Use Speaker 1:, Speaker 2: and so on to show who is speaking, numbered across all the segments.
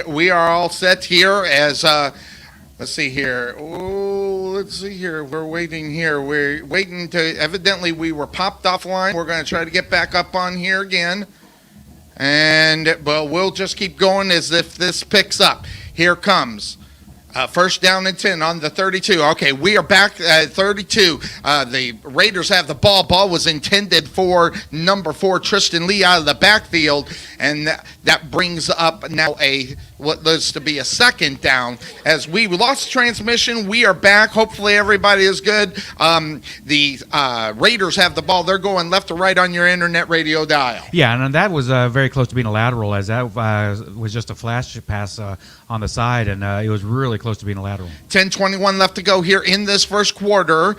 Speaker 1: We are all set here as let's see here. Oh, let's see here. We're waiting here. We're waiting to. Evidently, we were popped offline. We're going to try to get back up on here again, and well, we'll just keep going as if this picks up. Here comes. First down and 10 on the 32. Okay, we are back at 32. The Raiders have the ball. Ball was intended for number 4, Tristan Lee, out of the backfield. And that brings up now what looks to be a second down. As we lost transmission, we are back. Hopefully everybody is good. The Raiders have the ball. They're going left to right on your internet radio dial.
Speaker 2: Yeah, and that was very close to being a lateral, as that was just a flash pass on the side, and it was really close to being a lateral.
Speaker 1: 10:21 left to go here in this first quarter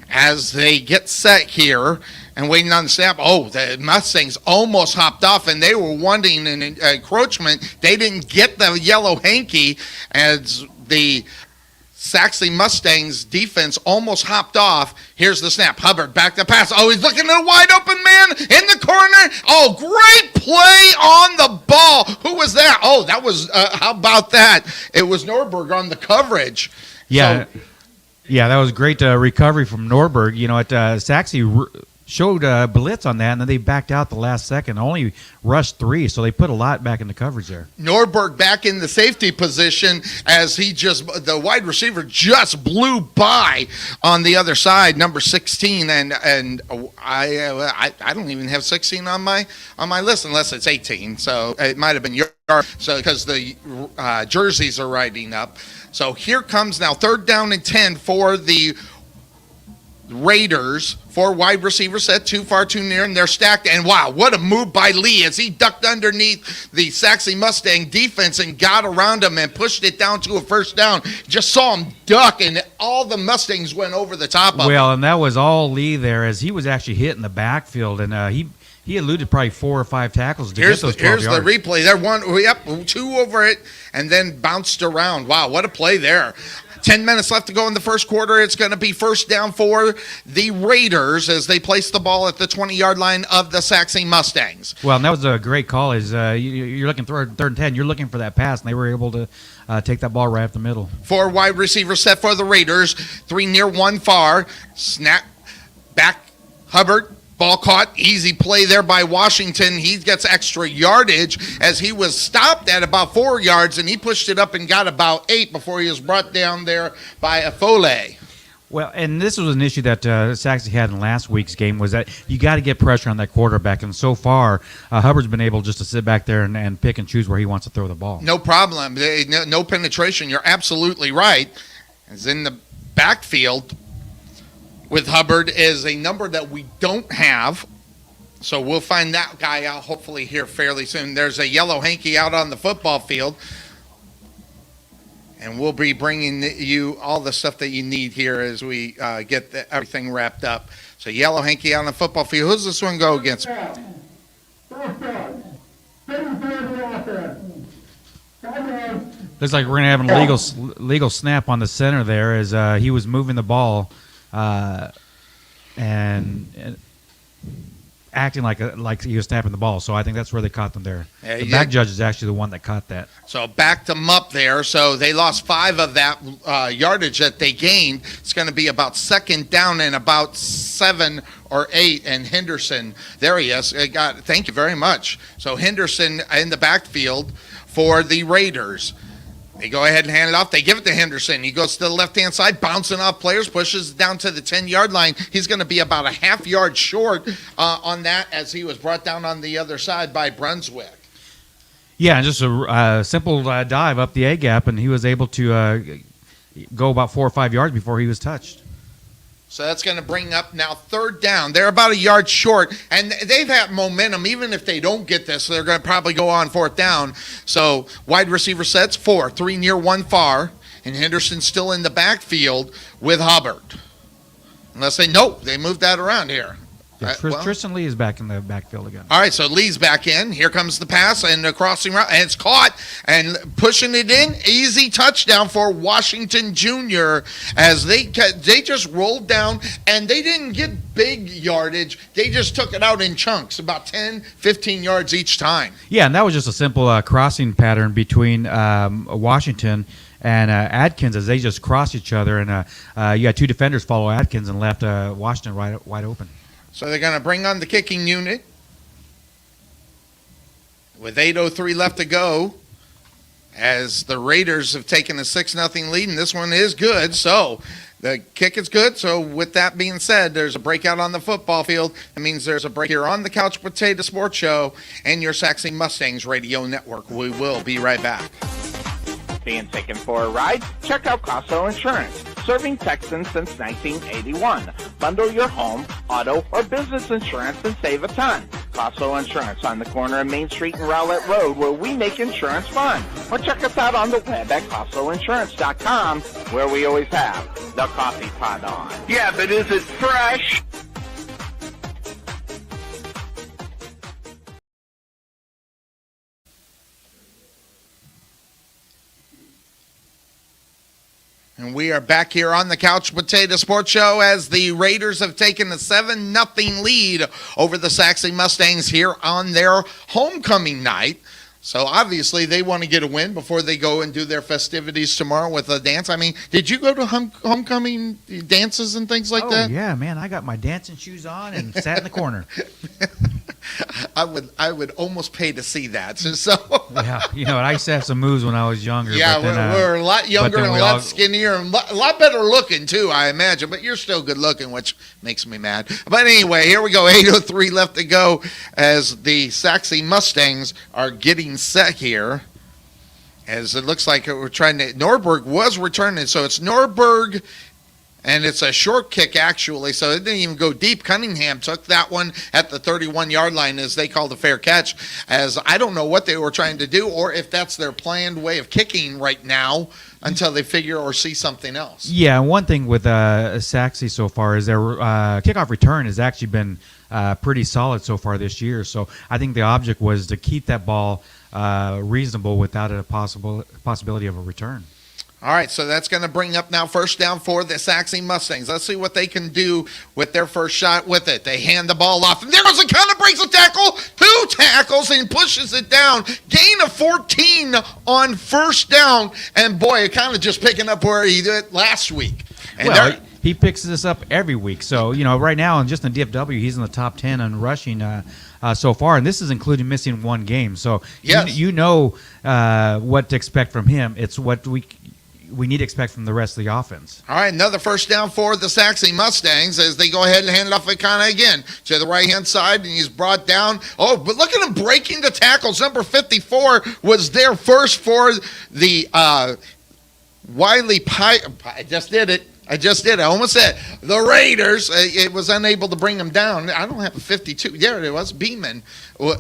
Speaker 1: as they get set here and waiting on the snap. Oh, the Mustangs almost hopped off, and they were wanting an encroachment. They didn't get the yellow hanky as the Sachse Mustangs defense almost hopped off. Here's the snap. Hubbard back to pass. Oh, he's looking at a wide open man in the corner. Oh, great play on the ball. Who was that? Oh, that was, how about that? It was Norberg on the coverage.
Speaker 2: Yeah, that was great recovery from Norberg. You know, Sachse showed blitz on that, and then they backed out the last second. Only rushed 3, so they put a lot back in the coverage there.
Speaker 1: Norberg back in the safety position as the wide receiver just blew by on the other side, number 16, and I don't even have 16 on my list unless it's 18. So it might have been your because the jerseys are riding up. So here comes now third down and 10 for the Raiders. 4 wide receivers set too far, too near, and they're stacked. And wow, what a move by Lee as he ducked underneath the Sachse Mustang defense and got around him and pushed it down to a first down. Just saw him duck, and all the Mustangs went over the top of him.
Speaker 2: Well, and that was all Lee there, as he was actually hit in the backfield, and he eluded probably 4 or 5 tackles to get those 12 yards.
Speaker 1: Here's the replay. There 2 over it, and then bounced around. Wow, what a play there. 10 minutes left to go in the first quarter. It's going to be first down for the Raiders as they place the ball at the 20-yard line of the Sachse Mustangs.
Speaker 2: Well, and that was a great call. You're looking third and 10. You're looking for that pass, and they were able to take that ball right up the middle.
Speaker 1: 4 wide receivers set for the Raiders. 3 near, 1 far. Snap back. Hubbard. Ball caught, easy play there by Washington. He gets extra yardage as he was stopped at about 4 yards, and he pushed it up and got about 8 before he was brought down there by Afole.
Speaker 2: Well, and this was an issue that Sachse had in last week's game, was that you got to get pressure on that quarterback. And so far, Hubbard's been able just to sit back there and pick and choose where he wants to throw the ball.
Speaker 1: No problem. No penetration. You're absolutely right. As in the backfield with Hubbard is a number that we don't have. So we'll find that guy out hopefully here fairly soon. There's a yellow hanky out on the football field. And we'll be bringing you all the stuff that you need here as we get everything wrapped up. So yellow hanky out on the football field. Who's this one go against?
Speaker 2: Looks like we're going to have an illegal snap on the center there as he was moving the ball and acting like he was snapping the ball. So I think that's where they caught them there. The back judge is actually the one that caught that.
Speaker 1: So backed them up there. So they lost 5 of that yardage that they gained. It's going to be about second down and about 7 or 8. And Henderson, there he is. Thank you very much. So Henderson in the backfield for the Raiders. They go ahead and hand it off. They give it to Henderson. He goes to the left-hand side, bouncing off players, pushes down to the 10-yard line. He's going to be about a half yard short on that as he was brought down on the other side by Brunswick.
Speaker 2: Yeah, just a simple dive up the A-gap, and he was able to go about 4 or 5 yards before he was touched.
Speaker 1: So that's going to bring up now third down. They're about a yard short, and they've had momentum. Even if they don't get this, they're going to probably go on fourth down. So wide receiver sets 4, 3 near, 1 far, and Henderson's still in the backfield with Hubbard. Unless they moved that around here.
Speaker 2: Yeah, Tristan Lee is back in the backfield again.
Speaker 1: All right, so Lee's back in. Here comes the pass and the crossing route, and it's caught and pushing it in. Easy touchdown for Washington Jr. as they just rolled down, and they didn't get big yardage. They just took it out in chunks, about 10, 15 yards each time.
Speaker 2: Yeah, and that was just a simple crossing pattern between Washington and Adkins as they just crossed each other, and you had two defenders follow Adkins and left Washington wide open.
Speaker 1: So they're going to bring on the kicking unit with 8:03 left to go as the Raiders have taken a 6-0 lead, and this one is good. So the kick is good. So with that being said, there's a breakout on the football field. That means there's a break here on the Couch Potato Sports Show and your Sachse Mustangs Radio Network. We will be right back.
Speaker 3: Being taken for a ride? Check out Casso Insurance, serving Texans since 1981. Bundle your home, auto, or business insurance and save a ton. Casso Insurance on the corner of Main Street and Rowlett Road, where we make insurance fun. Or check us out on the web at CassoInsurance.com, where we always have the coffee pot on. Yeah, but is it fresh?
Speaker 1: And we are back here on the Couch Potato Sports Show as the Raiders have taken a 7-0 lead over the Sachse Mustangs here on their homecoming night. So obviously they want to get a win before they go and do their festivities tomorrow with a dance. I mean, did you go to homecoming dances and things like that?
Speaker 2: Oh, yeah, man. I got my dancing shoes on and sat in the corner.
Speaker 1: I would almost pay to see that. So
Speaker 2: yeah, I used to have some moves when I was younger.
Speaker 1: Yeah,
Speaker 2: but
Speaker 1: we're a lot younger and a lot skinnier and a lot better looking too, I imagine. But you're still good looking, which makes me mad. But anyway, here we go. 8:03 left to go as the Sachse Mustangs are getting set here. As it looks like we're trying to. Norberg was returning, so it's Norberg. And it's a short kick, actually, so it didn't even go deep. Cunningham took that one at the 31-yard line, as they called a fair catch, as I don't know what they were trying to do or if that's their planned way of kicking right now until they figure or see something else. Yeah,
Speaker 2: one thing with Sachse so far is their kickoff return has actually been pretty solid so far this year. So I think the object was to keep that ball reasonable without a possibility of a return.
Speaker 1: All right, so that's going to bring up now first down for the Sachse Mustangs. Let's see what they can do with their first shot with it. They hand the ball off, and there goes a kind of breaks a tackle, 2 tackles, and pushes it down. Gain of 14 on first down, and boy, it kind of just picking up where he did last week. And
Speaker 2: he picks this up every week. So, right now, just in DFW, he's in the top 10 on rushing so far, and this is including missing one game. So,
Speaker 1: yes.
Speaker 2: you know what to expect from him. It's what we need to expect from the rest of the offense.
Speaker 1: All right, another first down for the Sachse Mustangs as they go ahead and hand it off to Kana again to the right-hand side, and he's brought down. Oh, but look at him breaking the tackles. Number 54 was there first for the Wylie Pie. I just did it. I almost said the Raiders. It was unable to bring him down. I don't have a 52. There it was. Beeman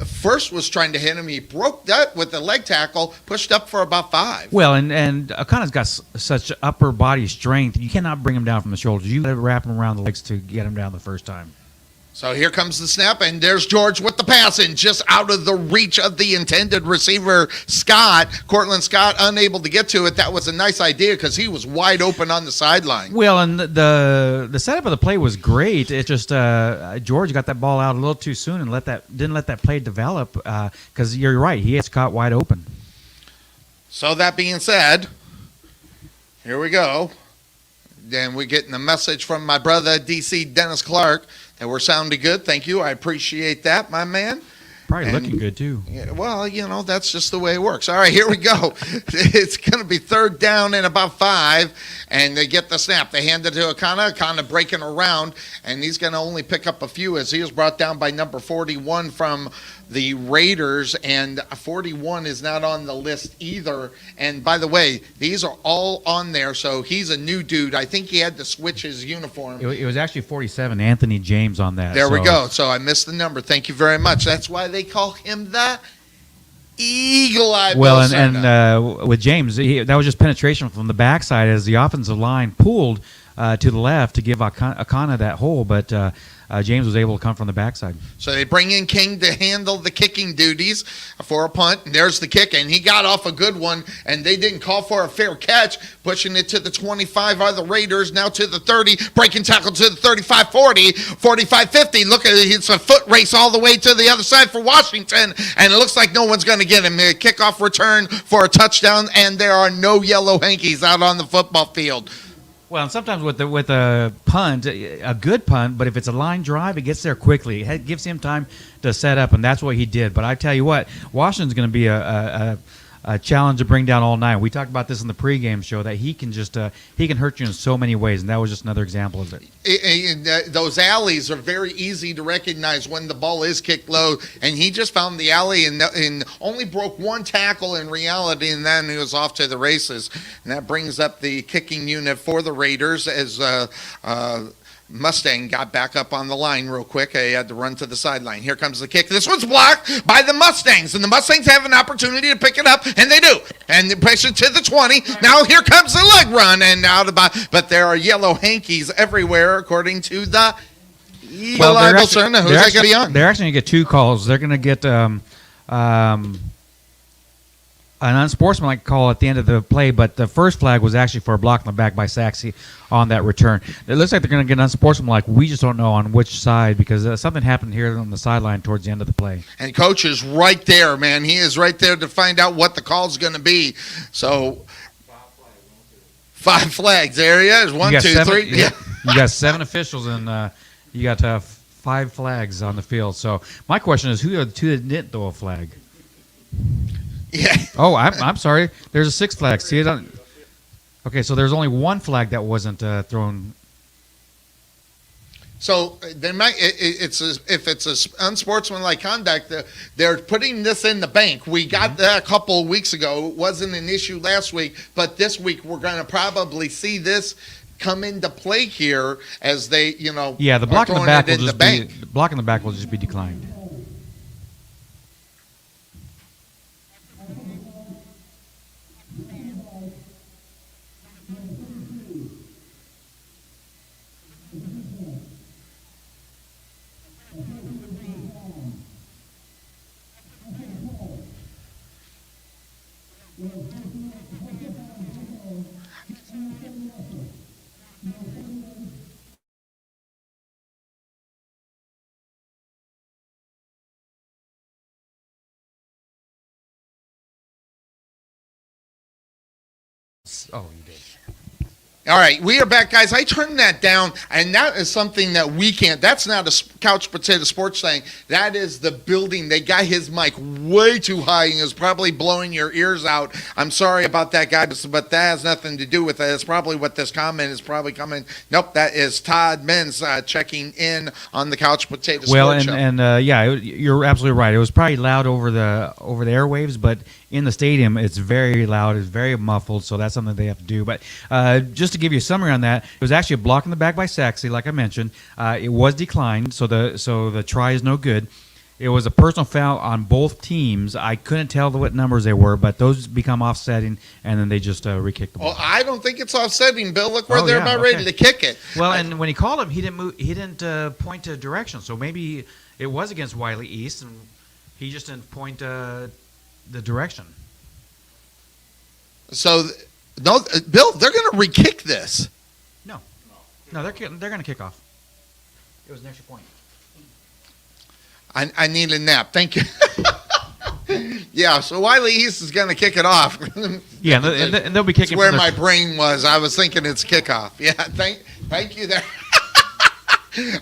Speaker 1: first was trying to hit him. He broke that with the leg tackle, pushed up for about 5.
Speaker 2: Well, and Akana's got such upper body strength. You cannot bring him down from the shoulders. You got to wrap him around the legs to get him down the first time.
Speaker 1: So here comes the snap, and there's George with the pass, and just out of the reach of the intended receiver, Cortland Scott, unable to get to it. That was a nice idea because he was wide open on the sideline.
Speaker 2: Well, and the setup of the play was great. It just George got that ball out a little too soon and didn't let that play develop because you're right, he had Scott wide open.
Speaker 1: So that being said, here we go. Then we're getting a message from my brother, DC Dennis Clark, that we're sounding good. Thank you. I appreciate that, my man.
Speaker 2: Probably looking good, too.
Speaker 1: Yeah, well, that's just the way it works. All right, here we go. It's going to be third down and about 5, and they get the snap. They hand it to Akana breaking around, and he's going to only pick up a few as he was brought down by number 41 from the Raiders, and 41 is not on the list either. And by the way, these are all on there, so he's a new dude. I think he had to switch his uniform.
Speaker 2: It was actually 47, Anthony James on that.
Speaker 1: There we go. So I missed the number. Thank you very much. That's why they call him the Eagle Eye.
Speaker 2: Well, and with James, that was just penetration from the backside as the offensive line pulled to the left to give Akana that hole, but James was able to come from the backside.
Speaker 1: So they bring in King to handle the kicking duties for a punt. And there's the kick, and he got off a good one, and they didn't call for a fair catch, pushing it to the 25 are the Raiders, now to the 30, breaking tackle to the 35, 40, 45, 50. Look at it, it's a foot race all the way to the other side for Washington, and it looks like no one's going to get him. A kickoff return for a touchdown, and there are no yellow hankies out on the football field.
Speaker 2: Well, and sometimes with a punt, a good punt, but if it's a line drive, it gets there quickly. It gives him time to set up, and that's what he did. But I tell you what, Washington's going to be a challenge to bring down all night. We talked about this in the pregame show that he can hurt you in so many ways, and that was just another example of it.
Speaker 1: Those alleys are very easy to recognize when the ball is kicked low, and he just found the alley and only broke one tackle in reality, and then he was off to the races. And that brings up the kicking unit for the Raiders as Mustang got back up on the line real quick. He had to run to the sideline. Here comes the kick. This one's blocked by the Mustangs, and the Mustangs have an opportunity to pick it up, and they do. And they push it to the 20. Now here comes the leg run, and but there are yellow hankies everywhere, according to the Eagle Eye Bolserna. Who's that going to be on?
Speaker 2: They're actually going to get two calls. They're going to get an unsportsmanlike call at the end of the play, but the first flag was actually for a block in the back by Sachse on that return. It looks like they're going to get unsportsmanlike. We just don't know on which side because something happened here on the sideline towards the end of the play.
Speaker 1: And Coach is right there, man. He is right there to find out what the call is going to be. So 5 flags. There he is. 1, 2, 3. Yeah.
Speaker 2: You got 7 officials and you got 5 flags on the field. So my question is, who are the 2 that didn't throw a flag?
Speaker 1: Yeah.
Speaker 2: Oh, I'm sorry. There's a 6 flag. See it on. Okay, so there's only 1 flag that wasn't thrown.
Speaker 1: So they might. If it's a unsportsmanlike conduct, they're putting this in the bank. We got that a couple of weeks ago. It wasn't an issue last week, but this week we're going to probably see this come into play here as they,
Speaker 2: Yeah, the block in the back will just be declined. Oh, you did.
Speaker 1: All right, we are back, guys. I turned that down, and that is something that we can't. That's not a Couch Potato Sports thing. That is the building. They got his mic way too high and is probably blowing your ears out. I'm sorry about that, guys, but that has nothing to do with it. It's probably what this comment is probably coming. Nope, that is Todd Menz checking in on the Couch Potato Sports show.
Speaker 2: Yeah, you're absolutely right. It was probably loud over the airwaves, but in the stadium, it's very loud. It's very muffled, so that's something they have to do. But just to give you a summary on that, it was actually a block in the back by Sachse, like I mentioned. It was declined, so the try is no good. It was a personal foul on both teams. I couldn't tell what numbers they were, but those become offsetting, and then they just re-kick the ball.
Speaker 1: Well, I don't think it's offsetting, Bill. Look where they're about ready to kick it.
Speaker 2: Well, and when he called him, he didn't move. He didn't point to direction, so maybe it was against Wylie East, and he just didn't point the direction.
Speaker 1: So, no, Bill, they're going to re-kick this.
Speaker 2: No, they're going to kick off. It was an extra point.
Speaker 1: I need a nap. Thank you. Yeah, so Wylie East is going to kick it off.
Speaker 2: Yeah, and they'll be kicking.
Speaker 1: That's where my brain was. I was thinking it's kickoff. Yeah, thank you there.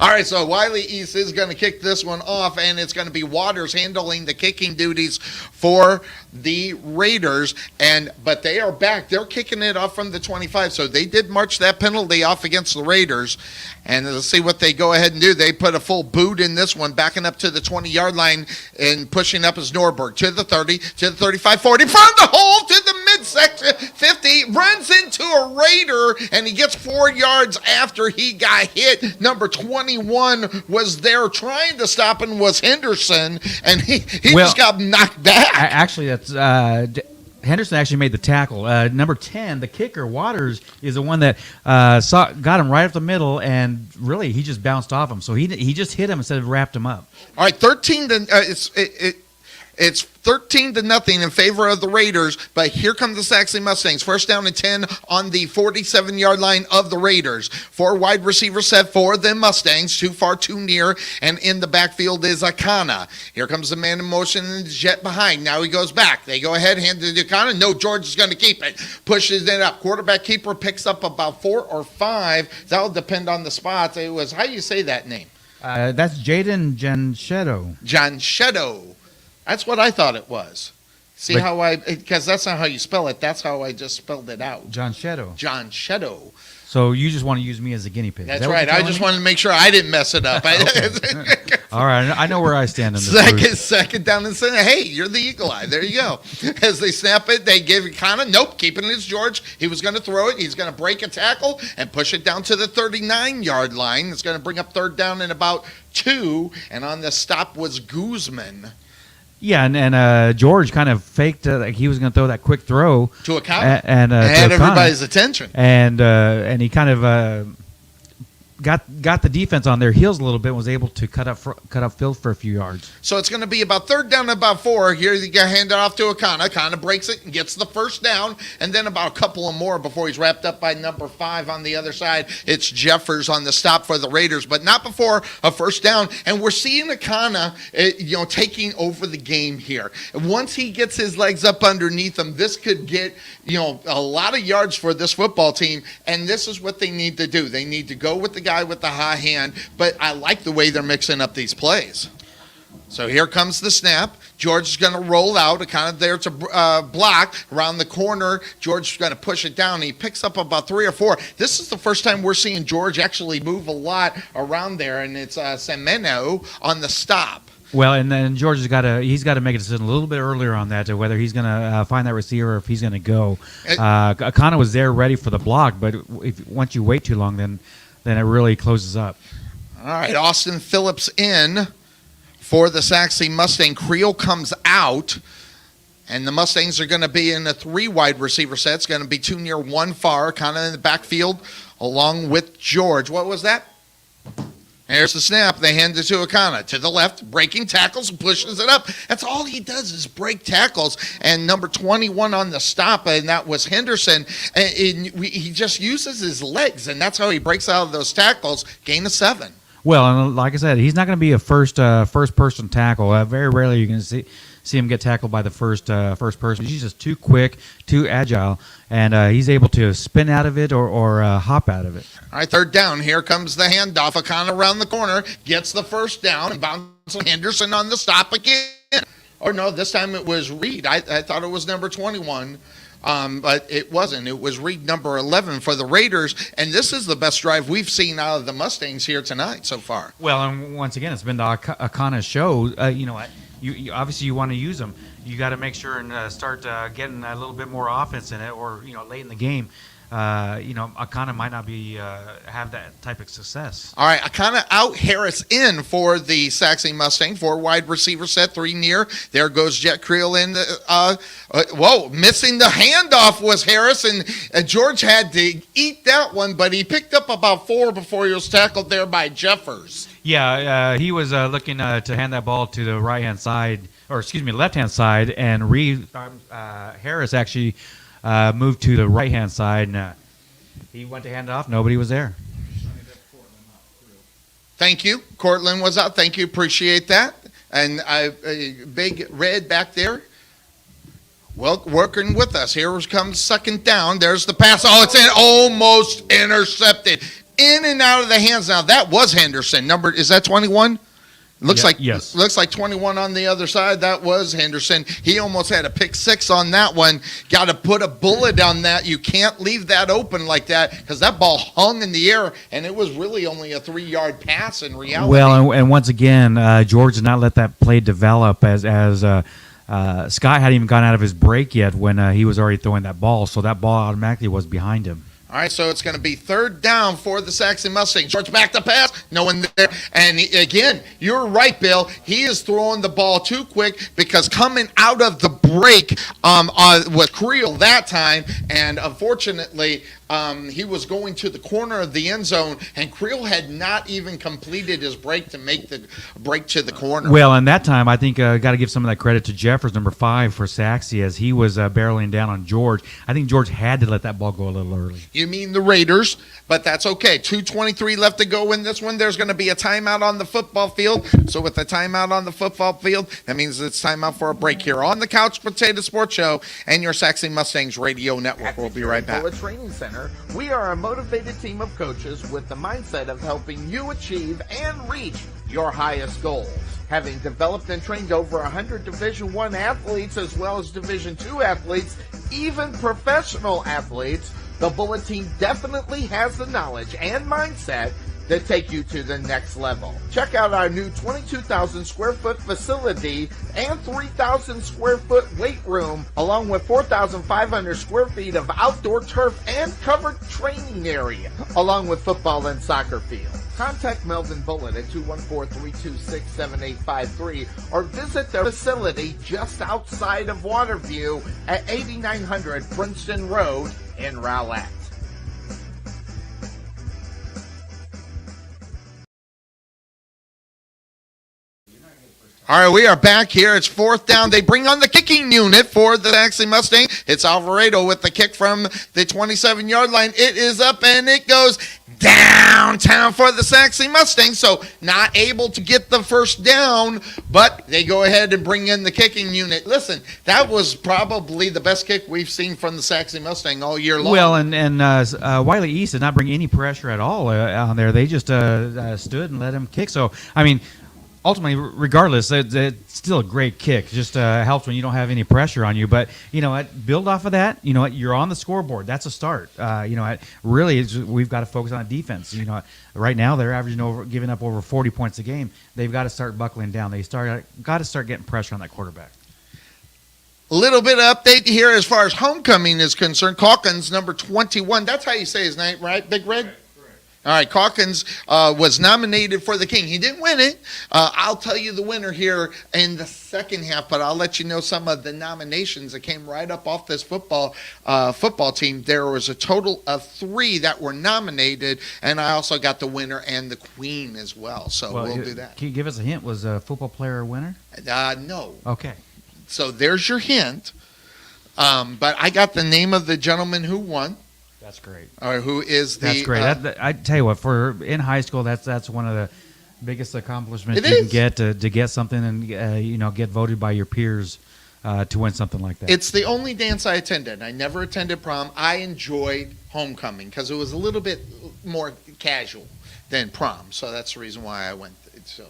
Speaker 1: All right, so Wylie East is going to kick this one off, and it's going to be Waters handling the kicking duties for the Raiders. But they are back. They're kicking it off from the 25, so they did march that penalty off against the Raiders. And let's see what they go ahead and do. They put a full boot in this one, backing up to the 20-yard line and pushing up as Norberg to the 30, to the 35, 40, from the hole to the midsection, 50, runs into a Raider, and he gets 4 yards after he got hit. Number 21 was there trying to stop him, was Henderson, and he just got knocked back.
Speaker 2: Actually, that's Henderson actually made the tackle. Number 10, the kicker, Waters, is the one that got him right up the middle, and really he just bounced off him. So he just hit him instead of wrapped him up.
Speaker 1: All right, 13 to it's 13-0 in favor of the Raiders, but here come the Sachse Mustangs. First down and 10 on the 47-yard line of the Raiders. 4 wide receivers set for the Mustangs, too far, too near, and in the backfield is Akana. Here comes the man in motion and the jet behind. Now he goes back. They go ahead, hand it to Akana. No, George is going to keep it. Pushes it up. Quarterback keeper picks up about 4 or 5. That'll depend on the spots. It was, how do you say that name?
Speaker 2: That's Jaden Janchedo.
Speaker 1: Janchedo. That's what I thought it was. See how because that's not how you spell it. That's how I just spelled it out. Janchedo.
Speaker 2: So you just want to use me as a guinea pig.
Speaker 1: That's right. I just wanted to make sure I didn't mess it up.
Speaker 2: All right. I know where I stand in this.
Speaker 1: Second down and center. Hey, you're the eagle eye. There you go. As they snap it, they give it kind of, nope, keeping it as George. He was going to throw it. He's going to break a tackle and push it down to the 39-yard line. It's going to bring up third down in about 2. And on the stop was Guzman.
Speaker 2: Yeah, and George kind of faked like he was going to throw that quick throw
Speaker 1: to a counter
Speaker 2: and
Speaker 1: had everybody's attention.
Speaker 2: And he kind of got the defense on their heels a little bit and was able to cut up field for a few yards.
Speaker 1: So it's going to be about third down and about 4. Here you got hand it off to Akana. Akana breaks it and gets the first down, and then about a couple of more before he's wrapped up by number 5 on the other side. It's Jeffers on the stop for the Raiders, but not before a first down. And we're seeing Akana, taking over the game here. Once he gets his legs up underneath him, this could get, a lot of yards for this football team. And this is what they need to do. They need to go with the guy with the high hand, but I like the way they're mixing up these plays. So here comes the snap. George is going to roll out, kind of there to block around the corner. George is going to push it down. He picks up about 3 or 4. This is the first time we're seeing George actually move a lot around there, and it's Semeno on the stop.
Speaker 2: Well, and then George has got to make a decision a little bit earlier on that, to whether he's going to find that receiver or if he's going to go. Akana was there ready for the block, but once you wait too long, then it really closes up.
Speaker 1: All right, Austin Phillips in for the Sachse Mustang. Creel comes out, and the Mustangs are going to be in a 3 wide receiver set. It's going to be 2 near, 1 far, kind of in the backfield, along with George. What was that? Here's the snap. They hand it to Akana. To the left, breaking tackles, pushes it up. That's all he does is break tackles. And number 21 on the stop, and that was Henderson. And he just uses his legs, and that's how he breaks out of those tackles. Gain of 7.
Speaker 2: Well, and like I said, he's not going to be a first-person tackle. Very rarely you're going to see him get tackled by the first person. He's just too quick, too agile, and he's able to spin out of it or hop out of it.
Speaker 1: All right, third down. Here comes the handoff. Akana around the corner, gets the first down, and bounces Henderson on the stop again. Or no, this time it was Reed. I thought it was number 21. But it wasn't. It was Reed number 11 for the Raiders, and this is the best drive we've seen out of the Mustangs here tonight so far.
Speaker 2: Well, and once again, it's been the Akana show. You obviously you want to use them. You got to make sure and start getting a little bit more offense in it, or late in the game. Akana might not be have that type of success. All
Speaker 1: right, Akana out, Harris in for the Sachse Mustang. 4 wide receiver set, 3 near. There goes Jet Creel in. Missing the handoff was Harris, and George had to eat that one, but he picked up about 4 before he was tackled there by Jeffers.
Speaker 2: Yeah, he was looking to hand that ball to the right-hand side, left-hand side, and Harris actually moved to the right-hand side, and he went to hand it off. Nobody was there.
Speaker 1: Thank you. Cortland was out. Thank you. Appreciate that. And Big Red back there, well, working with us. Here comes second down. There's the pass. Oh, it's almost intercepted. In and out of the hands. Now, that was Henderson. Is that 21? Looks like 21 on the other side. That was Henderson. He almost had a pick 6 on that one. Got to put a bullet on that. You can't leave that open like that because that ball hung in the air, and it was really only a 3-yard pass in reality.
Speaker 2: Well, and once again, George did not let that play develop as Scott hadn't even gone out of his break yet when he was already throwing that ball, so that ball automatically was behind him.
Speaker 1: All right, so it's going to be third down for the Sachse Mustangs. George back to pass, no one there. And again, you're right, Bill. He is throwing the ball too quick because coming out of the break was Creel that time. And unfortunately, he was going to the corner of the end zone, and Creel had not even completed his break to make the break to the corner.
Speaker 2: Well, and that time, I think got to give some of that credit to Jeffers, number 5 for Sachse, as he was barreling down on George. I think George had to let that ball go a little early.
Speaker 1: You mean the Raiders, but that's okay. 2:23 left to go in this one. There's going to be a timeout on the football field. So with a timeout on the football field, that means it's time out for a break here on the Couch Potato Sports Show and your Sachse Mustangs Radio Network. We'll be right back.
Speaker 3: At Training Center, we are a motivated team of coaches with the mindset of helping you achieve and reach your highest goals. Having developed and trained over 100 Division I athletes as well as Division II athletes, even professional athletes, the Bullet team definitely has the knowledge and mindset to take you to the next level. Check out our new 22,000 square foot facility and 3,000 square foot weight room, along with 4,500 square feet of outdoor turf and covered training area, along with football and soccer field. Contact Melvin Bullitt at 214-326-7853 or visit their facility just outside of Waterview at 8900 Princeton Road in Rowlett.
Speaker 1: All right, we are back here. It's fourth down. They bring on the kicking unit for the Sachse Mustang. It's Alvarado with the kick from the 27-yard line. It is up and it goes downtown for the Sachse Mustangs. So not able to get the first down, but they go ahead and bring in the kicking unit. Listen, that was probably the best kick we've seen from the Sachse Mustang all year long.
Speaker 2: Well, and Wylie East did not bring any pressure at all on there. They just stood and let him kick. So, I mean, ultimately, regardless, it's still a great kick. Just helps when you don't have any pressure on you. But you know what? Build off of that. You know what? You're on the scoreboard. That's a start. You know what? Really, we've got to focus on defense. You know, right now they're averaging giving up over 40 points a game. They've got to start buckling down. Got to start getting pressure on that quarterback.
Speaker 1: A little bit of update here as far as homecoming is concerned. Calkins, number 21. That's how you say his name, right, Big Red? All right, Calkins was nominated for the King. He didn't win it. I'll tell you the winner here in the second half, but I'll let you know some of the nominations that came right up off this football team. There was a total of 3 that were nominated, and I also got the winner and the queen as well. So we'll do that.
Speaker 2: Can you give us a hint? Was a football player a winner?
Speaker 1: No.
Speaker 2: Okay.
Speaker 1: So there's your hint. But I got the name of the gentleman who won.
Speaker 2: That's great.
Speaker 1: Or who is the?
Speaker 2: That's great. I tell you what, for in high school, that's one of the biggest accomplishments
Speaker 1: It
Speaker 2: you
Speaker 1: is.
Speaker 2: can get to get something and get voted by your peers to win something like that.
Speaker 1: It's the only dance I attended. I never attended prom. I enjoyed homecoming because it was a little bit more casual than prom. So that's the reason why I went. So,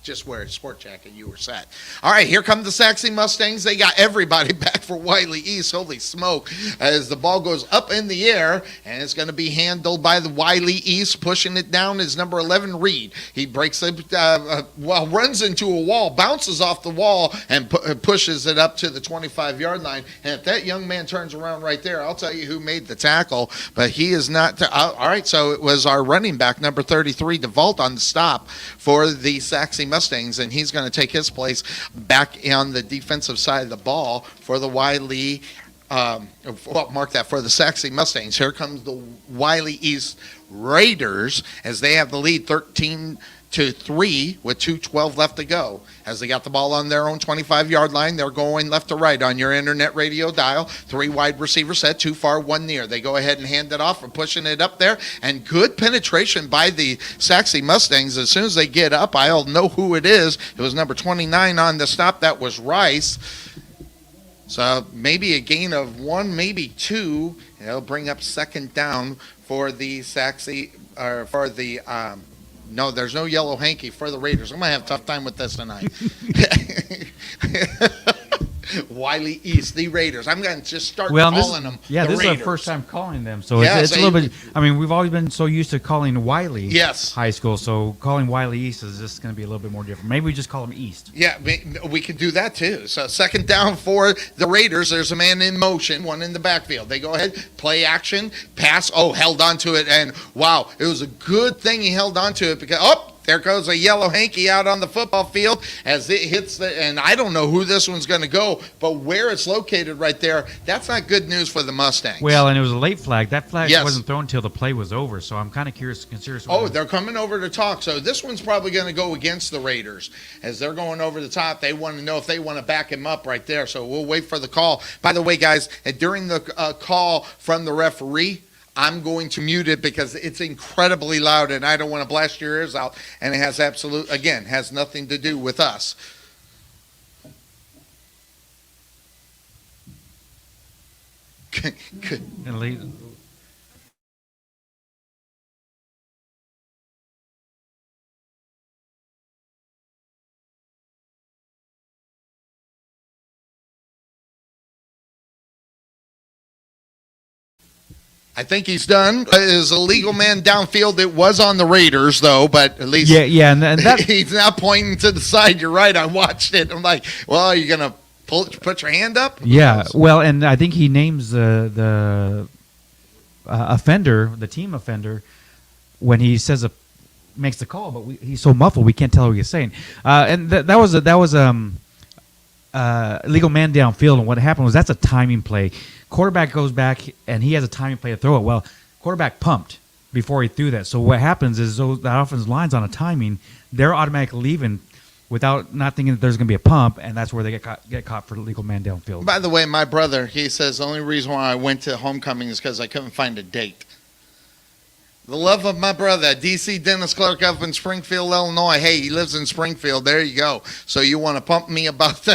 Speaker 1: just wear a sport jacket, you were set. All right, here come the Sachse Mustangs. They got everybody back for Wylie East. Holy smoke. As the ball goes up in the air, and it's going to be handled by the Wylie East. Pushing it down is number 11, Reed. He breaks it, runs into a wall, bounces off the wall, and pushes it up to the 25-yard line. And if that young man turns around right there, I'll tell you who made the tackle, but he is not. All right, so it was our running back, number 33, DeVault, on the stop for the Sachse Mustangs, and he's going to take his place back on the defensive side of the ball for the Wylie. Mark that for the Sachse Mustangs. Here comes the Wylie East Raiders as they have the lead 13-3 with 2:12 left to go. As they got the ball on their own 25-yard line, they're going left to right on your internet radio dial. 3 wide receiver set, 2 far, 1 near. They go ahead and hand it off and pushing it up there. And good penetration by the Sachse Mustangs. As soon as they get up, I'll know who it is. It was number 29 on the stop. That was Rice. So maybe a gain of 1, maybe 2. It'll bring up second down for the no, there's no yellow hanky for the Raiders. I'm going to have a tough time with this tonight. Wylie East, the Raiders. I'm going to just start
Speaker 2: Well,
Speaker 1: calling them.
Speaker 2: Yeah,
Speaker 1: the
Speaker 2: this
Speaker 1: Raiders.
Speaker 2: is our first time calling them, so
Speaker 1: Yeah,
Speaker 2: it's
Speaker 1: so
Speaker 2: a little bit. I mean, we've always been so used to calling Wylie
Speaker 1: Yes.
Speaker 2: High School, so calling Wylie East is just going to be a little bit more different. Maybe we just call them East.
Speaker 1: Yeah, we can do that too. So second down for the Raiders. There's a man in motion, one in the backfield. They go ahead, play action, pass. Oh, held on to it, and wow, it was a good thing he held on to it because there goes a yellow hanky out on the football field as it hits and I don't know who this one's going to go, but where it's located right there, that's not good news for the Mustangs.
Speaker 2: Well, and it was a late flag. That flag
Speaker 1: Yes.
Speaker 2: wasn't thrown until the play was over, so I'm kind of curious.
Speaker 1: Oh, they're coming over to talk. So this one's probably going to go against the Raiders as they're going over the top. They want to know if they want to back him up right there. So we'll wait for the call. By the way, guys, during the call from the referee, I'm going to mute it because it's incredibly loud and I don't want to blast your ears out. And it has has nothing to do with us.
Speaker 2: And late,
Speaker 1: I think he's done. Is a legal man downfield. It was on the Raiders, though, but at least
Speaker 2: yeah, and that
Speaker 1: he's now pointing to the side. You're right. I watched it. I'm like, well, are you going to put your hand up?
Speaker 2: yeah. Well, and I think he names the offender, the team offender, when he says makes the call, but he's so muffled we can't tell what he's saying. And that was legal man downfield, and what happened was that's a timing play. Quarterback goes back, and he has a timing play to throw it. Well, quarterback pumped before he threw that. So what happens is that offensive line's on a timing. They're automatically leaving without not thinking that there's going to be a pump, and that's where they get caught for legal man downfield.
Speaker 1: By the way, my brother, he says the only reason why I went to homecoming is because I couldn't find a date. The love of my brother, D.C. Dennis Clark up in Springfield, Illinois. Hey, he lives in Springfield. There you go. So you want to pump me about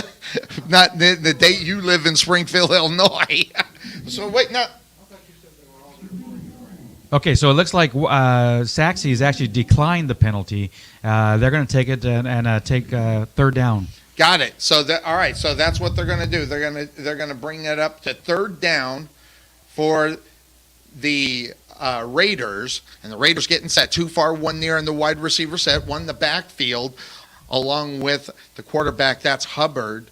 Speaker 1: not the date you live in Springfield, Illinois. So wait, no.
Speaker 2: Okay, so it looks like Sachse has actually declined the penalty. They're going to take it and take third down.
Speaker 1: Got it. So all right. So that's what they're going to do. They're going to bring it up to third down for the Raiders, and the Raiders getting set. Too far, one near in the wide receiver set, one in the backfield, along with the quarterback. That's Hubbard.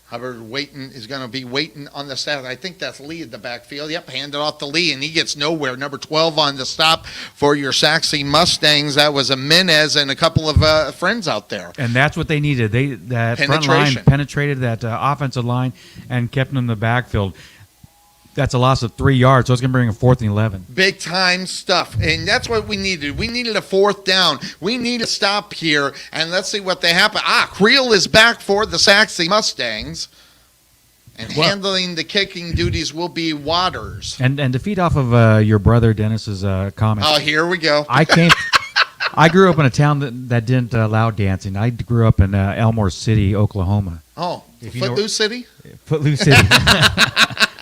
Speaker 1: Hubbard is going to be waiting on the stop. I think that's Lee in the backfield. Yep, hand it off to Lee, and he gets nowhere. Number 12 on the stop for your Sachse Mustangs. That was a Menez and a couple of friends out there.
Speaker 2: And that's what they needed. That front line penetrated that offensive line and kept them in the backfield. That's a loss of 3 yards, so it's going to bring a 4th and 11.
Speaker 1: Big time stuff, and that's what we needed. We needed a fourth down. We need a stop here, and let's see what they happen. Creel is back for the Sachse Mustangs, and handling the kicking duties will be Waters.
Speaker 2: And to feed off of your brother Dennis's comment.
Speaker 1: Oh, here we go.
Speaker 2: I grew up in a town that didn't allow dancing. I grew up in Elmore City, Oklahoma.
Speaker 1: Oh, Footloose City?
Speaker 2: Footloose City.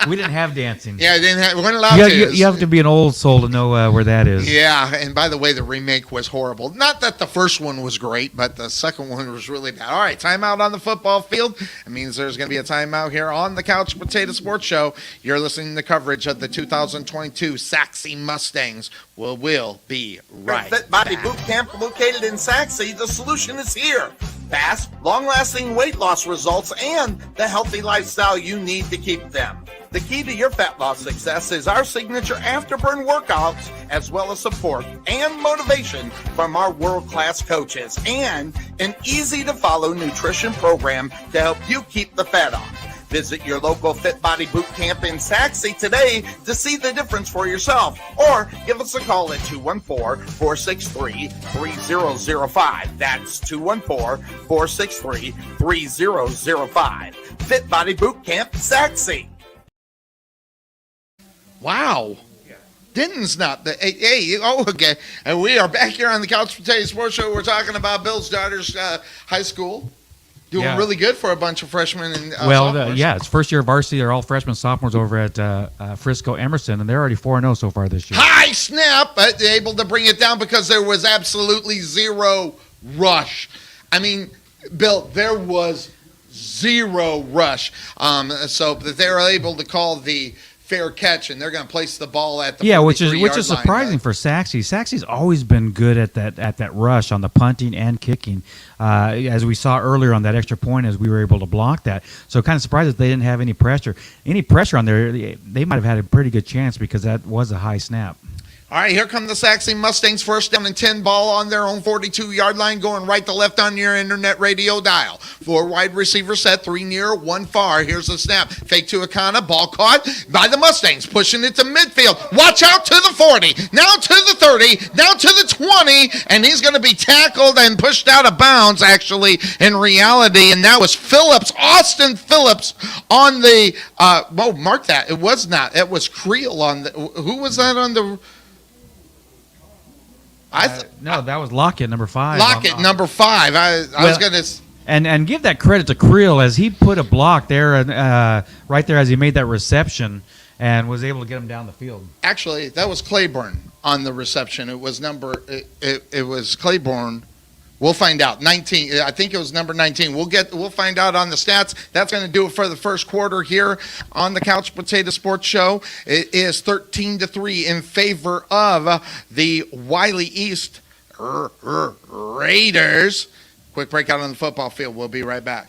Speaker 2: We didn't have dancing.
Speaker 1: Yeah, we weren't allowed to.
Speaker 2: You have to be an old soul to know where that is.
Speaker 1: Yeah, and by the way, the remake was horrible. Not that the first one was great, but the second one was really bad. All right, timeout on the football field. It means there's going to be a timeout here on the Couch Potato Sports Show. You're listening to coverage of the 2022 Sachse Mustangs. We'll be right
Speaker 3: Fit Body
Speaker 1: back.
Speaker 3: Boot Camp located in Sachse. The solution is here. Fast, long-lasting weight loss results and the healthy lifestyle you need to keep them. The key to your fat loss success is our signature afterburn workouts, as well as support and motivation from our world-class coaches, and an easy-to-follow nutrition program to help you keep the fat off. Visit your local Fit Body Boot Camp in Sachse today to see the difference for yourself, or give us a call at 214-463-3005. That's 214-463-3005. Fit Body Boot Camp, Sachse.
Speaker 1: Wow. Denton's not the okay. And we are back here on the Couch Potato Sports Show. We're talking about Bill's daughter's high school. Doing really good for a bunch of freshmen and sophomores.
Speaker 2: It's first year varsity. They're all freshmen, sophomores over at Frisco Emerson, and they're already 4-0 so far this year.
Speaker 1: High snap, but able to bring it down because there was absolutely zero rush. I mean, Bill, there was zero rush. So that they're able to call the fair catch, and they're going to place the ball at the
Speaker 2: which is
Speaker 1: 43-yard
Speaker 2: surprising
Speaker 1: line.
Speaker 2: for Sachse. Sachse's always been good at that rush on the punting and kicking, as we saw earlier on that extra point, as we were able to block that. So kind of surprised that they didn't have any pressure. Any pressure on there, they might have had a pretty good chance because that was a high snap.
Speaker 1: All right, here come the Sachse Mustangs, first down and 10, ball on their own 42-yard line, going right to left on your internet radio dial. 4 wide receiver set, 3 near, 1 far. Here's the snap. Fake to Akana, ball caught by the Mustangs, pushing it to midfield. Watch out to the 40, now to the 30, now to the 20, and he's going to be tackled and pushed out of bounds, actually, in reality, and that was Phillips, Austin Phillips, on the, mark that. It was not. It was Creel on the, who was that on the...
Speaker 2: No, that was Lockett, number 5.
Speaker 1: Lockett, number 5. I was going to...
Speaker 2: And give that credit to Creel, as he put a block there, right there as he made that reception and was able to get him down the field.
Speaker 1: Actually, that was Claiborne on the reception. It was it was Claiborne. We'll find out. 19. I think it was number 19. We'll find out on the stats. That's going to do it for the first quarter here on the Couch Potato Sports Show. It is 13-3 in favor of the Wylie East Raiders. Quick breakout on the football field. We'll be right back.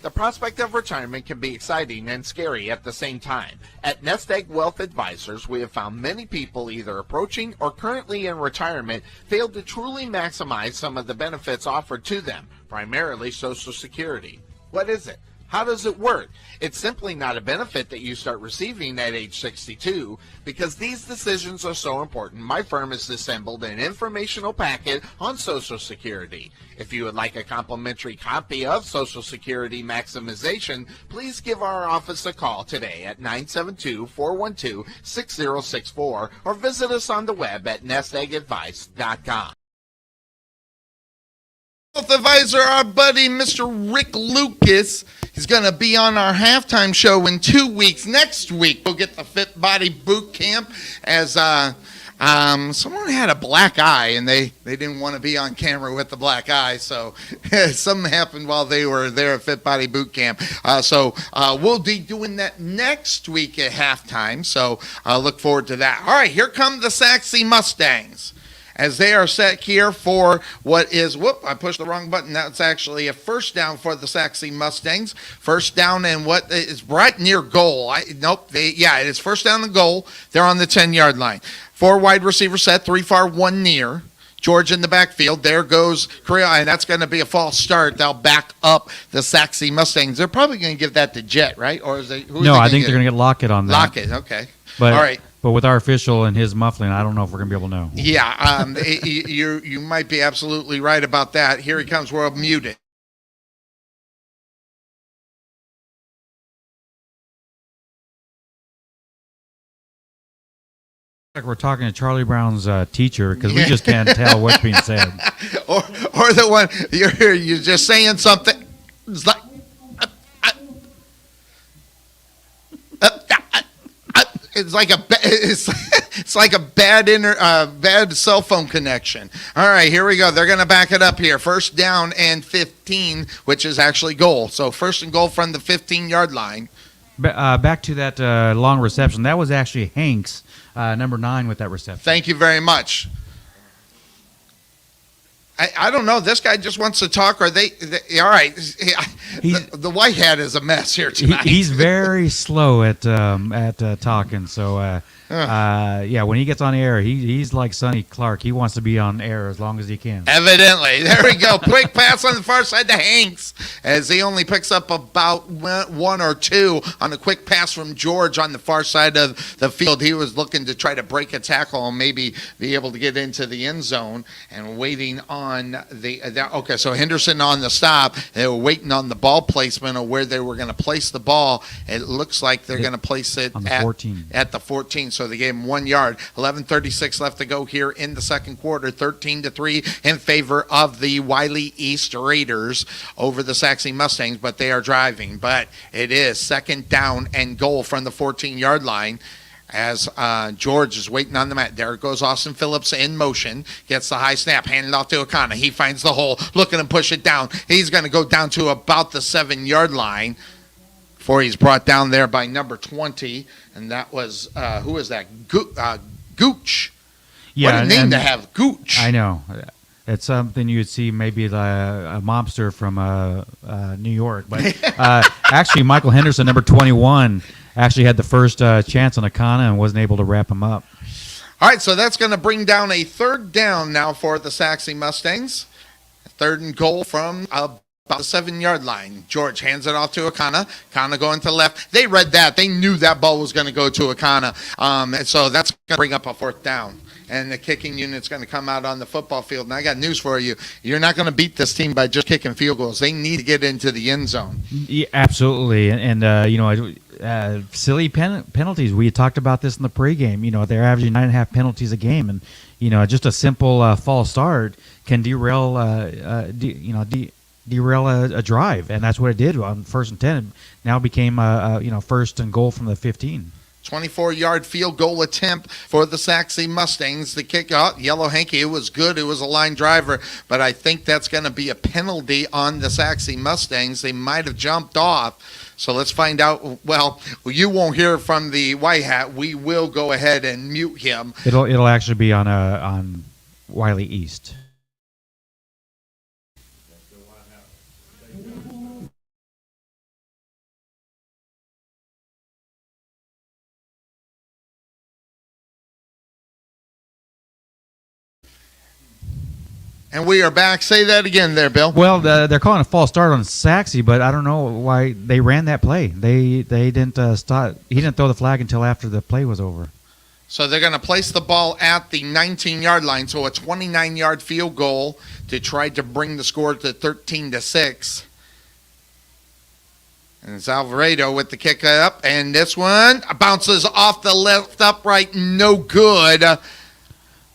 Speaker 3: The prospect of retirement can be exciting and scary at the same time. At Nest Egg Wealth Advisors, we have found many people either approaching or currently in retirement fail to truly maximize some of the benefits offered to them, primarily Social Security. What is it? How does it work? It's simply not a benefit that you start receiving at age 62. Because these decisions are so important, my firm has assembled an informational packet on Social Security. If you would like a complimentary copy of Social Security Maximization, please give our office a call today at 972-412-6064 or visit us on the web at nesteggadvice.com.
Speaker 1: Health advisor, our buddy Mr. Rick Lucas. He's going to be on our halftime show in 2 weeks. Next week, we'll get the Fit Body Boot Camp as someone had a black eye, and they didn't want to be on camera with the black eye, so something happened while they were there at Fit Body Boot Camp. So we'll be doing that next week at halftime, so look forward to that. All right, here come the Sachse Mustangs, as they are set here for what is, I pushed the wrong button. That's actually a first down for the Sachse Mustangs. First down and what is right near goal. It is first down and goal. They're on the 10-yard line. 4 wide receiver set, 3 far, 1 near. George in the backfield. There goes Korea, and that's going to be a false start. They'll back up the Sachse Mustangs. They're probably going to give that to Jet, right? Or is they?
Speaker 2: No, I think they're going to get Lockett on that.
Speaker 1: Lockett, okay.
Speaker 2: But,
Speaker 1: all right.
Speaker 2: But with our official and his muffling, I don't know if we're going to be able to know.
Speaker 1: Yeah, you might be absolutely right about that. Here he comes. We're muted.
Speaker 2: Like we're talking to Charlie Brown's teacher, because we just can't tell what's being said.
Speaker 1: or the one you're just saying something. It's like it's like a bad cell phone connection. All right, here we go. They're going to back it up here. First down and 15, which is actually goal. So first and goal from the 15-yard line.
Speaker 2: Back to that long reception. That was actually Hanks, number 9, with that reception.
Speaker 1: Thank you very much. I don't know. This guy just wants to talk. Or they all right. The white hat is a mess here tonight.
Speaker 2: He's very slow at talking. So when he gets on air, he's like Sonny Clark. He wants to be on air as long as he can.
Speaker 1: Evidently. There we go. Quick pass on the far side to Hanks, as he only picks up about 1 or 2 on a quick pass from George on the far side of the field. He was looking to try to break a tackle and maybe be able to get into the end zone, and waiting on okay, so Henderson on the stop. They were waiting on the ball placement of where they were going to place the ball. It looks like they're going to place it
Speaker 2: on the 14.
Speaker 1: At the 14. So they gave him 1 yard. 11:36 left to go here in the second quarter. 13-3 in favor of the Wylie East Raiders over the Sachse Mustangs, but they are driving. But it is second down and goal from the 14-yard line. as George is waiting on the mat. There goes Austin Phillips in motion, gets the high snap, handed off to Akana. He finds the hole, looking to push it down. He's going to go down to about the 7-yard line before he's brought down there by number 20, and that was, who was that? Gooch.
Speaker 2: Yeah,
Speaker 1: what a name to have, Gooch.
Speaker 2: I know. It's something you would see maybe a mobster from New York. But actually, Michael Henderson, number 21, actually had the first chance on Akana and wasn't able to wrap him up.
Speaker 1: All right, so that's going to bring down a 3rd down now for the Sachse Mustangs. 3rd and goal from about the 7-yard line. George hands it off to Akana. Akana going to left. They read that. They knew that ball was going to go to Akana. And so that's going to bring up a 4th down. And the kicking unit's going to come out on the football field. And I got news for you. You're not going to beat this team by just kicking field goals. They need to get into the end zone.
Speaker 2: Yeah, absolutely. And silly penalties. We talked about this in the pregame. They're averaging 9.5 penalties a game. And, just a simple false start can derail a drive. And that's what it did on 1st and 10. It now became, 1st and goal from the 15.
Speaker 1: 24-yard field goal attempt for the Sachse Mustangs. The kick out, Yellow Hanky, it was good. It was a line driver, but I think that's going to be a penalty on the Sachse Mustangs. They might have jumped off. So let's find out. Well, you won't hear from the White Hat. We will go ahead and mute him.
Speaker 2: It'll actually be on Wylie East.
Speaker 1: And we are back. Say that again there, Bill.
Speaker 2: Well, they're calling a false start on Sachse, but I don't know why they ran that play. They didn't start. He didn't throw the flag until after the play was over.
Speaker 1: So they're going to place the ball at the 19-yard line, so a 29-yard field goal to try to bring the score to 13-6. And it's Alvarado with the kick up, and this one bounces off the left upright, no good.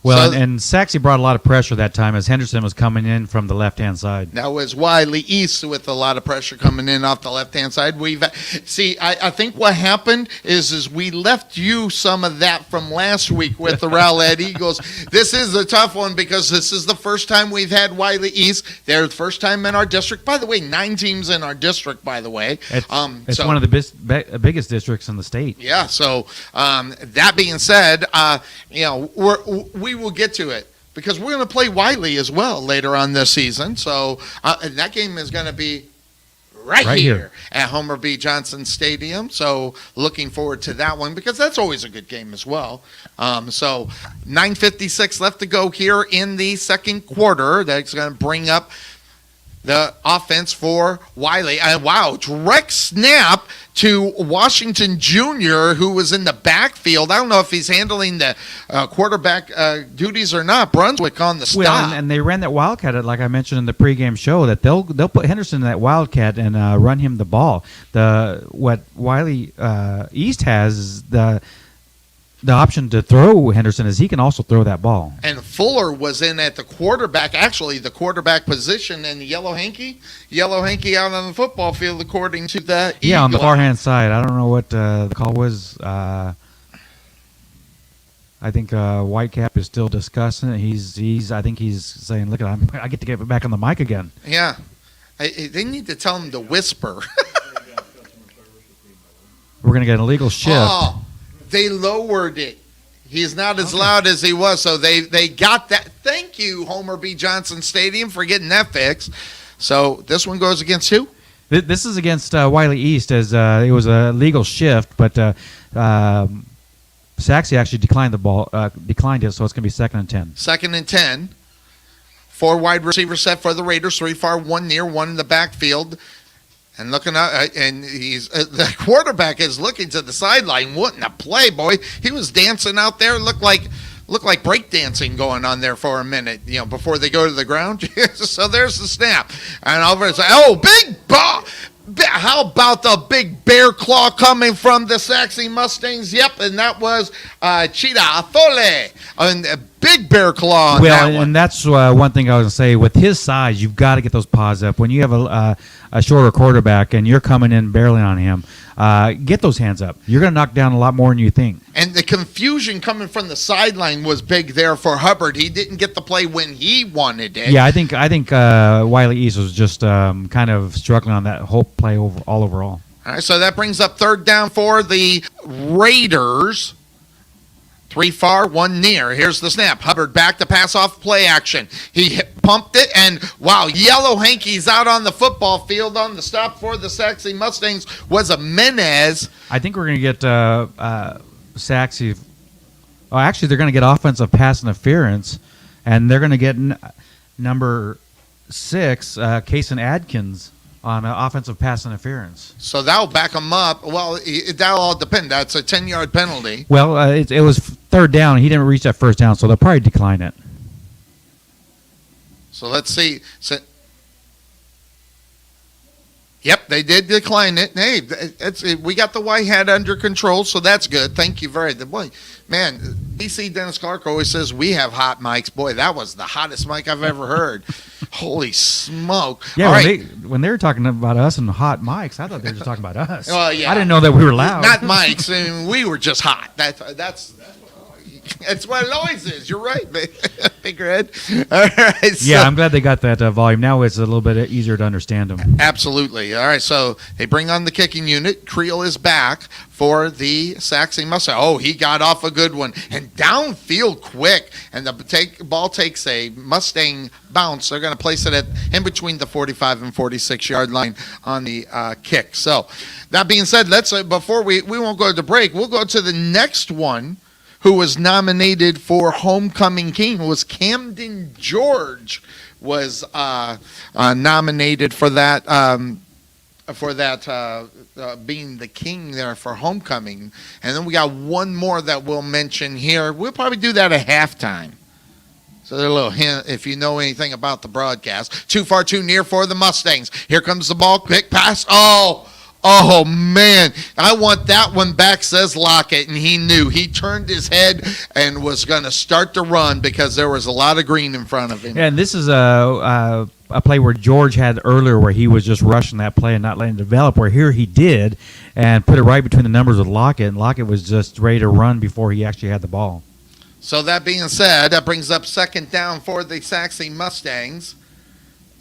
Speaker 2: Well, and Sachse brought a lot of pressure that time as Henderson was coming in from the left-hand side.
Speaker 1: That was Wylie East with a lot of pressure coming in off the left-hand side. I think what happened is we left you some of that from last week with the Rowlett Eagles. This is a tough one because this is the first time we've had Wylie East. They're the first time in our district. By the way, 9 teams in our district, by the way.
Speaker 2: It's one of the biggest districts in the state.
Speaker 1: Yeah, so that being said, we will get to it because we're going to play Wylie as well later on this season. So and that game is going to be right here at Homer B. Johnson Stadium. So looking forward to that one because that's always a good game as well. So 9:56 left to go here in the second quarter. That's going to bring up the offense for Wylie. Wow, direct snap to Washington Jr., who was in the backfield. I don't know if he's handling the quarterback duties or not. Brunswick on the stop.
Speaker 2: Well, and they ran that Wildcat, like I mentioned in the pregame show, that they'll put Henderson in that Wildcat and run him the ball. What Wylie East has is the option to throw Henderson is he can also throw that ball.
Speaker 1: And Fuller was in at the quarterback position, and Yellow Hanky out on the football field according to the
Speaker 2: Eagle. On the far hand side. I don't know what the call was. I think Whitecap is still discussing it. I think he's saying, "Look, I get to get back on the mic again."
Speaker 1: Yeah, they need to tell him to whisper.
Speaker 2: We're gonna get an illegal shift.
Speaker 1: Oh. They lowered it. He's not as loud as he was, so they got that. Thank you, Homer B. Johnson Stadium, for getting that fixed. So this one goes against who?
Speaker 2: This is against Wylie East, as it was a legal shift, but Sachse actually declined it, so it's going to be 2nd and 10.
Speaker 1: 2nd and 10. 4 wide receivers set for the Raiders, 3 far, 1 near, 1 in the backfield. And looking out, and he's the quarterback is looking to the sideline. What in a play, boy! He was dancing out there. Looked like break dancing going on there for a minute, before they go to the ground. So there's the snap, and over it's big ball. How about the big bear claw coming from the Sachse Mustangs? Yep, and that was Cheetah Afole. And big bear claw on that one.
Speaker 2: And that's one thing I was going to say. With his size, you've got to get those paws up. When you have a shorter quarterback and you're coming in barreling on him, get those hands up. You're going to knock down a lot more than you think.
Speaker 1: And the confusion coming from the sideline was big there for Hubbard. He didn't get the play when he wanted it.
Speaker 2: Yeah, I think Wylie East was just kind of struggling on that whole play overall.
Speaker 1: All right, so that brings up third down for the Raiders. 3 far, 1 near. Here's the snap. Hubbard back to pass off play action. He pumped it, and wow, Yellow Hanky's out on the football field. On the stop for the Sachse Mustangs was a Menez.
Speaker 2: I think we're going to get Sachse. Oh, actually, they're going to get offensive pass interference, and they're going to get number 6, Kason Adkins, on offensive pass interference.
Speaker 1: So that'll back them up. Well, that'll all depend. That's a 10-yard penalty.
Speaker 2: Well, it was third down. He didn't reach that first down, so they'll probably decline it.
Speaker 1: So let's see. Yep, they did decline it. Hey, we got the white hat under control, so that's good. Thank you very much. Man, DC Dennis Clark always says we have hot mics. Boy, that was the hottest mic I've ever heard. Holy smoke.
Speaker 2: Yeah,
Speaker 1: all
Speaker 2: when,
Speaker 1: right.
Speaker 2: when they were talking about us and hot mics, I thought they were just talking about us.
Speaker 1: Well, yeah.
Speaker 2: I didn't know that we were loud.
Speaker 1: Not mics. I mean, we were just hot. That's what it always is. You're right, Big Red. All right. So.
Speaker 2: Yeah, I'm glad they got that volume. Now it's a little bit easier to understand them.
Speaker 1: Absolutely. All right, so they bring on the kicking unit. Creel is back for the Sachse Mustangs. Oh, he got off a good one. And downfield quick. And the ball takes a Mustang bounce. They're going to place it in between the 45 and 46-yard line on the kick. So that being said, let's before we won't go to the break, we'll go to the next one. Who was nominated for Homecoming King was Camden George was nominated for that being the king there for Homecoming. And then we got one more that we'll mention here. We'll probably do that at halftime. So there's a little hint if you know anything about the broadcast. Too far, too near for the Mustangs. Here comes the ball. Quick pass. Oh, man. I want that one back, says Lockett, and he knew. He turned his head and was going to start to run because there was a lot of green in front of him.
Speaker 2: Yeah, and this is a play where George had earlier where he was just rushing that play and not letting it develop, where here he did and put it right between the numbers with Lockett, and Lockett was just ready to run before he actually had the ball.
Speaker 1: So that being said, that brings up second down for the Sachse Mustangs.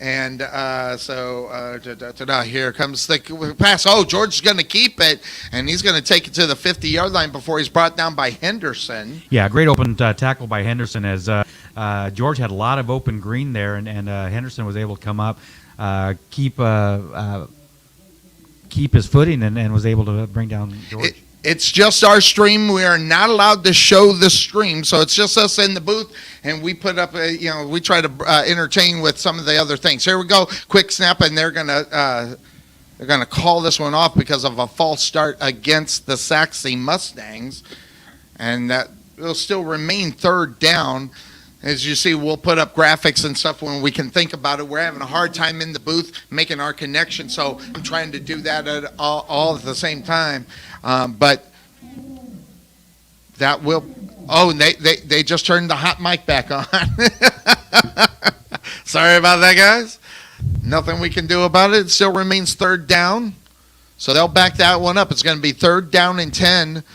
Speaker 1: And here comes the pass. Oh, George is going to keep it, and he's going to take it to the 50-yard line before he's brought down by Henderson.
Speaker 2: Yeah, great open tackle by Henderson as George had a lot of open green there, and Henderson was able to come up, keep his footing, and was able to bring down George.
Speaker 1: It's just our stream. We are not allowed to show the stream, so it's just us in the booth, and we put up, we try to entertain with some of the other things. Here we go, quick snap, and they're gonna call this one off because of a false start against the Sachse Mustangs, and that will still remain third down. As you see, we'll put up graphics and stuff when we can think about it. We're having a hard time in the booth making our connection, so I'm trying to do that at all at the same time. But that will. Oh, and they just turned the hot mic back on. Sorry about that, guys. Nothing we can do about it. It still remains third down, so they'll back that one up. It's going to be third down and 10,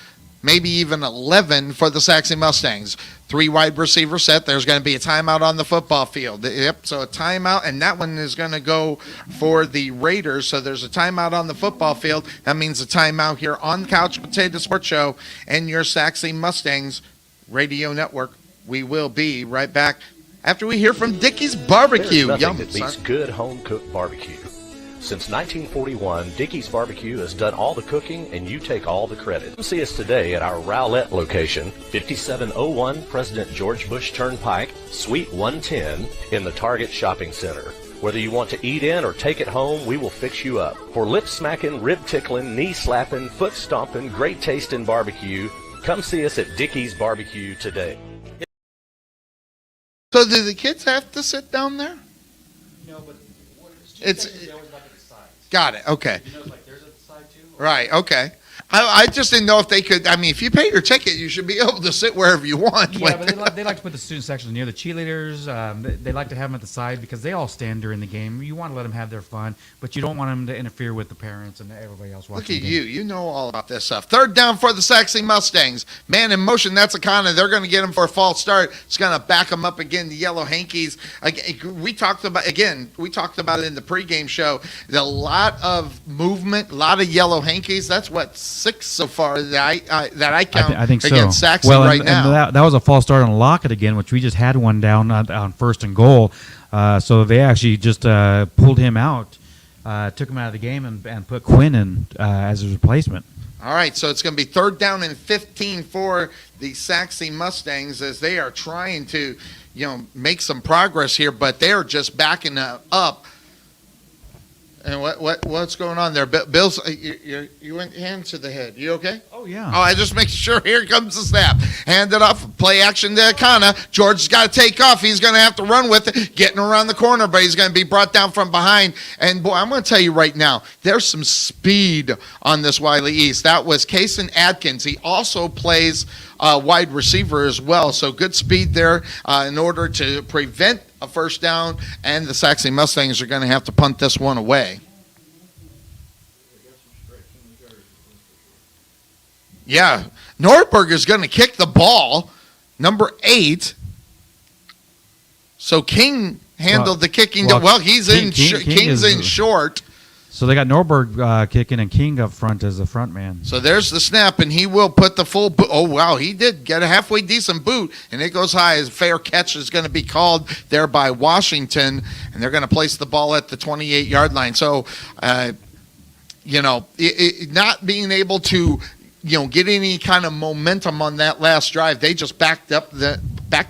Speaker 1: maybe even 11 for the Sachse Mustangs. 3 wide receiver set. There's going to be a timeout on the football field. Yep, so a timeout, and that one is going to go for the Raiders. So there's a timeout on the football field. That means a timeout here on Couch Potato Sports Show and your Sachse Mustangs Radio Network. We will be right back after we hear from Dickey's Barbecue.
Speaker 4: There's nothing that beats good home-cooked barbecue. Since 1941, Dickey's Barbecue has done all the cooking, and you take all the credit. Come see us today at our Rowlett location, 5701 President George Bush Turnpike, Suite 110, in the Target Shopping Center. Whether you want to eat in or take it home, we will fix you up. For lip-smacking, rib-tickling, knee-slapping, foot-stomping, great-tasting barbecue, come see us at Dickey's Barbecue today.
Speaker 1: So do the kids have to sit down there?
Speaker 2: No, but
Speaker 1: It's got it. Okay. Right. Okay. I just didn't know if they could. I mean, if you pay your ticket, you should be able to sit wherever you want.
Speaker 2: Yeah, but they like to put the student sections near the cheerleaders. They like to have them at the side because they all stand during the game. You want to let them have their fun, but you don't want them to interfere with the parents and everybody else watching.
Speaker 1: Look at you. You know all about this stuff. Third down for the Sachse Mustangs. Man in motion. That's a Akana. They're going to get him for a false start. It's going to back him up again. The Yellow Hankies. We talked about it in the pregame show. A lot of movement, a lot of Yellow Hankies. That's what, 6 so far that I count.
Speaker 2: I think so.
Speaker 1: Against Saxon
Speaker 2: now.
Speaker 1: And
Speaker 2: that was a false start on Lockett again, which we just had one down on first and goal. So they actually just pulled him out, took him out of the game, and put Quinn in as his replacement.
Speaker 1: All right, so it's going to be 3rd down and 15 for the Sachse Mustangs as they are trying to, make some progress here, but they're just backing up. And what's going on there? Bill's, you went hands to the head. You okay?
Speaker 2: Oh, yeah.
Speaker 1: Oh, I just make sure. Here comes the snap. Hand it off. Play action to Akana. George's got to take off. He's going to have to run with it, getting around the corner, but he's going to be brought down from behind. And, boy, I'm going to tell you right now, there's some speed on this Wylie East. That was Kason Adkins. He also plays wide receiver as well, so good speed there in order to prevent a first down, and the Sachse Mustangs are going to have to punt this one away. Yeah, Nordberg is going to kick the ball, number 8. So King handled the kicking. King's in short.
Speaker 2: So they got Norberg kicking and King up front as the front man.
Speaker 1: So there's the snap, and he will put the full boot. Oh, wow, he did get a halfway decent boot, and it goes high. As fair catch is going to be called there by Washington, and they're going to place the ball at the 28-yard line. So, not being able to, get any kind of momentum on that last drive, they just backed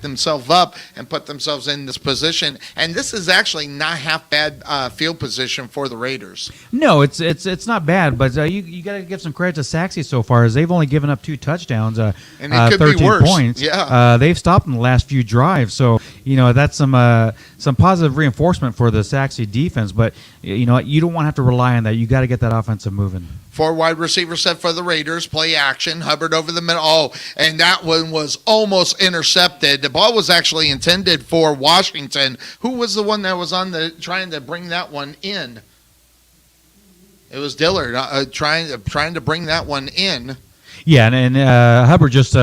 Speaker 1: themselves up and put themselves in this position. And this is actually not half bad field position for the Raiders.
Speaker 2: No, it's not bad, but you got to give some credit to Sachse so far, as they've only given up 2 touchdowns,
Speaker 1: and it could
Speaker 2: 13
Speaker 1: be worse.
Speaker 2: Points.
Speaker 1: Yeah,
Speaker 2: they've stopped in the last few drives, so that's some positive reinforcement for the Sachse defense. But you don't want to have to rely on that. You got to get that offensive moving.
Speaker 1: 4 wide receiver set for the Raiders. Play action. Hubbard over the middle. Oh, and that one was almost intercepted. The ball was actually intended for Washington. Who was the one that was trying to bring that one in? It was Dillard trying to bring that one in.
Speaker 2: Yeah, and Hubbard just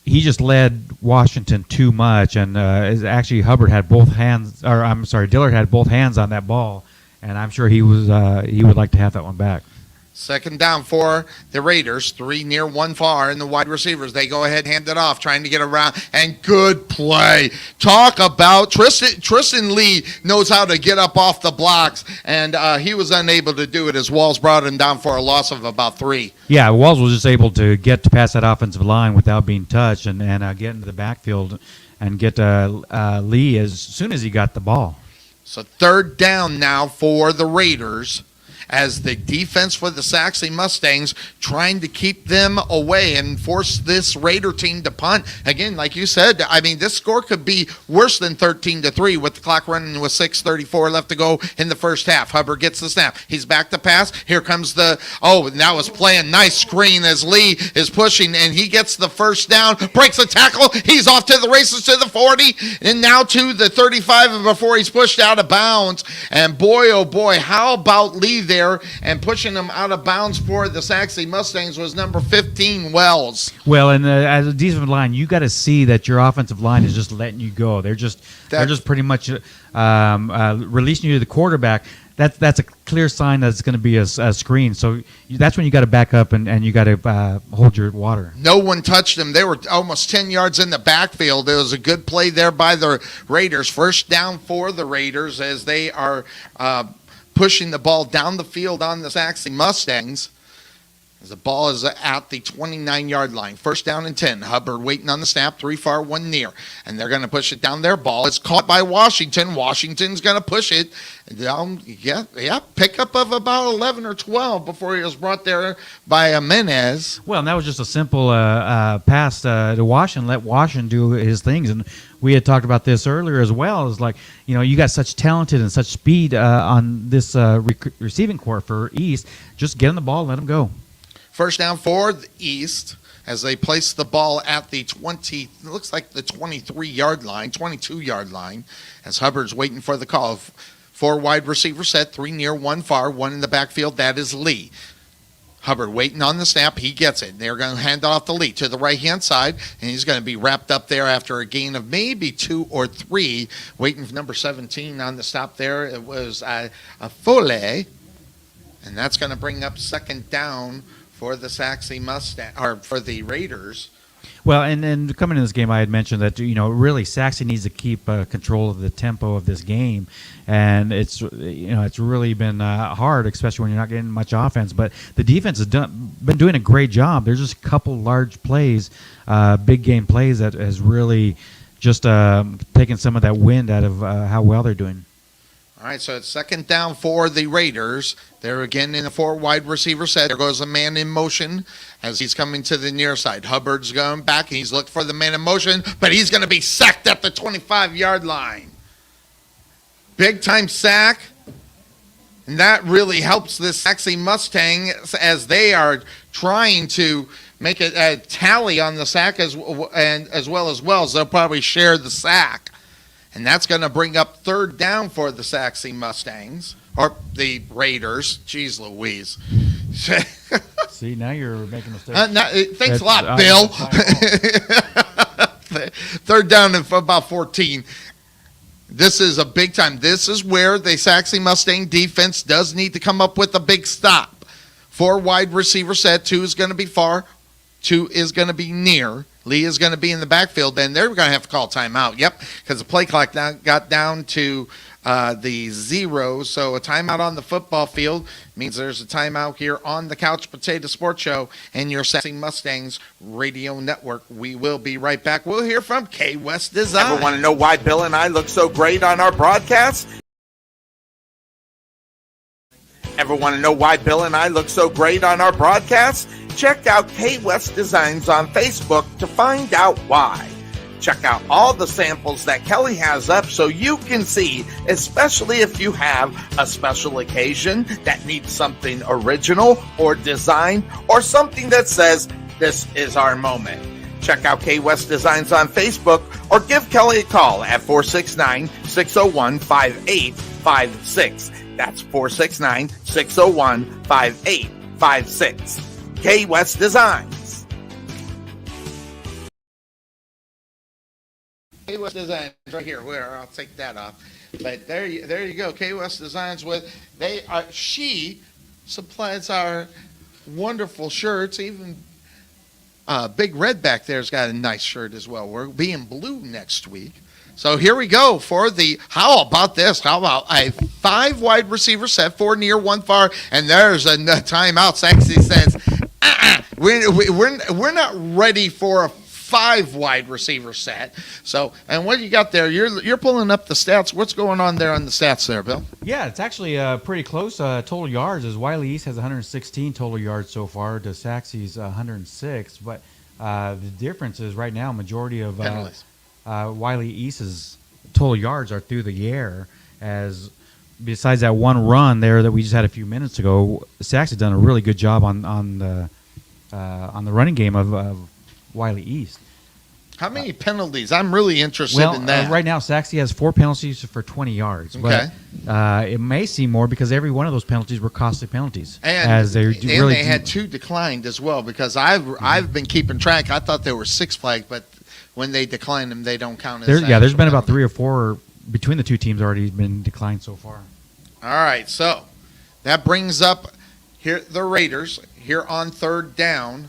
Speaker 2: he just led Washington too much, and actually Dillard had both hands on that ball, and I'm sure he would like to have that one back.
Speaker 1: 2nd down for the Raiders. 3 near, 1 far, and the wide receivers. They go ahead, hand it off, trying to get around, and good play. Talk about Tristan Lee knows how to get up off the blocks, and he was unable to do it as Walls brought him down for a loss of about 3.
Speaker 2: Yeah, Walls was just able to get past that offensive line without being touched and get into the backfield and get Lee as soon as he got the ball.
Speaker 1: So 3rd down now for the Raiders, as the defense for the Sachse Mustangs trying to keep them away and force this Raider team to punt. Again, like you said, I mean, this score could be worse than 13-3 with the clock running with 6:34 left to go in the first half. Hubbard gets the snap. He's back to pass. Here comes now is playing nice screen as Lee is pushing, and he gets the first down, breaks a tackle. He's off to the races to the 40, and now to the 35 before he's pushed out of bounds. And boy, oh boy, how about Lee there? And pushing them out of bounds for the Sachse Mustangs was number 15, Wells.
Speaker 2: Well, and as a defensive line, you got to see that your offensive line is just letting you go. They're just pretty much releasing you to the quarterback. That's a clear sign that it's going to be a screen. So that's when you got to back up and you got to hold your water.
Speaker 1: No one touched them. They were almost 10 yards in the backfield. It was a good play there by the Raiders. 1st down for the Raiders as they are pushing the ball down the field on the Sachse Mustangs. As the ball is at the 29-yard line. 1st down and 10. Hubbard waiting on the snap. 3 far, 1 near. And they're going to push it down their ball. It's caught by Washington. Washington's going to push it down. Yeah. Pickup of about 11 or 12 before he was brought there by Jimenez.
Speaker 2: Well, and that was just a simple pass to Washington. Let Washington do his things. And we had talked about this earlier as well. It's like, you got such talented and such speed on this receiving corps for East. Just get him the ball and let him go.
Speaker 1: First down for the East as they place the ball at the 20, looks like the 23-yard line, 22-yard line, as Hubbard's waiting for the call. 4 wide receiver set, 3 near, 1 far, 1 in the backfield. That is Lee. Hubbard waiting on the snap. He gets it. They're going to hand off the Lee to the right-hand side, and he's going to be wrapped up there after a gain of maybe 2 or 3. Waiting for number 17 on the stop there. It was a Fole, and that's going to bring up second down for the Sachse Mustangs, or for the Raiders.
Speaker 2: Well, and coming into this game, I had mentioned that really Sachse needs to keep control of the tempo of this game, and it's really been hard, especially when you're not getting much offense. But the defense has been doing a great job. There's just a couple large plays, big game plays that has really just taken some of that wind out of how well they're doing.
Speaker 1: All right, so it's second down for the Raiders. They're again in a 4 wide receiver set. There goes a man in motion as he's coming to the near side. Hubbard's going back, and he's looking for the man in motion, but he's going to be sacked at the 25-yard line. Big-time sack, and that really helps the Sachse Mustangs as they are trying to make a tally on the sack as well as Wells. They'll probably share the sack. And that's going to bring up third down for the Sachse Mustangs, or the Raiders. Jeez Louise.
Speaker 2: See, now you're making mistakes.
Speaker 1: Thanks a lot, Bill. Third down and about 14. This is a big time. This is where the Sachse Mustang defense does need to come up with a big stop. 4 wide receiver set. 2 is going to be far. 2 is going to be near. Lee is going to be in the backfield, and they're going to have to call timeout. Yep, because the play clock got down to the 0, so a timeout on the football field means there's a timeout here on the Couch Potato Sports Show and your Sachse Mustangs radio network. We will be right back. We'll hear from K West Design.
Speaker 3: Ever want to know why Bill and I look so great on our broadcast? Ever want to know why Bill and I look so great on our broadcast? Check out K West Designs on Facebook to find out why. Check out all the samples that Kelly has up so you can see, especially if you have a special occasion that needs something original or design or something that says, this is our moment. Check out K West Designs on Facebook or give Kelly a call at 469-601-5856. That's 469-601-5856. K West Designs.
Speaker 1: K West Designs right here. Where I'll take that off. But there you go. K West Designs she supplies our wonderful shirts. Even Big Red back there's got a nice shirt as well. We're being blue next week. So here we go for how about this? How about a 5 wide receiver set, 4 near, 1 far, and there's a timeout. Sachse says, we're not ready for a 5 wide receiver set. So, and what you got there? You're pulling up the stats. What's going on there on the stats there, Bill?
Speaker 2: Yeah, it's actually pretty close. Total yards, as Wylie East has 116 total yards so far to Sachse's 106. But the difference is right now, majority of Wylie East's total yards are through the air. As besides that one run there that we just had a few minutes ago, Sachse has done a really good job on the running game of Wylie East.
Speaker 1: How many penalties? I'm really interested in that.
Speaker 2: Right now, Sachse has 4 penalties for 20 yards.
Speaker 1: Okay.
Speaker 2: But it may seem more because every one of those penalties were costly penalties.
Speaker 1: And they had 2 declined as well because I've been keeping track. I thought there were 6 flags, but when they decline them, they don't count as
Speaker 2: there's been about 3 or 4 between the 2 teams already been declined so far.
Speaker 1: All right, so that brings up here the Raiders here on third down.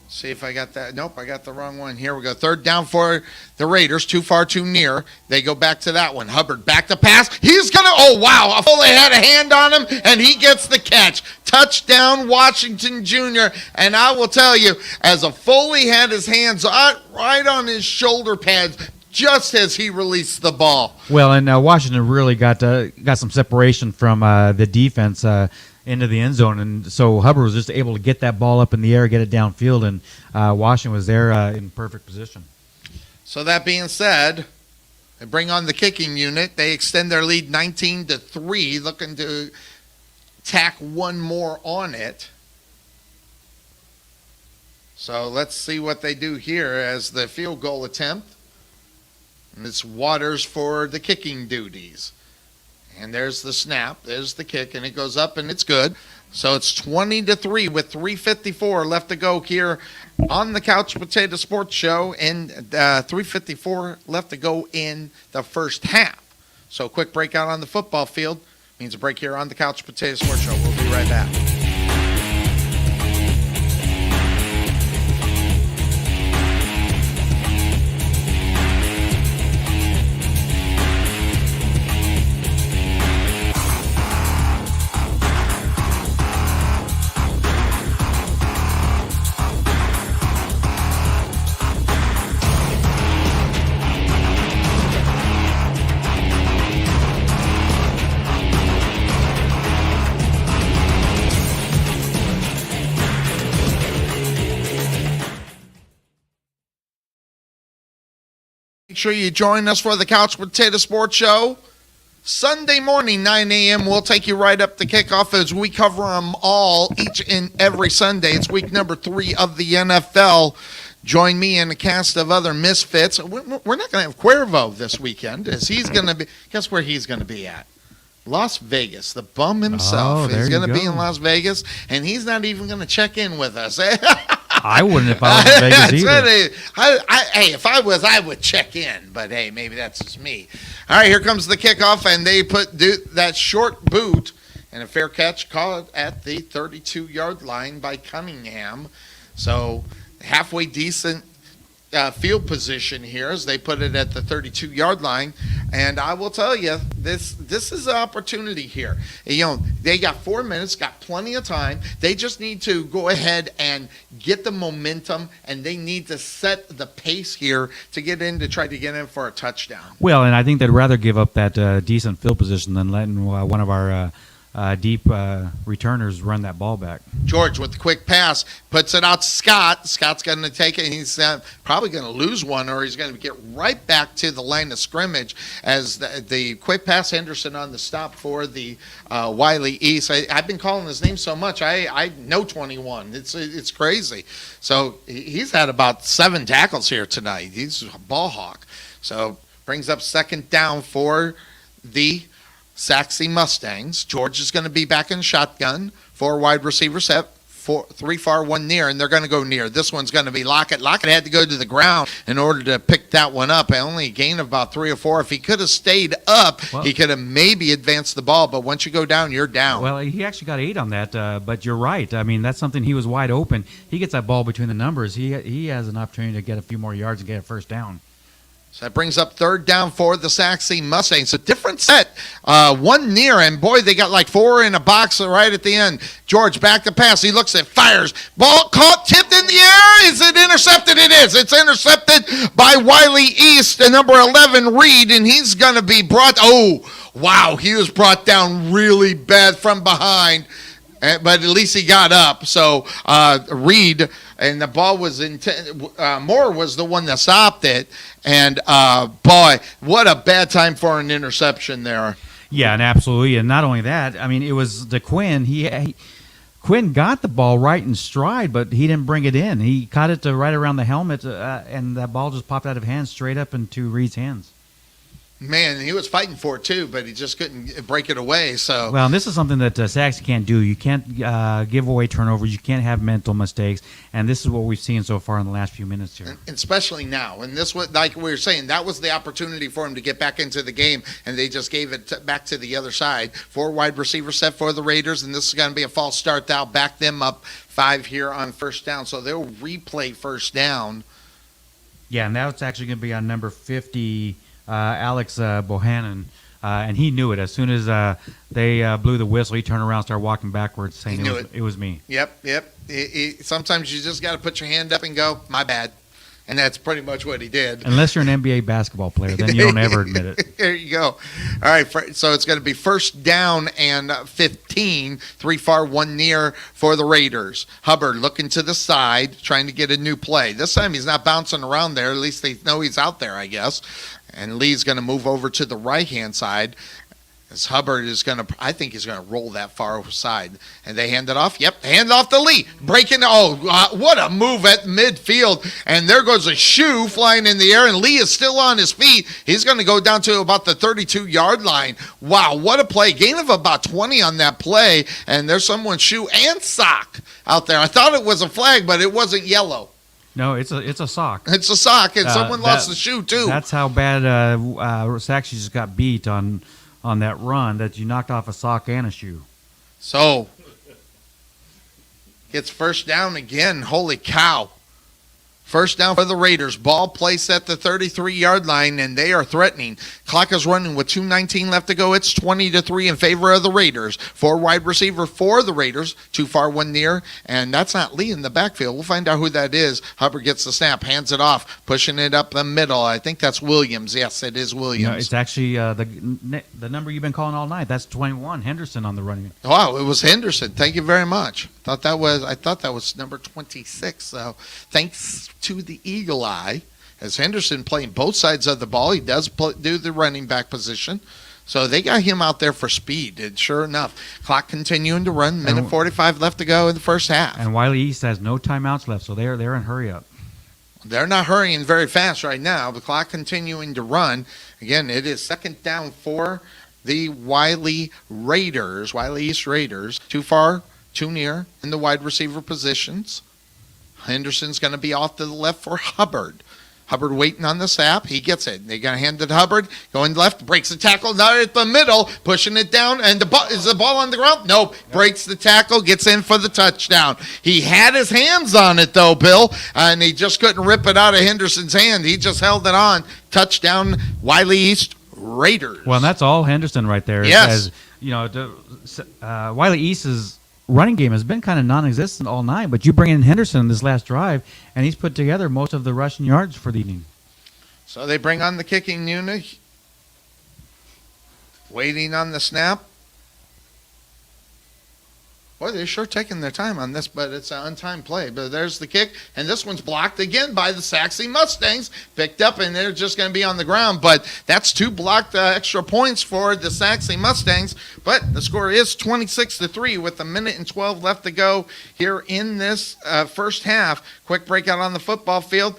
Speaker 1: See if I got that. Nope, I got the wrong one. Here we go. Third down for the Raiders. Too far, too near. They go back to that one. Hubbard back to pass. He's going to, oh, wow. Foley had a hand on him, and he gets the catch. Touchdown, Washington Jr. And I will tell you, as a Foley had his hands right on his shoulder pads just as he released the ball.
Speaker 2: Well, and Washington really got some separation from the defense into the end zone, and so Hubbard was just able to get that ball up in the air, get it downfield, and Washington was there in perfect position.
Speaker 1: So that being said, they bring on the kicking unit. They extend their lead 19-3, looking to tack one more on it. So let's see what they do here as the field goal attempt. And it's Waters for the kicking duties. And there's the snap. There's the kick, and it goes up, and it's good. So it's 20-3 with 3:54 left to go here on the Couch Potato Sports Show, and 3:54 left to go in the first half. So a quick breakout on the football field means a break here on the Couch Potato Sports Show. We'll be right back. Make sure you join us for the Couch Potato Sports Show. Sunday morning, 9 a.m., we'll take you right up to kickoff as we cover them all each and every Sunday. It's week number 3 of the NFL. Join me and a cast of other misfits. We're not going to have Cuervo this weekend, as he's going to be. Guess where he's going to be at? Las Vegas. The bum himself is going to be in Las Vegas, and he's not even going to check in with us.
Speaker 2: I wouldn't if I was in Vegas either.
Speaker 1: Hey, if I was, I would check in. But, hey, maybe that's just me. All right, here comes the kickoff, and they put that short boot and a fair catch caught at the 32-yard line by Cunningham. So halfway decent field position here as they put it at the 32-yard line. And I will tell you, this is an opportunity here. You know, they got 4 minutes, got plenty of time. They just need to go ahead and get the momentum, and they need to set the pace here to try to get in for a touchdown.
Speaker 2: Well, and I think they'd rather give up that decent field position than letting one of our deep returners run that ball back.
Speaker 1: George with the quick pass puts it out to Scott. Scott's going to take it. He's probably going to lose one, or he's going to get right back to the line of scrimmage as the quick pass. Henderson on the stop for the Wylie East. I've been calling his name so much. I know 21. It's crazy. So he's had about 7 tackles here tonight. He's a ball hawk. So brings up second down for the Sachse Mustangs. George is going to be back in shotgun. 4 wide receiver set, 3 far, 1 near, and they're going to go near. This one's going to be Lockett. Lockett had to go to the ground in order to pick that one up. Only a gain of about 3 or 4. If he could have stayed up, he could have maybe advanced the ball, but once you go down, you're down.
Speaker 2: Well, he actually got 8 on that, but you're right. I mean, that's something. He was wide open. He gets that ball between the numbers. He has an opportunity to get a few more yards and get a first down.
Speaker 1: So that brings up third down for the Sachse Mustangs. A different set. 1 near, and boy, they got like 4 in a box right at the end. George back to pass. He looks at, fires. Ball caught, tipped in the air. Is it intercepted? It is. It's intercepted by Wylie East, and number 11, Reed, and he's going to be brought. Oh, wow. He was brought down really bad from behind. But at least he got up. So Reed, and the ball was Moore was the one that stopped it. And boy, what a bad time for an interception there.
Speaker 2: Yeah, and absolutely. And not only that, I mean, it was the Quinn. Quinn got the ball right in stride, but he didn't bring it in. He caught it right around the helmet, and that ball just popped out of hands straight up into Reed's hands.
Speaker 1: Man, he was fighting for it too, but he just couldn't break it away. So
Speaker 2: well, and this is something that Sachse can't do. You can't give away turnovers. You can't have mental mistakes, and this is what we've seen so far in the last few minutes here.
Speaker 1: And especially now, and this was like we were saying, that was the opportunity for him to get back into the game, and they just gave it back to the other side. 4 wide receiver set for the Raiders, and this is going to be a false start. That'll back them up 5 here on first down, so they'll replay first down.
Speaker 2: Yeah, and now it's actually going to be on number 50. Alex Bohannon, and he knew it. As soon as they blew the whistle, he turned around, started walking backwards, saying it was me.
Speaker 1: Yep. Sometimes you just got to put your hand up and go, my bad. And that's pretty much what he did.
Speaker 2: Unless you're an NBA basketball player, then you don't ever admit it.
Speaker 1: There you go. All right, so it's going to be first down and 15, 3 far, 1 near for the Raiders. Hubbard looking to the side, trying to get a new play. This time he's not bouncing around there. At least they know he's out there, I guess. And Lee's going to move over to the right-hand side. As Hubbard is going to, I think he's going to roll that far side. And they hand it off. Yep, hand off to Lee. Breaking, what a move at midfield. And there goes a shoe flying in the air, and Lee is still on his feet. He's going to go down to about the 32-yard line. Wow, what a play. Gain of about 20 on that play, and there's someone's shoe and sock out there. I thought it was a flag, but it wasn't yellow.
Speaker 2: No, it's a sock.
Speaker 1: It's a sock, and someone lost the shoe, too.
Speaker 2: That's how bad Sachse just got beat on that run, that you knocked off a sock and a shoe.
Speaker 1: So, gets first down again. Holy cow. First down for the Raiders. Ball placed at the 33-yard line, and they are threatening. Clock is running with 2:19 left to go. It's 20-3 in favor of the Raiders. 4 wide receiver for the Raiders. 2 far, 1 near, and that's not Lee in the backfield. We'll find out who that is. Hubbard gets the snap, hands it off, pushing it up the middle. I think that's Williams. Yes, it is Williams.
Speaker 2: No, it's actually the number you've been calling all night. That's 21, Henderson on the running.
Speaker 1: Wow, it was Henderson. Thank you very much. I thought that was number 26. So thanks to the Eagle Eye, as Henderson playing both sides of the ball. He does do the running back position. So they got him out there for speed. And sure enough, clock continuing to run. Minute 45 left to go in the first half.
Speaker 2: And Wylie East has no timeouts left, so they're in hurry up.
Speaker 1: They're not hurrying very fast right now. The clock continuing to run. Again, it is second down for the Wylie Raiders, Wylie East Raiders. 2 far, 2 near in the wide receiver positions. Henderson's going to be off to the left for Hubbard. Hubbard waiting on the snap. He gets it. They're going to hand it to Hubbard. Going left, breaks the tackle. Now at the middle, pushing it down. And is the ball on the ground? Nope. Breaks the tackle, gets in for the touchdown. He had his hands on it, though, Bill, and he just couldn't rip it out of Henderson's hand. He just held it on. Touchdown, Wylie East Raiders.
Speaker 2: Well, and that's all Henderson right there.
Speaker 1: Yes.
Speaker 2: As, you know, Wylie East's running game has been kind of non-existent all night, but you bring in Henderson in this last drive, and he's put together most of the rushing yards for the evening.
Speaker 1: So they bring on the kicking unit. Waiting on the snap. Boy, they're sure taking their time on this, but it's an untimed play. But there's the kick, and this one's blocked again by the Sachse Mustangs. Picked up, and they're just going to be on the ground. But that's 2 blocked extra points for the Sachse Mustangs. But the score is 26-3 with a minute and 12 left to go here in this first half. Quick breakout on the football field.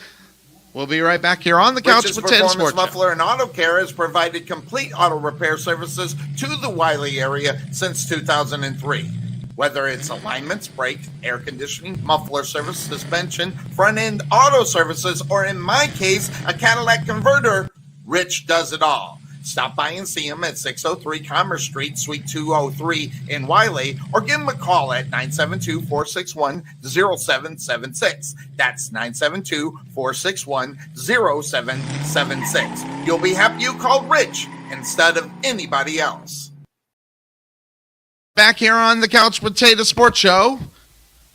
Speaker 1: We'll be right back here on the Couch
Speaker 5: Rich's
Speaker 1: Potato
Speaker 5: Performance
Speaker 1: Sports
Speaker 5: Muffler and Auto Care has provided complete auto repair services to the Wylie area since 2003. Whether it's alignments, brakes, air conditioning, muffler service, suspension, front-end auto services, or in my case, a Cadillac converter, Rich does it all. Stop by and see him at 603 Commerce Street, Suite 203 in Wylie, or give him a call at 972-461-0776. That's 972-461-0776. You'll be happy you called Rich instead of anybody else.
Speaker 1: Back here on the Couch Potato Sports Show.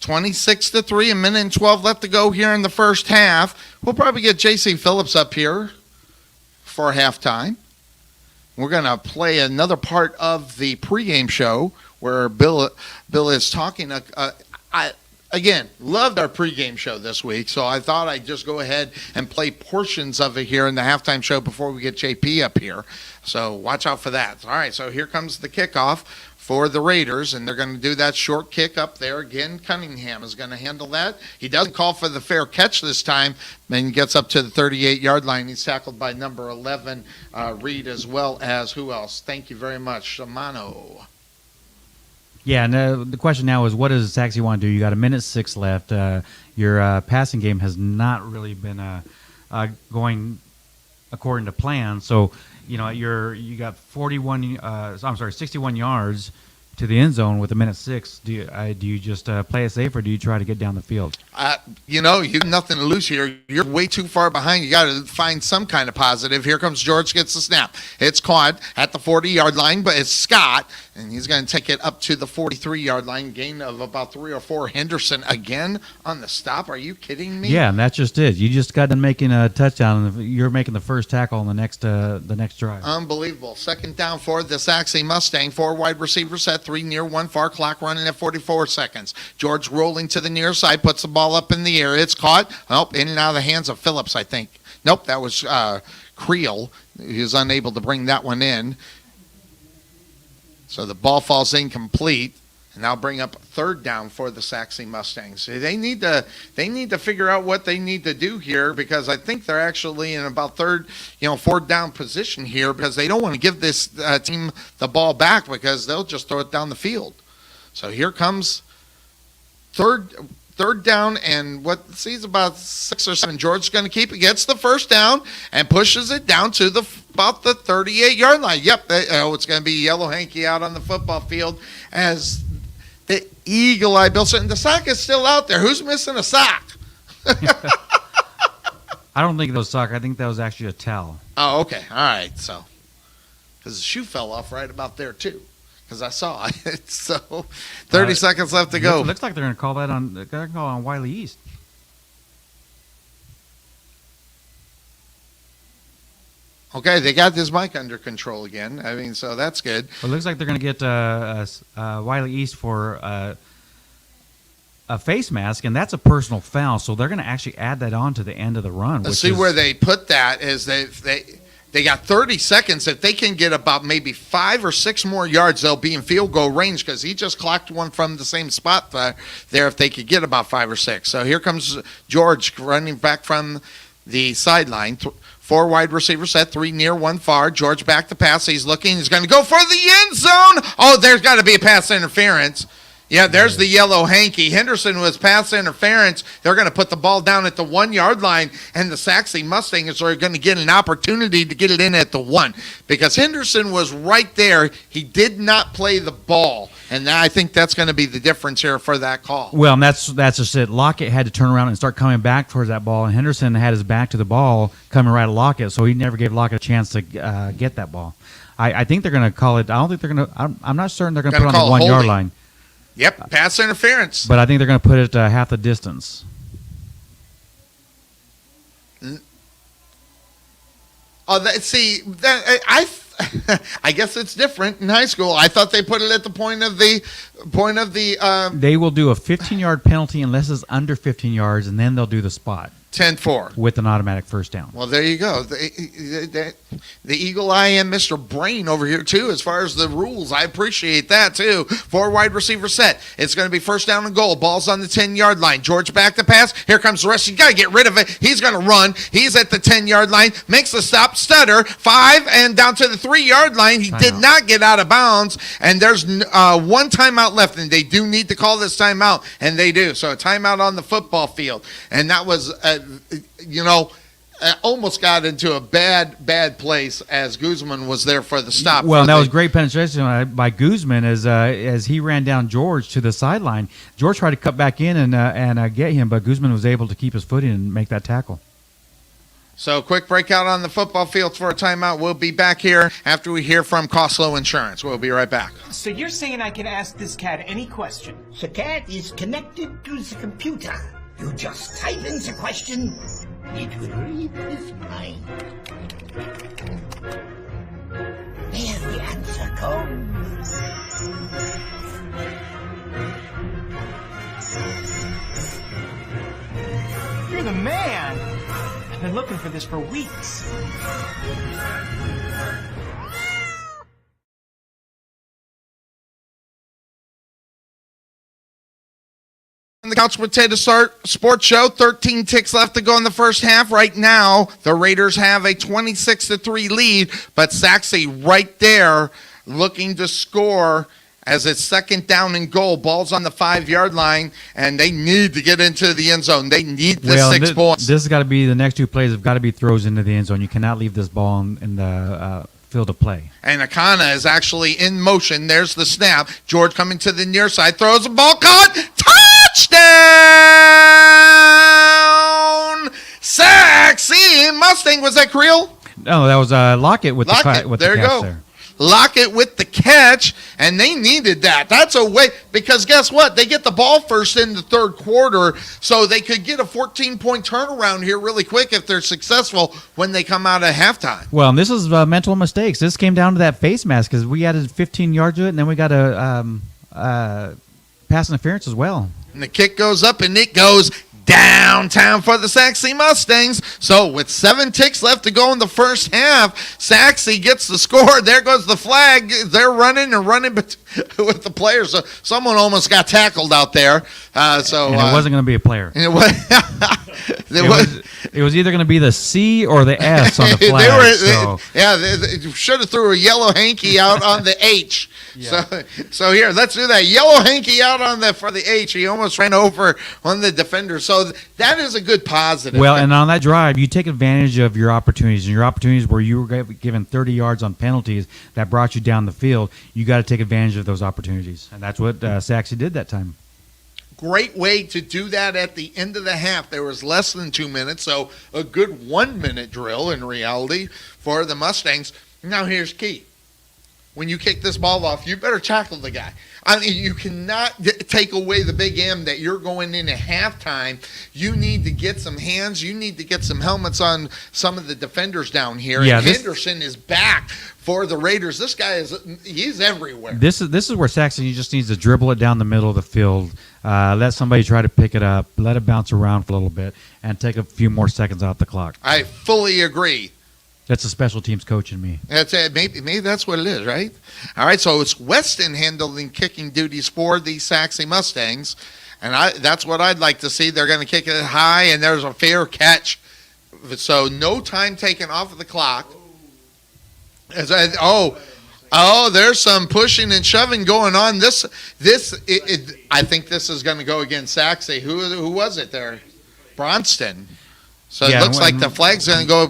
Speaker 1: 26-3, a minute and 12 left to go here in the first half. We'll probably get J.C. Phillips up here for halftime. We're going to play another part of the pregame show where Bill is talking. Again, loved our pregame show this week, so I thought I'd just go ahead and play portions of it here in the halftime show before we get JP up here. So watch out for that. All right, so here comes the kickoff for the Raiders, and they're going to do that short kick up there. Again, Cunningham is going to handle that. He doesn't call for the fair catch this time, and gets up to the 38-yard line. He's tackled by number 11, Reed, as well as who else? Thank you very much, Shimano.
Speaker 2: Yeah, and the question now is, what does Sachse want to do? You got a minute 6 left. Your passing game has not really been going according to plan. So, you know, you got 61 yards to the end zone with a minute 6. Do you just play it safe, or do you try to get down the field?
Speaker 1: You have nothing to lose here. You're way too far behind. You got to find some kind of positive. Here comes George, gets the snap. It's caught at the 40-yard line, but it's Scott, and he's going to take it up to the 43-yard line. Gain of about 3 or 4. Henderson again on the stop. Are you kidding me?
Speaker 2: Yeah, and that's just it. You just got done making a touchdown, and you're making the first tackle on the next drive.
Speaker 1: Unbelievable. Second down for the Sachse Mustang. 4 wide receivers set, 3 near, 1 far. Clock running at 44 seconds. George rolling to the near side, puts the ball up in the air. It's caught. In and out of the hands of Phillips, I think. Nope, that was Creel. He was unable to bring that one in. So the ball falls incomplete, and I'll bring up third down for the Sachse Mustangs. They need to figure out what they need to do here, because I think they're actually in about fourth down position here, because they don't want to give this team the ball back, because they'll just throw it down the field. So here comes third down, and it's about 6 or 7. George's going to keep it, gets the first down, and pushes it down to about the 38-yard line. Yep, it's going to be Yellow Hanky out on the football field as the Eagle Eye Bill. And the sock is still out there. Who's missing a sock?
Speaker 2: I don't think that was soccer. I think that was actually a towel.
Speaker 1: Oh, okay. All right. So, because the shoe fell off right about there, too, because I saw it. So, 30 seconds left to go.
Speaker 2: Looks like they're going to call that on Wylie East.
Speaker 1: Okay, they got this mic under control again. I mean, so that's good.
Speaker 2: Well, it looks like they're going to get Wylie East for a face mask, and that's a personal foul. So they're going to actually add that on to the end of the run.
Speaker 1: Let's see where they put that. Is they got 30 seconds. If they can get about maybe 5 or 6 more yards, they'll be in field goal range, because he just clocked one from the same spot there. If they could get about 5 or 6. So here comes George running back from the sideline. 4 wide receiver set, 3 near, 1 far. George back to pass. He's looking. He's going to go for the end zone. Oh, there's got to be a pass interference. Yeah, there's the Yellow Hanky. Henderson was pass interference. They're going to put the ball down at the 1-yard line, and the Sachse Mustangs are going to get an opportunity to get it in at the 1, because Henderson was right there. He did not play the ball, and I think that's going to be the difference here for that call.
Speaker 2: Well, and that's just it. Lockett had to turn around and start coming back towards that ball, and Henderson had his back to the ball coming right at Lockett, so he never gave Lockett a chance to get that ball. I think they're going to call it. I don't think they're going to. I'm not certain they're going to put it on the 1-yard line.
Speaker 1: Yep, pass interference.
Speaker 2: But I think they're going to put it half the distance.
Speaker 1: I guess it's different in high school. I thought they put it at the point of the.
Speaker 2: They will do a 15-yard penalty unless it's under 15 yards, and then they'll do the spot.
Speaker 1: 10-4.
Speaker 2: With an automatic first down.
Speaker 1: Well, there you go. The Eagle Eye and Mr. Brain over here, too, as far as the rules. I appreciate that, too. 4 wide receiver set. It's going to be first down and goal. Ball's on the 10-yard line. George back to pass. Here comes the rest. You got to get rid of it. He's going to run. He's at the 10-yard line. Makes the stop. Stutter. 5 and down to the 3-yard line. He did not get out of bounds. And there's 1 timeout left, and they do need to call this timeout, and they do. So a timeout on the football field. And that was... almost got into a bad place as Guzman was there for the stop.
Speaker 2: Well, that was great penetration by Guzman as he ran down George to the sideline. George tried to cut back in and get him, but Guzman was able to keep his footing and make that tackle.
Speaker 1: So quick breakout on the football field for a timeout. We'll be back here after we hear from Costlow Insurance. We'll be right back.
Speaker 6: So you're saying I can ask this cat any question?
Speaker 7: The cat is connected to the computer. You just type in the question, it will read his mind. There the answer comes.
Speaker 6: You're the man! I've been looking for this for weeks.
Speaker 1: The Couch Potato Sports Show, 13 ticks left to go in the first half. Right now, the Raiders have a 26-3 lead, but Sachse right there looking to score as it's second down and goal. Ball's on the 5-yard line, and they need to get into the end zone. They need the 6 points.
Speaker 2: This has got to be the next 2 plays have got to be throws into the end zone. You cannot leave this ball in the field of play.
Speaker 1: And Akana is actually in motion. There's the snap. George coming to the near side, throws the ball, caught, touchdown! Sachse Mustang. Was that Creel?
Speaker 2: No, that was Lockett with the catch there.
Speaker 1: Lockett with the catch, and they needed that. That's a way, because guess what? They get the ball first in the third quarter, so they could get a 14-point turnaround here really quick if they're successful when they come out at halftime.
Speaker 2: Well, and this is mental mistakes. This came down to that face mask because we added 15 yards to it, and then we got a pass interference as well.
Speaker 1: And the kick goes up, and it goes downtown for the Sachse Mustangs. So with 7 ticks left to go in the first half, Sachse gets the score. There goes the flag. They're running with the players. So someone almost got tackled out there.
Speaker 2: And it wasn't going to be a player.
Speaker 1: It
Speaker 2: was either going to be the C or the S on the flag.
Speaker 1: They should have threw a yellow hanky out on the H.
Speaker 2: Yeah.
Speaker 1: So here, let's do that. Yellow hanky out for the H. He almost ran over on the defender. So that is a good positive.
Speaker 2: Well, and on that drive, you take advantage of your opportunities. And your opportunities where you were given 30 yards on penalties that brought you down the field, you got to take advantage of those opportunities. And that's what Sachse did that time.
Speaker 1: Great way to do that at the end of the half. There was less than 2 minutes, so a good 1 minute drill in reality for the Mustangs. Now here's key. When you kick this ball off, you better tackle the guy. I mean, you cannot take away the big M that you're going into halftime. You need to get some hands. You need to get some helmets on some of the defenders down here.
Speaker 2: Yeah,
Speaker 1: and Henderson is back for the Raiders. This guy he's everywhere.
Speaker 2: This is where Saxon just needs to dribble it down the middle of the field, let somebody try to pick it up, let it bounce around for a little bit, and take a few more seconds off the clock.
Speaker 1: I fully agree.
Speaker 2: That's a special teams coach in me.
Speaker 1: That's maybe that's what it is, right? All right, so it's Weston handling kicking duties for the Sachse Mustangs, and that's what I'd like to see. They're going to kick it high, and there's a fair catch. So no time taken off of the clock. There's some pushing and shoving going on. I think this is going to go against Sachse. Who was it there? Bronston. So it looks like the flag's going to go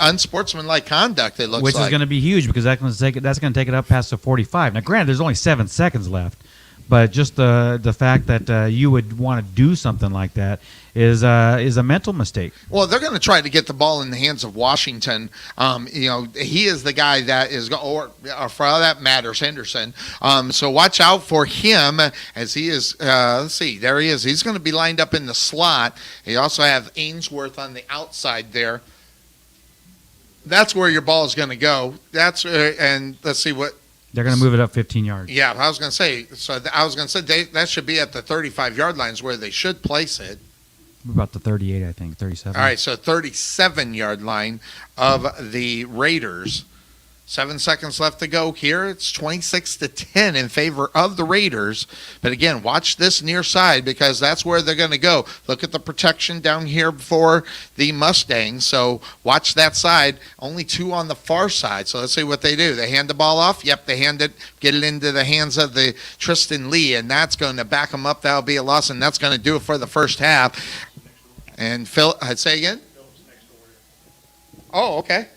Speaker 1: unsportsmanlike conduct. It looks
Speaker 2: which
Speaker 1: like.
Speaker 2: Is going to be huge because that's going to take it up past the 45. Now, granted, there's only 7 seconds left, but just the fact that you would want to do something like that is a mental mistake.
Speaker 1: Well, they're going to try to get the ball in the hands of Washington. He is the guy that is, or for all that matters, Henderson. So watch out for him as he is. Let's see, there he is. He's going to be lined up in the slot. You also have Ainsworth on the outside there. That's where your ball is going to go. And let's see what.
Speaker 2: They're going to move it up 15 yards.
Speaker 1: Yeah, I was going to say. So that should be at the 35-yard lines where they should place it.
Speaker 2: About the 38, I think, 37.
Speaker 1: All right, so 37-yard line of the Raiders. 7 seconds left to go here. It's 26-10 in favor of the Raiders. But again, watch this near side because that's where they're going to go. Look at the protection down here for the Mustangs. So watch that side. Only 2 on the far side. So let's see what they do. They hand the ball off. Yep, they get it into the hands of the Tristan Lee, and that's going to back them up. That'll be a loss, and that's going to do it for the first half. And Phil, I'd say again? Oh, okay.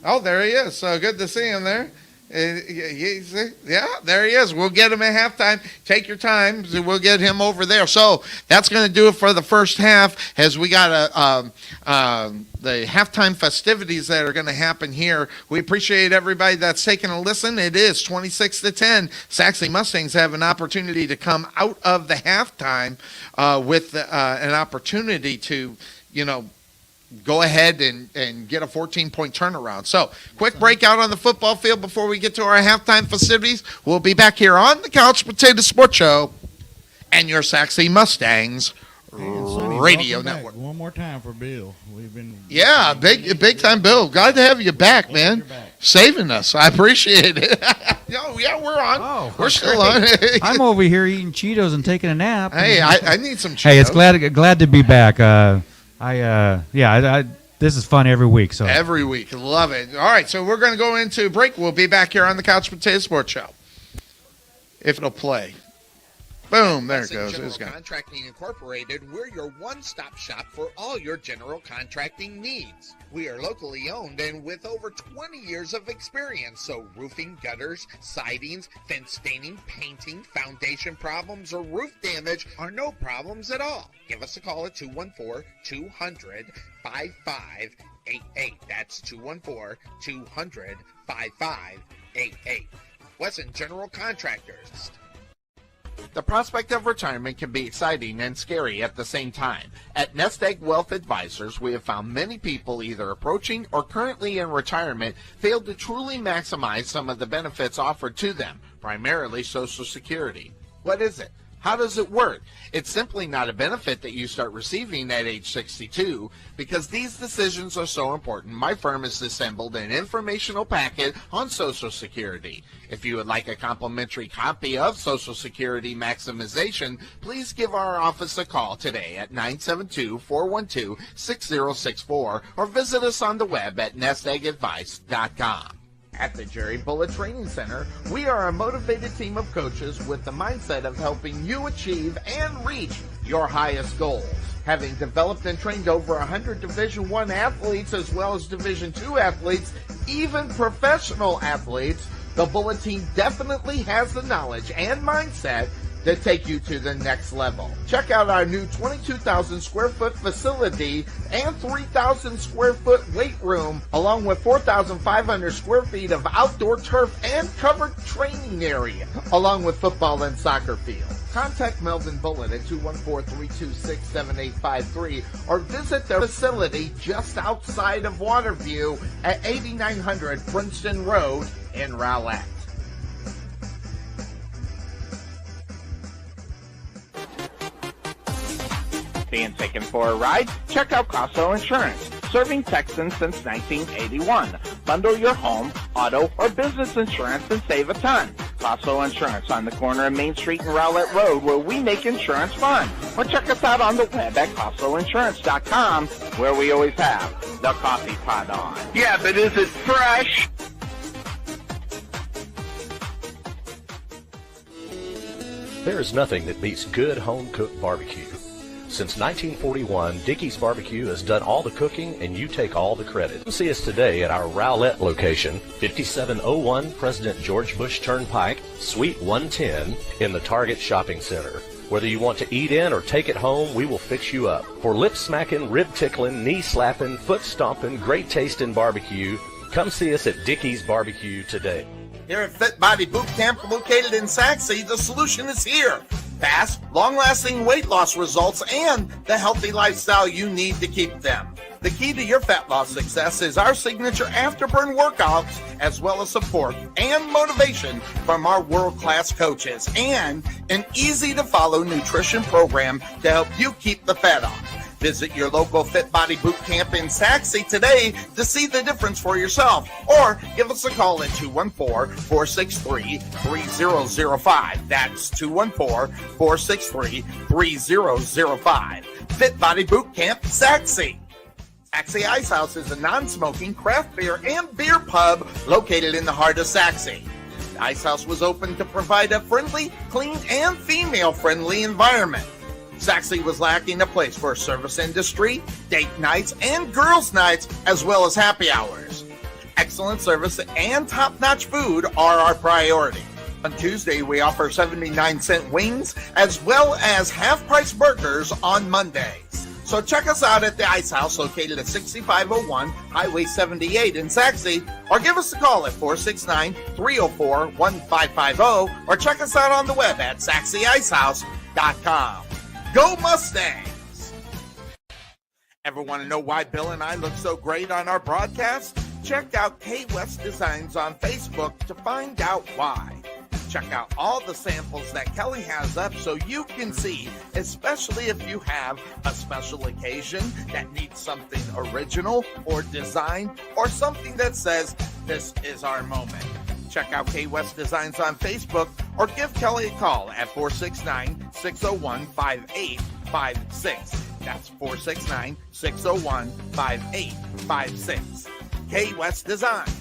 Speaker 1: Oh, there he is. So good to see him there. Yeah, there he is. We'll get him at halftime. Take your time. We'll get him over there. So that's going to do it for the first half as we got the halftime festivities that are going to happen here. We appreciate everybody that's taking a listen. It is 26-10. Sachse Mustangs have an opportunity to come out of the halftime with an opportunity to, go ahead and get a 14-point turnaround. So, quick breakout on the football field before we get to our halftime festivities. We'll be back here on the Couch Potato Sports Show and your Sachse Mustangs Radio Network.
Speaker 8: One more time for Bill. We've been
Speaker 1: big time Bill. Glad to have you back, man. Saving us. I appreciate it. Yeah, we're on.
Speaker 2: Oh,
Speaker 1: we're still on.
Speaker 2: I'm over here eating Cheetos and taking a nap.
Speaker 1: Hey, I need some Cheetos.
Speaker 2: Hey, it's glad to be back. This is fun every week. So
Speaker 1: every week, love it. All right, so we're going to go into break. We'll be back here on the Couch Potato Sports Show if it'll play. Boom, there it goes.
Speaker 5: General Contracting Incorporated, we're your one-stop shop for all your general contracting needs. We are locally owned and with over 20 years of experience, so roofing, gutters, sidings, fence staining, painting, foundation problems, or roof damage are no problems at all. Give us a call at 214-200-5588. That's 214-200-5588. Wesson General Contractors. The prospect of retirement can be exciting and scary at the same time. At Nest Egg Wealth Advisors, we have found many people either approaching or currently in retirement failed to truly maximize some of the benefits offered to them, primarily Social Security. What is it? How does it work? It's simply not a benefit that you start receiving at age 62. Because these decisions are so important, my firm has assembled an informational packet on Social Security. If you would like a complimentary copy of Social Security Maximization, please give our office a call today at 972-412-6064 or visit us on the web at nesteggadvice.com. At the Jerry Bullet Training Center, we are a motivated team of coaches with the mindset of helping you achieve and reach your highest goals. Having developed and trained over 100 Division I athletes as well as Division II athletes, even professional athletes, the Bullet team definitely has the knowledge and mindset to take you to the next level. Check out our new 22,000 square foot facility and 3,000 square foot weight room, along with 4,500 square feet of outdoor turf and covered training area, along with football and soccer field. Contact Melvin Bullitt at 214-326-7853 or visit their facility just outside of Waterview at 8900 Princeton Road in Rowlett.
Speaker 3: Being taken for a ride? Check out Casso Insurance, serving Texans since 1981. Bundle your home, auto, or business insurance and save a ton. Casso Insurance on the corner of Main Street and Rowlett Road, where we make insurance fun. Or check us out on the web at CassoInsurance.com, where we always have the coffee pot on. Yeah, but is it fresh?
Speaker 4: There is nothing that beats good home-cooked barbecue. Since 1941, Dickey's Barbecue has done all the cooking and you take all the credit. Come see us today at our Rowlett location, 5701 President George Bush Turnpike, Suite 110 in the Target Shopping Center. Whether you want to eat in or take it home, we will fix you up. For lip-smacking, rib-tickling, knee-slapping, foot-stomping, great-tasting barbecue, come see us at Dickey's Barbecue today.
Speaker 5: Here at Fit Body Boot Camp, located in Sachse, the solution is here. Fast, long-lasting weight loss results and the healthy lifestyle you need to keep them. The key to your fat loss success is our signature afterburn workouts, as well as support and motivation from our world-class coaches, and an easy-to-follow nutrition program to help you keep the fat off. Visit your local Fit Body Boot Camp in Sachse today to see the difference for yourself, or give us a call at 214-463-3005. That's 214-463-3005. Fit Body Boot Camp, Sachse. Sachse Ice House is a non-smoking craft beer and beer pub located in the heart of Sachse. The Ice House was opened to provide a friendly, clean, and female-friendly environment. Sachse was lacking a place for service industry, date nights, and girls' nights, as well as happy hours. Excellent service and top-notch food are our priority. On Tuesday, we offer 79-cent wings, as well as half-price burgers on Mondays. So check us out at the Ice House, located at 6501 Highway 78 in Sachse, or give us a call at 469-304-1550, or check us out on the web at SachseIcehouse.com. Go Mustangs! Ever want to know why Bill and I look so great on our broadcast? Check out K West Designs on Facebook to find out why. Check out all the samples that Kelly has up so you can see, especially if you have a special occasion that needs something original or design or something that says, this is our moment. Check out K West Designs on Facebook or give Kelly a call at 469-601-5856. That's 469-601-5856. K West Designs.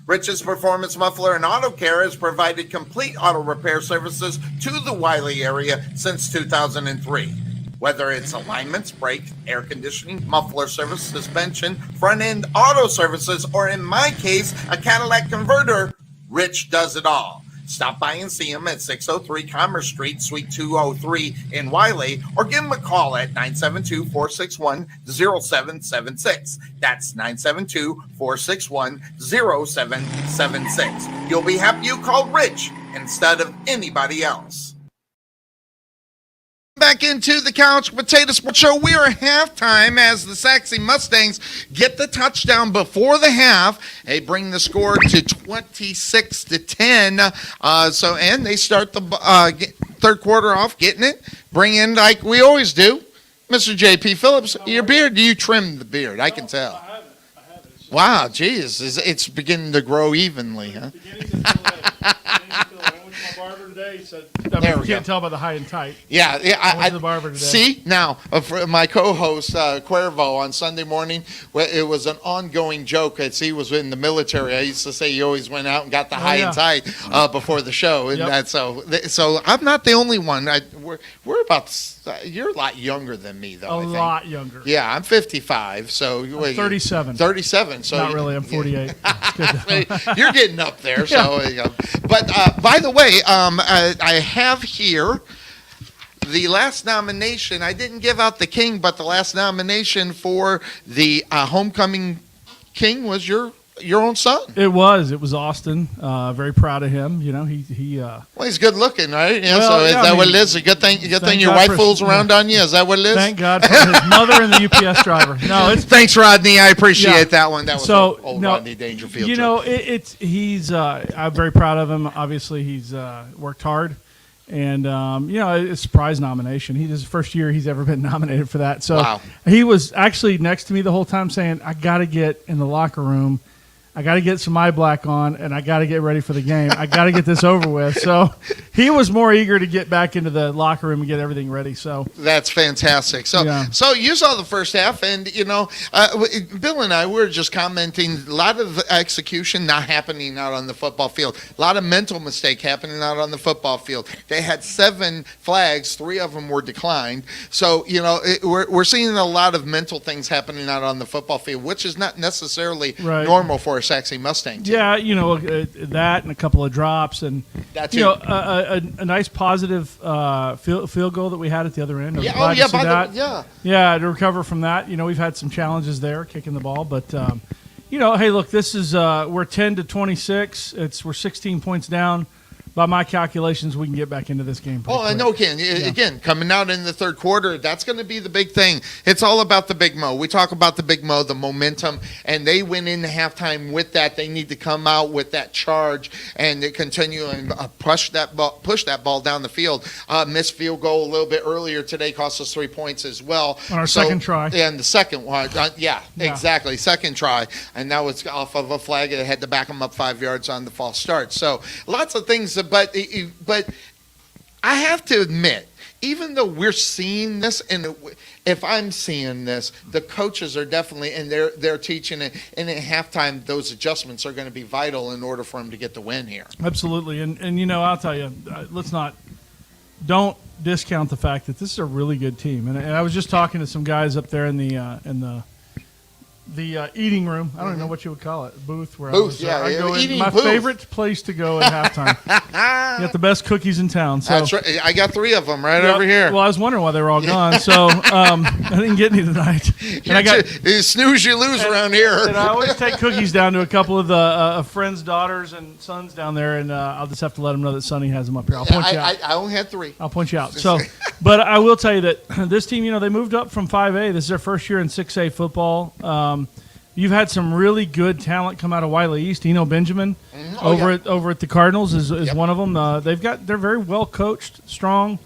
Speaker 5: Rich's Performance Muffler and Auto Care has provided complete auto repair services to the Wylie area since 2003. Whether it's alignments, brakes, air conditioning, muffler service, suspension, front-end auto services, or in my case, a Cadillac converter, Rich does it all. Stop by and see him at 603 Commerce Street, Suite 203 in Wylie, or give him a call at 972-461-0776. That's 972-461-0776. You'll be happy you called Rich instead of anybody else.
Speaker 1: Back into the Couch Potato Sports Show. We are at halftime as the Sachse Mustangs get the touchdown before the half. They bring the score to 26-10. And they start the third quarter off getting it. Bring in like we always do, Mr. J.P. Phillips. Your beard? Do you trim the beard? I can tell.
Speaker 9: I haven't.
Speaker 1: Wow, geez, it's beginning to grow evenly, huh?
Speaker 9: I went to my barber today. He said, you can't tell by the high and tight.
Speaker 1: Yeah.
Speaker 9: I went to the barber today.
Speaker 1: See, now, for my co-host, Cuervo, on Sunday morning, it was an ongoing joke as he was in the military. I used to say he always went out and got the high and tight before the show. And
Speaker 9: Yep.
Speaker 1: so I'm not the only one. We're about, you're a lot younger than me, though,
Speaker 9: A lot younger.
Speaker 1: Yeah, I'm 55, so.
Speaker 9: I'm 37.
Speaker 1: 37, so.
Speaker 9: Not really, I'm 48.
Speaker 1: You're getting up there, so. But, by the way, I have here the last nomination. I didn't give out the king, but the last nomination for the homecoming king was your own son.
Speaker 9: It was Austin. Very proud of him. You know, he
Speaker 1: Well, he's good looking, right? Yeah.
Speaker 9: Well,
Speaker 1: So is
Speaker 9: yeah,
Speaker 1: that
Speaker 9: I
Speaker 1: what
Speaker 9: mean,
Speaker 1: it is? A good thing your
Speaker 9: God
Speaker 1: wife
Speaker 9: for-
Speaker 1: fools around on you. Is that what it is?
Speaker 9: thank God for his mother and the UPS driver. No, it's
Speaker 1: Thanks, Rodney. I appreciate
Speaker 9: Yeah.
Speaker 1: that one. That was
Speaker 9: So,
Speaker 1: old
Speaker 9: no,
Speaker 1: Rodney Dangerfield.
Speaker 9: you know, he's. I'm very proud of him. Obviously, he's worked hard, and it's a surprise nomination. This is the first year he's ever been nominated for that. So
Speaker 1: Wow.
Speaker 9: he was actually next to me the whole time, saying, "I got to get in the locker room. I got to get some eye black on, and I got to get ready for the game. I got to get this over with." So he was more eager to get back into the locker room and get everything ready. So
Speaker 1: That's fantastic. So,
Speaker 9: Yeah.
Speaker 1: so you saw the first half, and Bill and I were just commenting. A lot of execution not happening out on the football field. A lot of mental mistake happening out on the football field. They had 7 flags, 3 of them were declined. So we're seeing a lot of mental things happening out on the football field, which is not necessarily
Speaker 9: Right.
Speaker 1: normal for a Sachse Mustang team.
Speaker 9: yeah, that and a couple of drops and
Speaker 1: That's
Speaker 9: a nice positive field goal that we had at the other end. I was glad to see that. Yeah, to recover from that. We've had some challenges there kicking the ball, but hey, look, this is we're 10-26. We're 16 points down. By my calculations, we can get back into this game.
Speaker 1: Oh, I know, Ken. Again, coming out in the third quarter, that's going to be the big thing. It's all about the Big Mo. We talk about the Big Mo, the momentum, and they went into halftime with that. They need to come out with that charge and to continue and push that ball down the field. Missed field goal a little bit earlier today, cost us 3 points as well.
Speaker 9: On our second try.
Speaker 1: And the second one, exactly, second try. And that was off of a flag. It had to back them up 5 yards on the false start. So lots of things. But I have to admit, even though we're seeing this, and if I'm seeing this, the coaches are definitely, and they're teaching it, and at halftime, those adjustments are going to be vital in order for them to get the win here.
Speaker 9: Absolutely, and I'll tell you, don't discount the fact that this is a really good team. And I was just talking to some guys up there in the eating room. I don't even know what you would call it. Booth. Where
Speaker 1: Booth,
Speaker 9: I go in.
Speaker 1: eating
Speaker 9: My
Speaker 1: booth.
Speaker 9: favorite place to go at halftime. You got the best cookies in town. So
Speaker 1: That's right. I got 3 of them right over here.
Speaker 9: Well, I was wondering why they were all gone. So I didn't get any tonight. And I got
Speaker 1: you snooze, you lose around here.
Speaker 9: and I always take cookies down to a couple of the friends' daughters and sons down there, and I'll just have to let them know that Sonny has them up here. I'll point you out.
Speaker 1: I only had 3.
Speaker 9: I'll point you out. So, but I will tell you that this team, they moved up from 5A. This is their first year in 6A football. You've had some really good talent come out of Wylie East. Benjamin over at the Cardinals is one of them. They're very well coached, strong.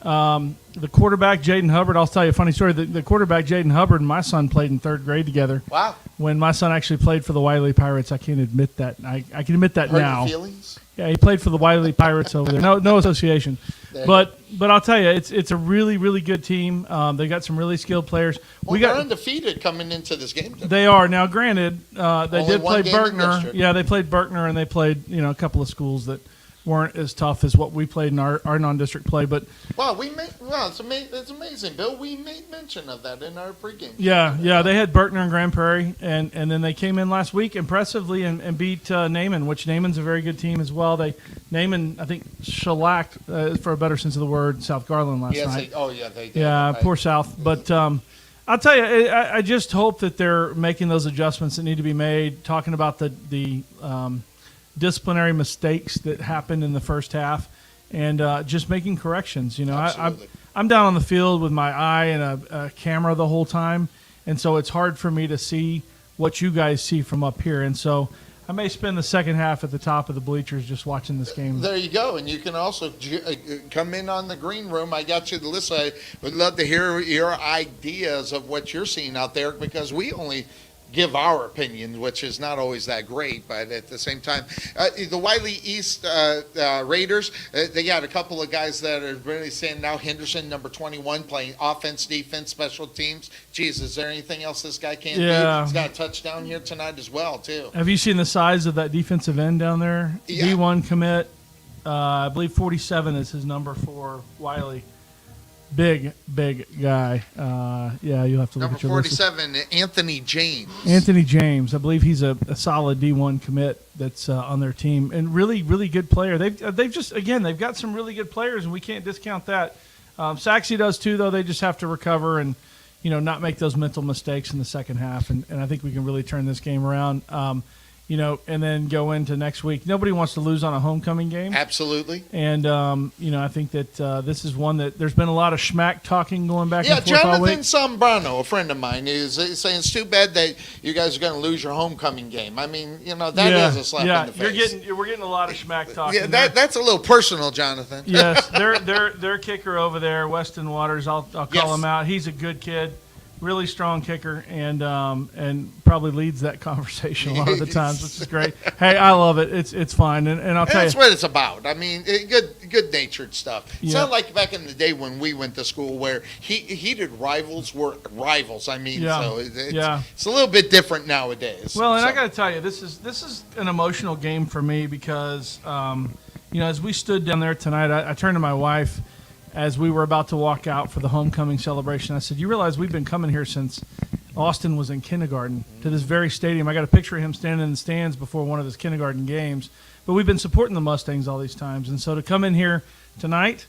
Speaker 9: The quarterback Jaden Hubbard. I'll tell you a funny story. The quarterback Jaden Hubbard and my son played in 3rd grade together.
Speaker 1: Wow.
Speaker 9: When my son actually played for the Wylie Pirates, I can't admit that. I can admit that
Speaker 1: Hurt
Speaker 9: now.
Speaker 1: your feelings?
Speaker 9: Yeah, he played for the Wylie Pirates over there. No association. But I'll tell you, it's a really, really good team. They got some really skilled players.
Speaker 1: Well, they're undefeated coming into this game.
Speaker 9: They are. Now, granted, they
Speaker 1: Only
Speaker 9: did
Speaker 1: one
Speaker 9: play
Speaker 1: game in
Speaker 9: Berkner.
Speaker 1: district.
Speaker 9: Yeah, they played Berkner, and they played a couple of schools that weren't as tough as what we played in our non-district play. But
Speaker 1: it's amazing, Bill. We made mention of that in our pregame.
Speaker 9: yeah, they had Berkner and Grand Prairie, and then they came in last week impressively and beat Naaman, which Naaman's a very good team as well. Naaman, I think, shellacked, for a better sense of the word, South Garland last night.
Speaker 1: They did.
Speaker 9: Yeah,
Speaker 1: Right.
Speaker 9: poor South. But I'll tell you, I just hope that they're making those adjustments that need to be made. Talking about the disciplinary mistakes that happened in the first half, and just making corrections.
Speaker 1: Absolutely.
Speaker 9: I'm down on the field with my eye and a camera the whole time, and so it's hard for me to see what you guys see from up here. And so I may spend the second half at the top of the bleachers just watching this game.
Speaker 1: There you go. And you can also come in on the green room. I got you the list. I would love to hear your ideas of what you're seeing out there, because we only give our opinion, which is not always that great, but at the same time, the Wylie East Raiders, they got a couple of guys that are really standing out. Henderson, number 21, playing offense, defense, special teams. Geez, is there anything else this guy can't do? He's got a touchdown here tonight as well, too.
Speaker 9: Have you seen the size of that defensive end down there?
Speaker 1: Yeah.
Speaker 9: D1 commit. I believe 47 is his number for Wylie. Big guy. You'll have to look
Speaker 1: Number
Speaker 9: at your list.
Speaker 1: 47, Anthony James.
Speaker 9: Anthony James. I believe he's a solid D1 commit that's on their team, and really good player. They've got some really good players, and we can't discount that. Sachse does too, though. They just have to recover and not make those mental mistakes in the second half, and I think we can really turn this game around. And then go into next week. Nobody wants to lose on a homecoming game.
Speaker 1: Absolutely.
Speaker 9: And, I think that this is one that there's been a lot of schmack talking going back and forth all
Speaker 1: Jonathan
Speaker 9: week.
Speaker 1: Sombrano, a friend of mine, is saying it's too bad that you guys are going to lose your homecoming game. I mean, that is a slap in the face.
Speaker 9: We're getting a lot of schmack talking.
Speaker 1: Yeah, that's a little personal, Jonathan.
Speaker 9: Yes, their kicker over there, Weston Waters, I'll call him out. He's a good kid. Really strong kicker, and probably leads that conversation a lot of the times, which is great. Hey, I love it. It's fine, and I'll tell you.
Speaker 1: That's what it's about. I mean, good-natured stuff. It's not like back in the day when we went to school where heated rivals were rivals. I mean, so it's a little bit different nowadays.
Speaker 9: Well, and I got to tell you, this is an emotional game for me because, as we stood down there tonight, I turned to my wife as we were about to walk out for the homecoming celebration. I said, you realize we've been coming here since Austin was in kindergarten to this very stadium. I got a picture of him standing in the stands before one of his kindergarten games. But we've been supporting the Mustangs all these times. And so to come in here tonight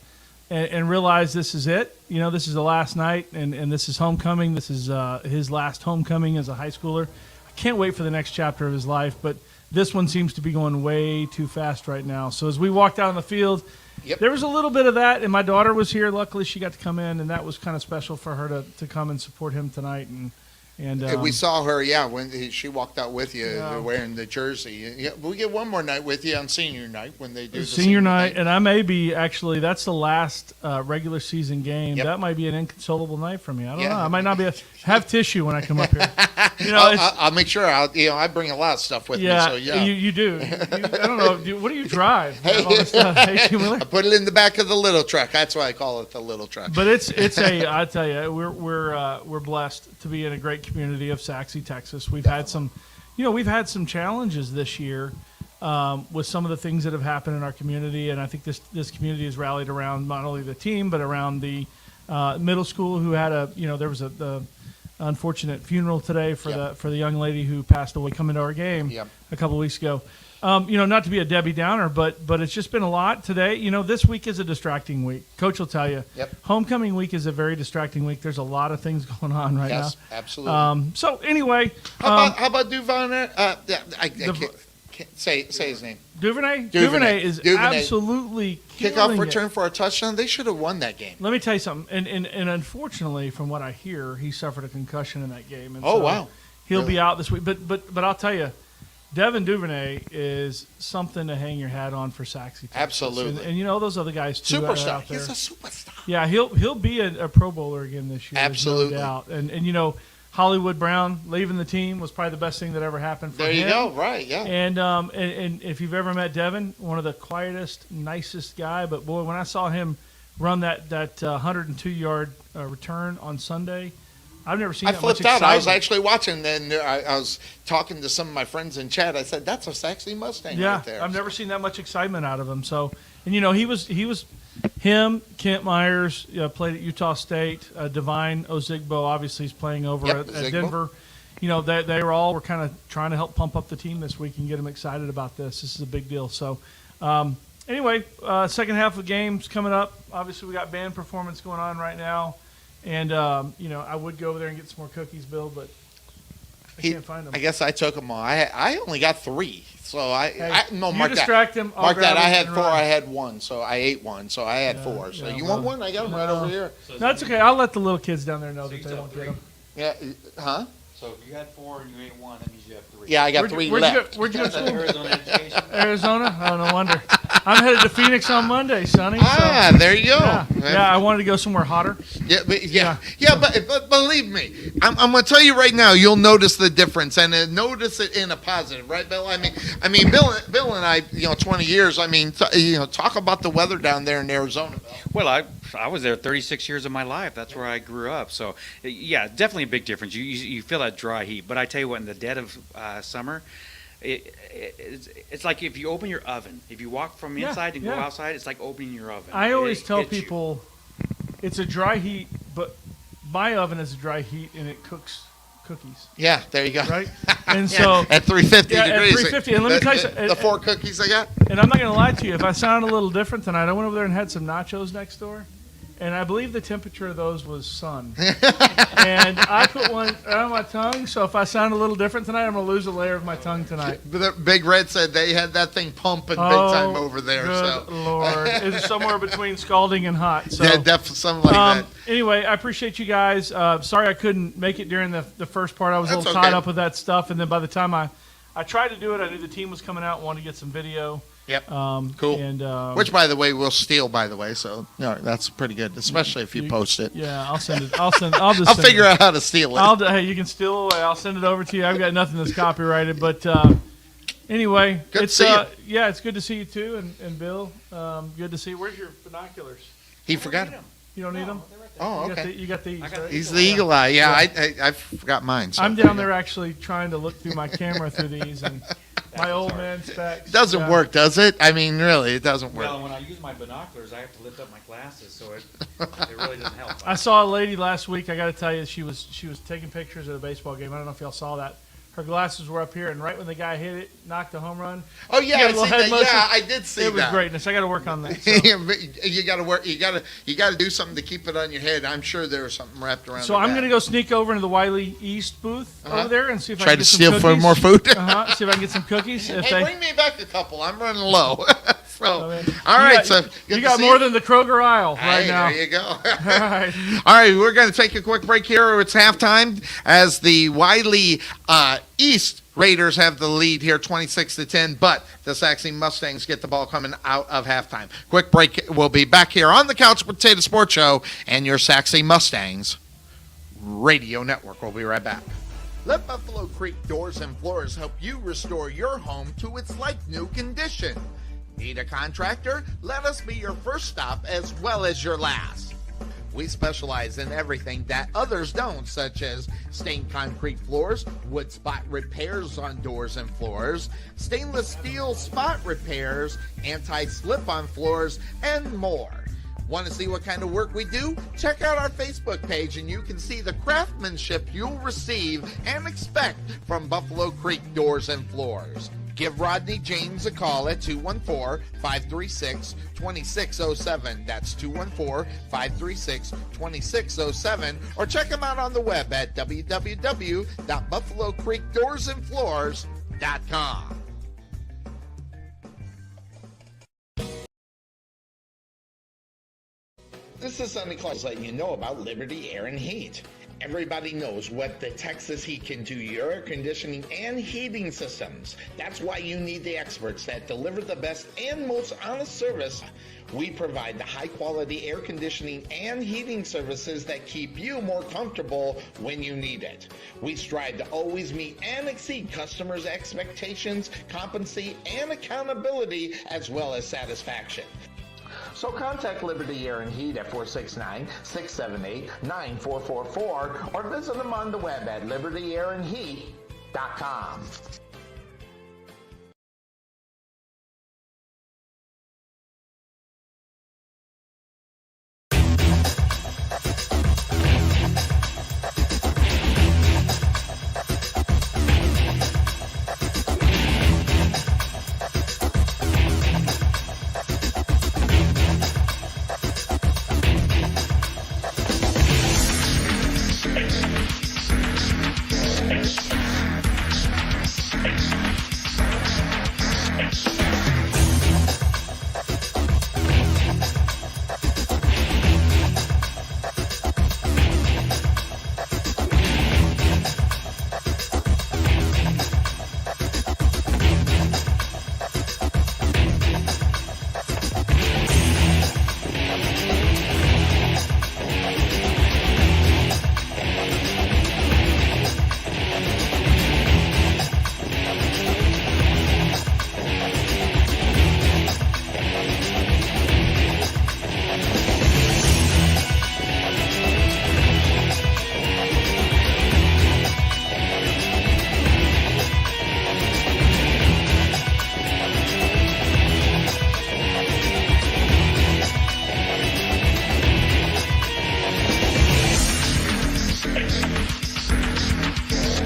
Speaker 9: and realize this is it, this is the last night, and this is homecoming. This is his last homecoming as a high schooler. I can't wait for the next chapter of his life, but this one seems to be going way too fast right now. So as we walked out on the field, there was a little bit of that, and my daughter was here. Luckily, she got to come in, and that was kind of special for her to come and support him tonight. And
Speaker 1: we saw her, when she walked out with you wearing the jersey. Yeah, we get one more night with you on senior night when they do the
Speaker 9: senior night, and I may be actually that's the last regular season game. That might be an inconsolable night for me. I don't know. I might not have tissue when I come up here.
Speaker 1: I'll make sure. I bring a lot of stuff with me. So
Speaker 9: you do. I don't know. What do you drive?
Speaker 1: I put it in the back of the little truck. That's why I call it the little truck.
Speaker 9: But it's I tell you, we're blessed to be in a great community of Sachse, Texas. We've had some challenges this year with some of the things that have happened in our community, and I think this community has rallied around not only the team but around the middle school who had there was the unfortunate funeral today for the young lady who passed away coming to our game a couple of weeks ago. Not to be a Debbie Downer, but it's just been a lot today. This week is a distracting week. Coach will tell you. Homecoming week is a very distracting week. There's a lot of things going on right now.
Speaker 1: Yes, absolutely.
Speaker 9: So anyway,
Speaker 1: how about Duvernay? I can't say his name.
Speaker 9: Duvernay is absolutely
Speaker 1: kickoff return for a touchdown. They should have won that game.
Speaker 9: Let me tell you something. And unfortunately, from what I hear, he suffered a concussion in that game. And
Speaker 1: wow!
Speaker 9: He'll be out this week. But I'll tell you. Devin Duvernay is something to hang your hat on for Sachse, Texas.
Speaker 1: Absolutely.
Speaker 9: And those other guys too.
Speaker 1: Superstar.
Speaker 9: Out there.
Speaker 1: He's a superstar.
Speaker 9: Yeah, he'll be a Pro Bowler again this year.
Speaker 1: Absolutely.
Speaker 9: No doubt. And Hollywood Brown leaving the team was probably the best thing that ever happened for him.
Speaker 1: There you go. Right. Yeah.
Speaker 9: And if you've ever met Devin, one of the quietest, nicest guy. But boy, when I saw him run that 102-yard return on Sunday. I've never seen that much excitement.
Speaker 1: I flipped out. I was actually watching, and I was talking to some of my friends in chat. I said, "That's a Sachse Mustang right there."
Speaker 9: I've never seen that much excitement out of him. So, and he was him, Kent Myers played at Utah State. Divine Ozigbo obviously is playing over at Denver. They were kind of trying to help pump up the team this week and get them excited about this. This is a big deal. So, anyway, second half of the game's coming up. Obviously, we got band performance going on right now. And, I would go over there and get some more cookies, Bill, but can't find them.
Speaker 1: I guess I took them all. I only got 3. So no,
Speaker 9: you
Speaker 1: mark
Speaker 9: distract
Speaker 1: that.
Speaker 9: him. I'll
Speaker 1: Mark
Speaker 9: grab
Speaker 1: that. I
Speaker 9: them
Speaker 1: had
Speaker 9: and
Speaker 1: 4.
Speaker 9: run.
Speaker 1: I had 1. So I ate 1. So I had 4. So you want one? I got them right over here.
Speaker 9: No, that's okay. I'll let the little kids down there know that they won't get them.
Speaker 1: Yeah. Huh?
Speaker 2: So if you had 4 and you ate 1, that means you have 3.
Speaker 1: Yeah, I got 3 left.
Speaker 9: Where'd you go to school?
Speaker 2: Arizona education.
Speaker 9: Arizona? Oh, no wonder. I'm headed to Phoenix on Monday, Sonny.
Speaker 1: There you go.
Speaker 9: Yeah, I wanted to go somewhere hotter.
Speaker 1: But believe me, I'm going to tell you right now, you'll notice the difference, and notice it in a positive, right, Bill? I mean, Bill and I, 20 years. I mean, talk about the weather down there in Arizona, Bill.
Speaker 2: Well, I was there 36 years of my life. That's where I grew up. So, yeah, definitely a big difference. You feel that dry heat. But I tell you what, in the dead of summer, it's like if you open your oven. If you walk from inside and go outside, it's like opening your oven.
Speaker 9: I always tell people it's a dry heat, but my oven is a dry heat, and it cooks cookies.
Speaker 1: Yeah, there you go.
Speaker 9: Right? And so
Speaker 1: at 350 degrees.
Speaker 9: At 350. And let me tell you something.
Speaker 1: The 4 cookies I got.
Speaker 9: And I'm not going to lie to you. If I sound a little different tonight, I went over there and had some nachos next door. And I believe the temperature of those was sun. And I put one on my tongue, so if I sound a little different tonight, I'm going to lose a layer of my tongue tonight.
Speaker 1: Big Red said they had that thing pumping big time over there.
Speaker 9: Good Lord. It's somewhere between scalding and hot. So,
Speaker 1: yeah, definitely something like that.
Speaker 9: Anyway, I appreciate you guys. Sorry I couldn't make it during the first part. I was a little tied up with that stuff. And then by the time I tried to do it, I knew the team was coming out and wanted to get some video.
Speaker 1: Yep.
Speaker 9: Cool.
Speaker 1: And which, by the way, we'll steal. By the way, so that's pretty good, especially if you post it.
Speaker 9: Yeah, I'll send it. I'll
Speaker 1: figure out how to steal it.
Speaker 9: Hey, you can steal away. I'll send it over to you. I've got nothing that's copyrighted, but anyway,
Speaker 1: good to see you.
Speaker 9: Yeah, it's good to see you too, and Bill. Good to see you. Where's your binoculars?
Speaker 1: He forgot them.
Speaker 9: You don't need them.
Speaker 1: Oh, okay.
Speaker 9: You got these. Right?
Speaker 1: He's the eagle eye. Yeah, I forgot mine. So.
Speaker 9: I'm down there actually trying to look through my camera through these and. My old man specs.
Speaker 1: It doesn't work, does it? I mean, really, it doesn't work.
Speaker 2: Well, when I use my binoculars, I have to lift up my glasses, so it really doesn't help.
Speaker 9: I saw a lady last week. I got to tell you, she was taking pictures at a baseball game. I don't know if y'all saw that. Her glasses were up here, and right when the guy hit it, knocked the home run.
Speaker 1: Oh yeah, I did see that.
Speaker 9: It was greatness. I got to work on that. So.
Speaker 1: You got to work. You got to do something to keep it on your head. I'm sure there was something wrapped around.
Speaker 9: So I'm going to go sneak over into the Wylie East booth over there and see if I can get some
Speaker 1: steal for more food.
Speaker 9: See if I can get some cookies.
Speaker 1: Bring me back a couple. I'm running low. All
Speaker 9: right.
Speaker 1: So
Speaker 9: you got more than the Kroger aisle now.
Speaker 1: There you go.
Speaker 9: All right.
Speaker 1: All right. We're going to take a quick break here. It's halftime as the Wylie East Raiders have the lead here, 26-10. But the Sachse Mustangs get the ball coming out of halftime. Quick break. We'll be back here on the Couch Potato Sports Show and your Sachse Mustangs radio network. We'll be right back. Let Buffalo Creek Doors and Floors help you restore your home to its like-new condition. Need a contractor? Let us be your first stop as well as your last. We specialize in everything that others don't, such as stained concrete floors, wood spot repairs on doors and floors, stainless steel spot repairs, anti-slip on floors, and more. Want to see what kind of work we do? Check out our Facebook page and you can see the craftsmanship you'll receive and expect from Buffalo Creek Doors and Floors. Give Rodney James a call at 214-536-2607. That's 214-536-2607. Or check him out on the web at www.buffalocreekdoorsandfloors.com. This is Sonny Claus letting you know about Liberty Air and Heat. Everybody knows what the Texas Heat can do to your air conditioning and heating systems. That's why you need the experts that deliver the best and most honest service. We provide the high-quality air conditioning and heating services that keep you more comfortable when you need it. We strive to always meet and exceed customers' expectations, competency, and accountability, as well as satisfaction. So contact Liberty Air and Heat at 469-678-9444 or visit them on the web at libertyairandheat.com.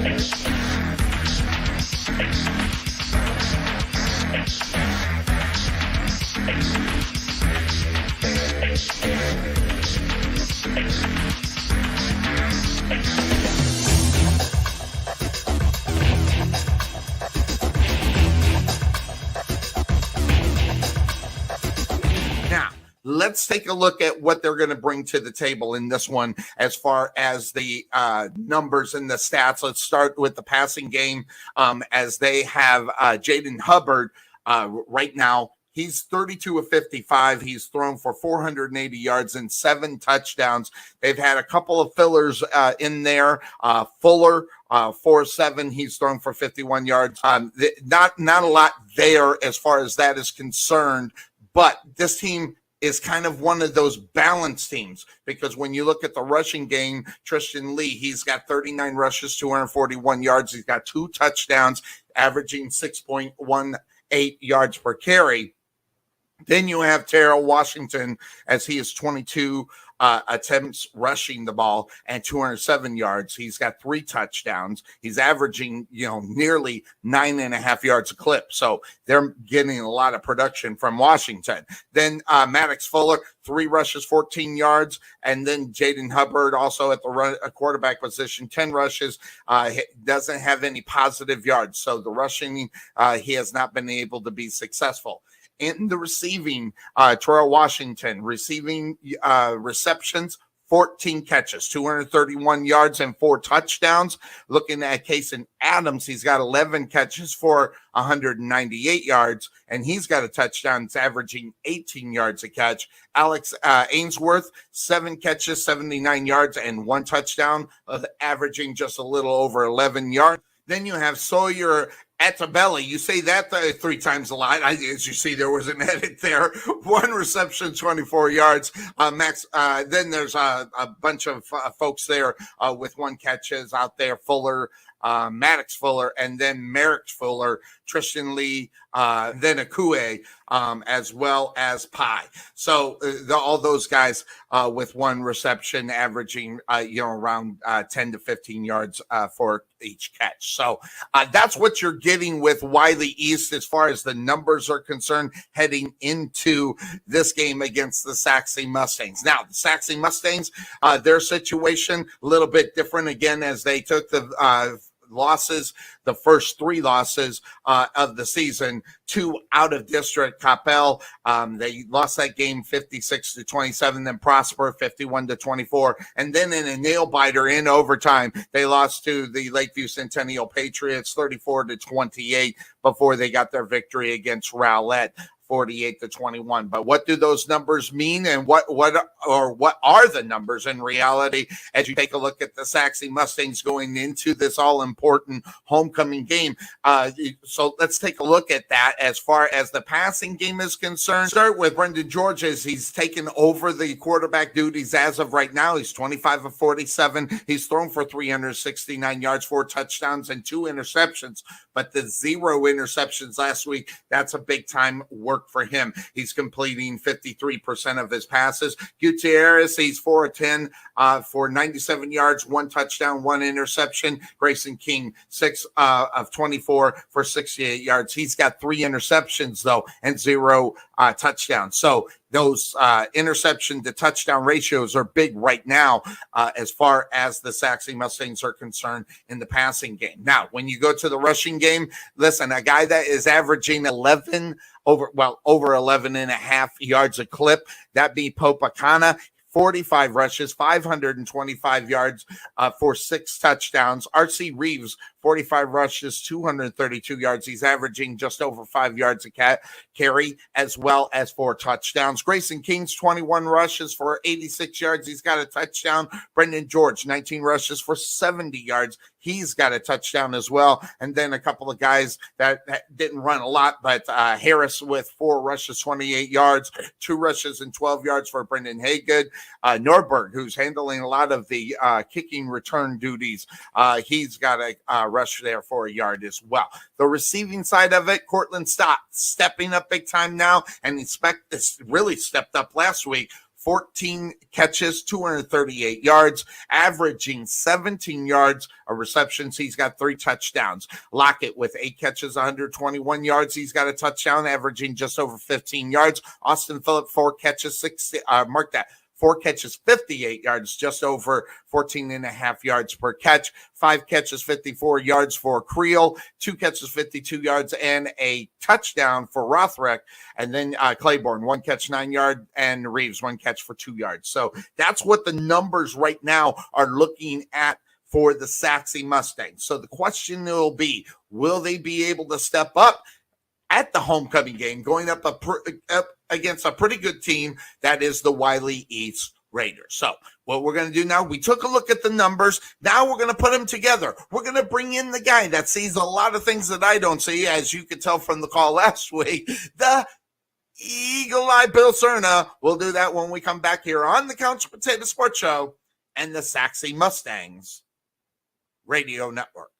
Speaker 5: Now, let's take a look at what they're going to bring to the table in this one as far as the numbers and the stats. Let's start with the passing game as they have Jaden Hubbard right now. He's 32 of 55. He's thrown for 480 yards and 7 touchdowns. They've had a couple of fillers in there. Fuller, 4-7. He's thrown for 51 yards. Not a lot there as far as that is concerned, but this team is kind of one of those balanced teams because when you look at the rushing game, Tristan Lee, he's got 39 rushes, 241 yards. He's got 2 touchdowns, averaging 6.18 yards per carry. Then you have Terrell Washington as he is 22 attempts rushing the ball and 207 yards. He's got 3 touchdowns. He's averaging, nearly 9.5 yards a clip. So they're getting a lot of production from Washington. Then Maddox Fuller, 3 rushes, 14 yards. And then Jaden Hubbard also at the quarterback position, 10 rushes, doesn't have any positive yards. So the rushing, he has not been able to be successful. In the receiving, Terrell Washington receiving receptions, 14 catches, 231 yards and 4 touchdowns. Looking at Kason Adams, he's got 11 catches for 198 yards, and he's got a touchdown. It's averaging 18 yards a catch. Alex Ainsworth, 7 catches, 79 yards and 1 touchdown, averaging just a little over 11 yards. Then you have Sawyer Atabelli. You say that 3 times a lot. As you see, there was an edit there. 1 reception, 24 yards. Then there's a bunch of folks there with 1 catches out there. Fuller, Maddox Fuller, and then Merrick Fuller, Tristan Lee, then Akue, as well as Pye. So all those guys with 1 reception, averaging around 10 to 15 yards for each catch. So that's what you're getting with Wylie East as far as the numbers are concerned heading into this game against the Sachse Mustangs. Now, the Sachse Mustangs, their situation a little bit different again as they took the losses, the first 3 losses of the season, 2 out of district. Capel, they lost that game 56-27, then Prosper 51-24, and then in a nail biter in overtime, they lost to the Lakeview Centennial Patriots 34-28 before they got their victory against Rowlett 48-21. But what do those numbers mean, and what are the numbers in reality as you take a look at the Sachse Mustangs going into this all-important homecoming game? So let's take a look at that as far as the passing game is concerned. Start with Brendan George as he's taken over the quarterback duties as of right now. He's 25 of 47. He's thrown for 369 yards, 4 touchdowns, and 2 interceptions. But the 0 interceptions last week, that's a big-time work for him. He's completing 53% of his passes. Gutierrez, he's 4 of 10 for 97 yards, 1 touchdown, 1 interception. Grayson King, 6 of 24 for 68 yards. He's got 3 interceptions, though, and 0 touchdowns. So those interception to touchdown ratios are big right now as far as the Sachse Mustangs are concerned in the passing game. Now, when you go to the rushing game, listen, a guy that is averaging over 11.5 yards a clip, that be Popakana. 45 rushes, 525 yards for 6 touchdowns. R.C. Reeves, 45 rushes, 232 yards. He's averaging just over 5 yards a carry, as well as 4 touchdowns. Grayson King's 21 rushes for 86 yards. He's got a touchdown. Brendan George, 19 rushes for 70 yards. He's got a touchdown as well. And then a couple of guys that didn't run a lot, but Harris with 4 rushes, 28 yards, 2 rushes and 12 yards for Brendan Haygood. Norberg, who's handling a lot of the kicking return duties, he's got a rush there for a yard as well. The receiving side of it, Cortland Stott stepping up big time now, and really stepped up last week. 14 catches, 238 yards, averaging 17 yards of receptions. He's got 3 touchdowns. Lockett with 8 catches, 121 yards. He's got a touchdown, averaging just over 15 yards. Austin Phillip, 4 catches, 4 catches, 58 yards, just over 14 and a half yards per catch. 5 catches, 54 yards for Creel, 2 catches, 52 yards, and a touchdown for Rothreck. And then Claiborne, 1 catch, 9 yards, and Reeves, 1 catch for 2 yards. So that's what the numbers right now are looking at for the Sachse Mustangs. So the question will be, will they be able to step up at the homecoming game, going up against a pretty good team that is the Wylie East Raiders? So what we're going to do now, we took a look at the numbers. Now we're going to put them together. We're going to bring in the guy that sees a lot of things that I don't see, as you could tell from the call last week, the Eagle Eye Bill Cerna. We'll do that when we come back here on the Couch Potato Sports Show and the Sachse Mustangs Radio Network.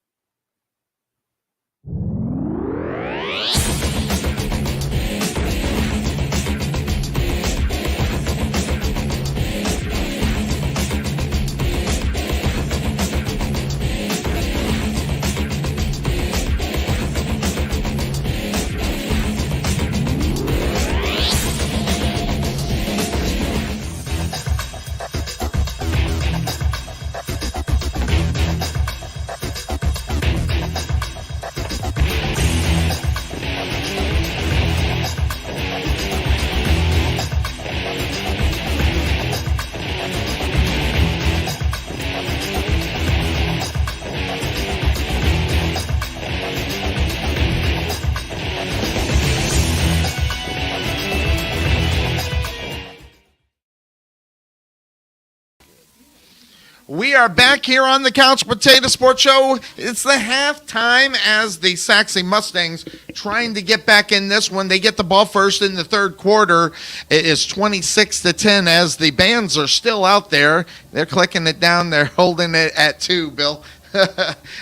Speaker 5: We are back here on the Couch Potato Sports Show. It's the halftime as the Sachse Mustangs trying to get back in this one. They get the ball first in the third quarter. It is 26-10 as the bands are still out there. They're clicking it down. They're holding it at 2, Bill,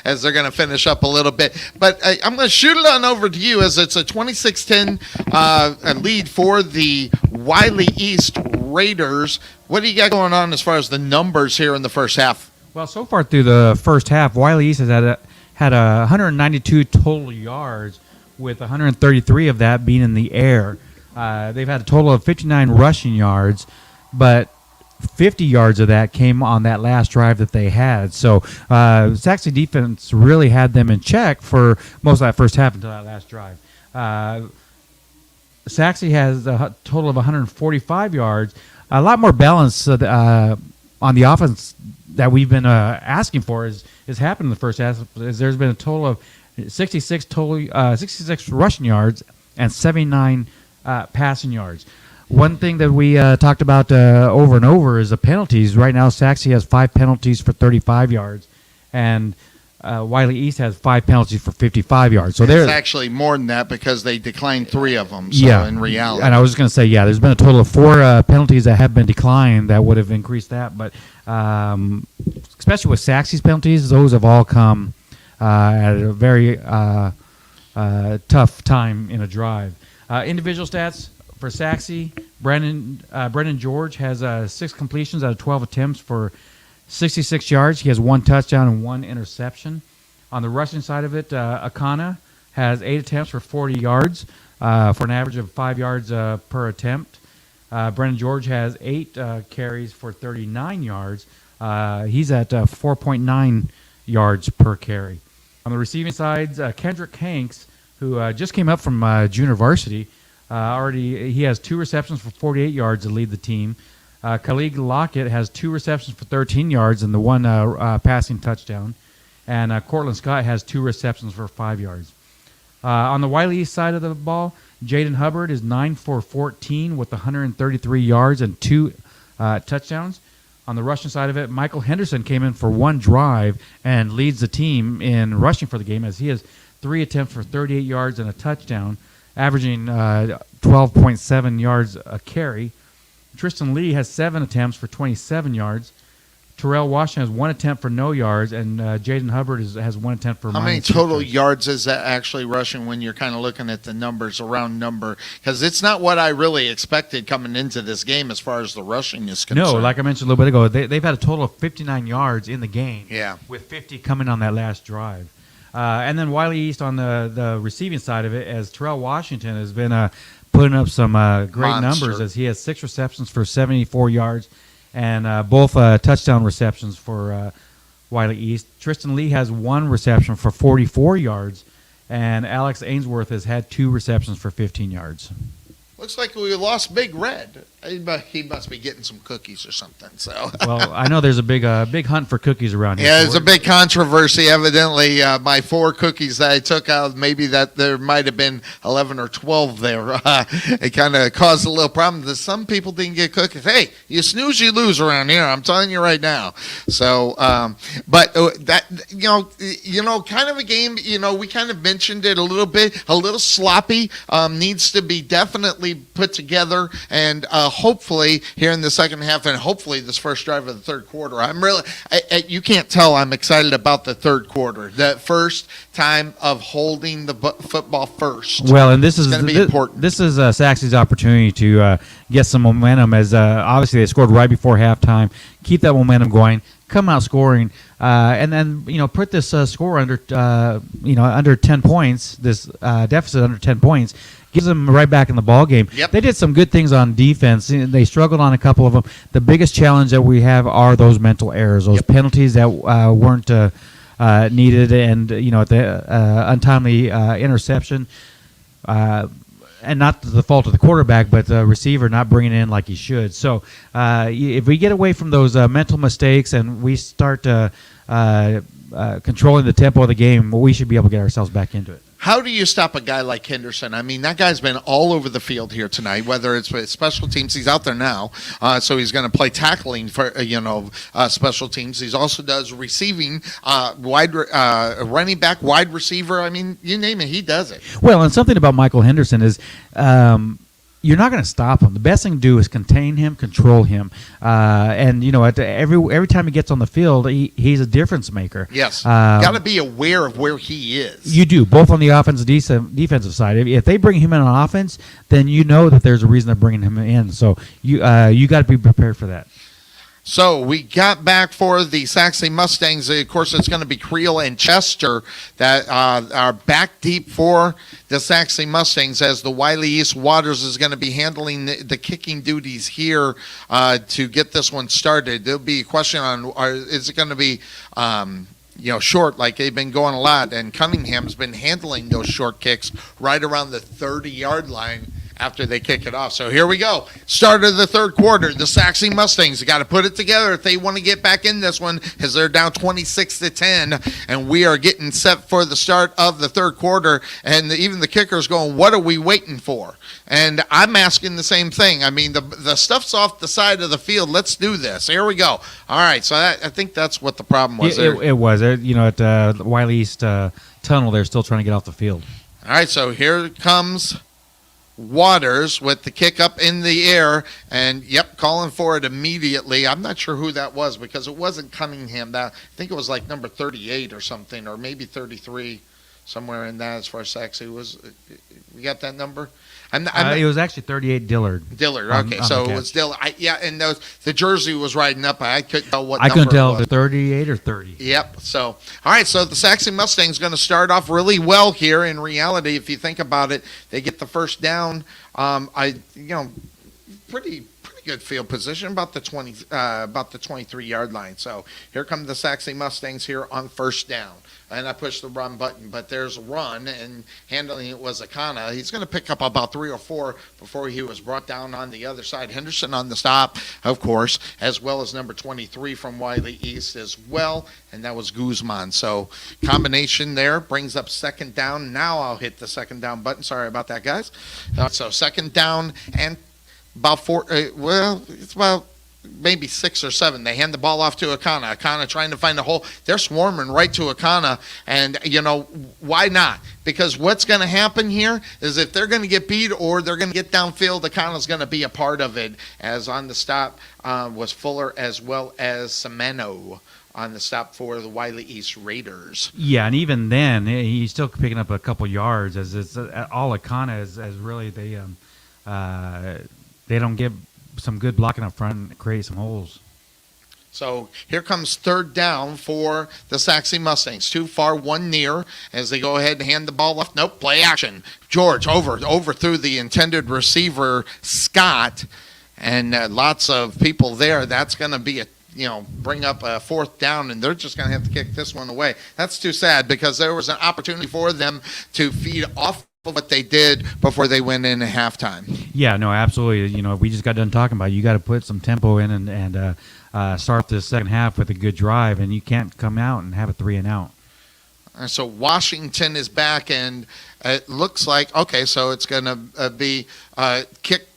Speaker 5: as they're going to finish up a little bit. But I'm going to shoot it on over to you as it's a 26-10 lead for the Wylie East Raiders. What do you got going on as far as the numbers here in the first half?
Speaker 2: Well, so far through the first half, Wylie East has had 192 total yards, with 133 of that being in the air. They've had a total of 59 rushing yards, but 50 yards of that came on that last drive that they had. So Sachse defense really had them in check for most of that first half until that last drive. Sachse has a total of 145 yards. A lot more balance on the offense that we've been asking for is happened in the first half. There's been a total of 66 rushing yards and 79 passing yards. One thing that we talked about over and over is the penalties. Right now, Sachse has 5 penalties for 35 yards, and Wylie East has 5 penalties for 55 yards. So there's
Speaker 1: actually more than that because they declined 3 of them. So in reality,
Speaker 2: and I was just going to say, there's been a total of 4 penalties that have been declined that would have increased that. But especially with Sachse's penalties, those have all come at a very tough time in a drive. Individual stats for Sachse: Brendan George has 6 completions out of 12 attempts for 66 yards. He has 1 touchdown and 1 interception. On the rushing side of it, Akana has 8 attempts for 40 yards for an average of 5 yards per attempt. Brendan George has 8 carries for 39 yards. He's at 4.9 yards per carry. On the receiving side, Kendrick Hanks, who just came up from junior varsity, he has 2 receptions for 48 yards to lead the team. Khalid Lockett has 2 receptions for 13 yards and the 1 passing touchdown. And Cortland Scott has 2 receptions for 5 yards. On the Wylie East side of the ball, Jaden Hubbard is 9 for 14 with 133 yards and 2 touchdowns. On the rushing side of it, Michael Henderson came in for 1 drive and leads the team in rushing for the game, as he has 3 attempts for 38 yards and a touchdown, averaging 12.7 yards a carry. Tristan Lee has 7 attempts for 27 yards. Terrell Washington has 1 attempt for no yards, and Jaden Hubbard has 1 attempt for
Speaker 1: How many
Speaker 2: minus 6
Speaker 1: total
Speaker 2: yards.
Speaker 1: yards is that actually rushing when you're kind of looking at the numbers, a round number? Because it's not what I really expected coming into this game as far as the rushing is concerned.
Speaker 2: No, like I mentioned a little bit ago, they've had a total of 59 yards in the game.
Speaker 1: Yeah.
Speaker 2: With 50 coming on that last drive. And then Wylie East on the receiving side of it, as Terrell Washington has been putting up some great
Speaker 1: Monster.
Speaker 2: numbers, as he has 6 receptions for 74 yards and both touchdown receptions for Wylie East. Tristan Lee has 1 reception for 44 yards, and Alex Ainsworth has had 2 receptions for 15 yards.
Speaker 1: Looks like we lost Big Red. He must be getting some cookies or something. So.
Speaker 2: Well, I know there's a big hunt for cookies around here.
Speaker 1: Yeah, there's a big controversy. Evidently, my 4 cookies that I took out, maybe that there might have been 11 or 12 there. It kind of caused a little problem. Some people didn't get cookies. Hey, you snooze, you lose around here. I'm telling you right now. So, but that kind of a game. We kind of mentioned it a little bit. A little sloppy. Needs to be definitely put together, and hopefully here in the second half, and hopefully this first drive of the third quarter. I'm really, you can't tell I'm excited about the third quarter. That first time of holding the football first.
Speaker 2: Well, and this is
Speaker 1: going to be important.
Speaker 2: This is Saxe's opportunity to get some momentum, as obviously they scored right before halftime. Keep that momentum going. Come out scoring, and then put this score under under 10 points. This deficit under 10 points gives them right back in the ball game.
Speaker 1: Yep.
Speaker 2: They did some good things on defense. They struggled on a couple of them. The biggest challenge that we have are those mental errors, those penalties that weren't needed, and at the untimely interception. And not the fault of the quarterback, but the receiver not bringing it in like he should. So if we get away from those mental mistakes and we start controlling the tempo of the game, we should be able to get ourselves back into it.
Speaker 1: How do you stop a guy like Henderson? I mean, that guy's been all over the field here tonight, whether it's with special teams. He's out there now, so he's going to play tackling for, special teams. He also does receiving, running back, wide receiver. I mean, you name it, he does it.
Speaker 2: Well, and something about Michael Henderson is you're not going to stop him. The best thing to do is contain him, control him, and every time he gets on the field, he's a difference maker.
Speaker 1: Yes, got to be aware of where he is.
Speaker 2: You do, both on the offensive defensive side. If they bring him in on offense, then you know that there's a reason they're bringing him in. So you got to be prepared for that.
Speaker 1: So we got back for the Sachse Mustangs. Of course, it's going to be Creel and Chester that are back deep for the Sachse Mustangs, as the Wylie East Waters is going to be handling the kicking duties here to get this one started. There'll be a question on is it going to be short, like they've been going a lot, and Cunningham's been handling those short kicks right around the 30-yard line after they kick it off. So here we go. Start of the third quarter. The Sachse Mustangs got to put it together if they want to get back in this one, because they're down 26-10, and we are getting set for the start of the third quarter. And even the kicker's going, what are we waiting for? And I'm asking the same thing. I mean, the stuff's off the side of the field. Let's do this. Here we go. All right. So I think that's what the problem was there.
Speaker 2: It was. At Wylie East Tunnel, they're still trying to get off the field.
Speaker 1: All right. So here comes Waters with the kick up in the air, and calling for it immediately. I'm not sure who that was, because it wasn't Cunningham. I think it was like number 38 or something, or maybe 33, somewhere in that as far as Sachse was. You got that number?
Speaker 2: It was actually 38 Dillard.
Speaker 1: Okay, so it was Dillard. And the jersey was riding up. I couldn't tell what
Speaker 2: I
Speaker 1: number
Speaker 2: couldn't tell
Speaker 1: it was.
Speaker 2: if it's 38 or 30.
Speaker 1: Yep. So, all right. So the Sachse Mustangs going to start off really well here. In reality, if you think about it, they get the first down. Pretty good field position, about the 23-yard line. So here come the Sachse Mustangs here on first down. And I pushed the run button, but there's a run, and handling it was Akana. He's going to pick up about 3 or 4 before he was brought down on the other side. Henderson on the stop, of course, as well as number 23 from Wylie East as well, and that was Guzman. So combination there brings up second down. Now I'll hit the second down button. Sorry about that, guys. So second down and about 4. It's about maybe 6 or 7. They hand the ball off to Akana. Akana trying to find a hole. They're swarming right to Akana. And, why not? Because what's going to happen here is if they're going to get beat or they're going to get downfield, Akana's going to be a part of it. As on the stop was Fuller as well as Semeno on the stop for the Wylie East Raiders.
Speaker 2: Yeah, and even then, he's still picking up a couple yards. As it's all Akana is really they don't get some good blocking up front and create some holes.
Speaker 1: So here comes third down for the Sachse Mustangs. 2 far, 1 near as they go ahead and hand the ball off. Nope, play action. George overthrew the intended receiver, Scott, and lots of people there. That's going to be bring up a 4th down, and they're just going to have to kick this one away. That's too sad because there was an opportunity for them to feed off of what they did before they went in at halftime.
Speaker 2: Yeah, no, absolutely. We just got done talking about it. You got to put some tempo in and start this second half with a good drive, and you can't come out and have a 3 and out.
Speaker 1: So Washington is back, and it looks like, okay, so it's going to be kick,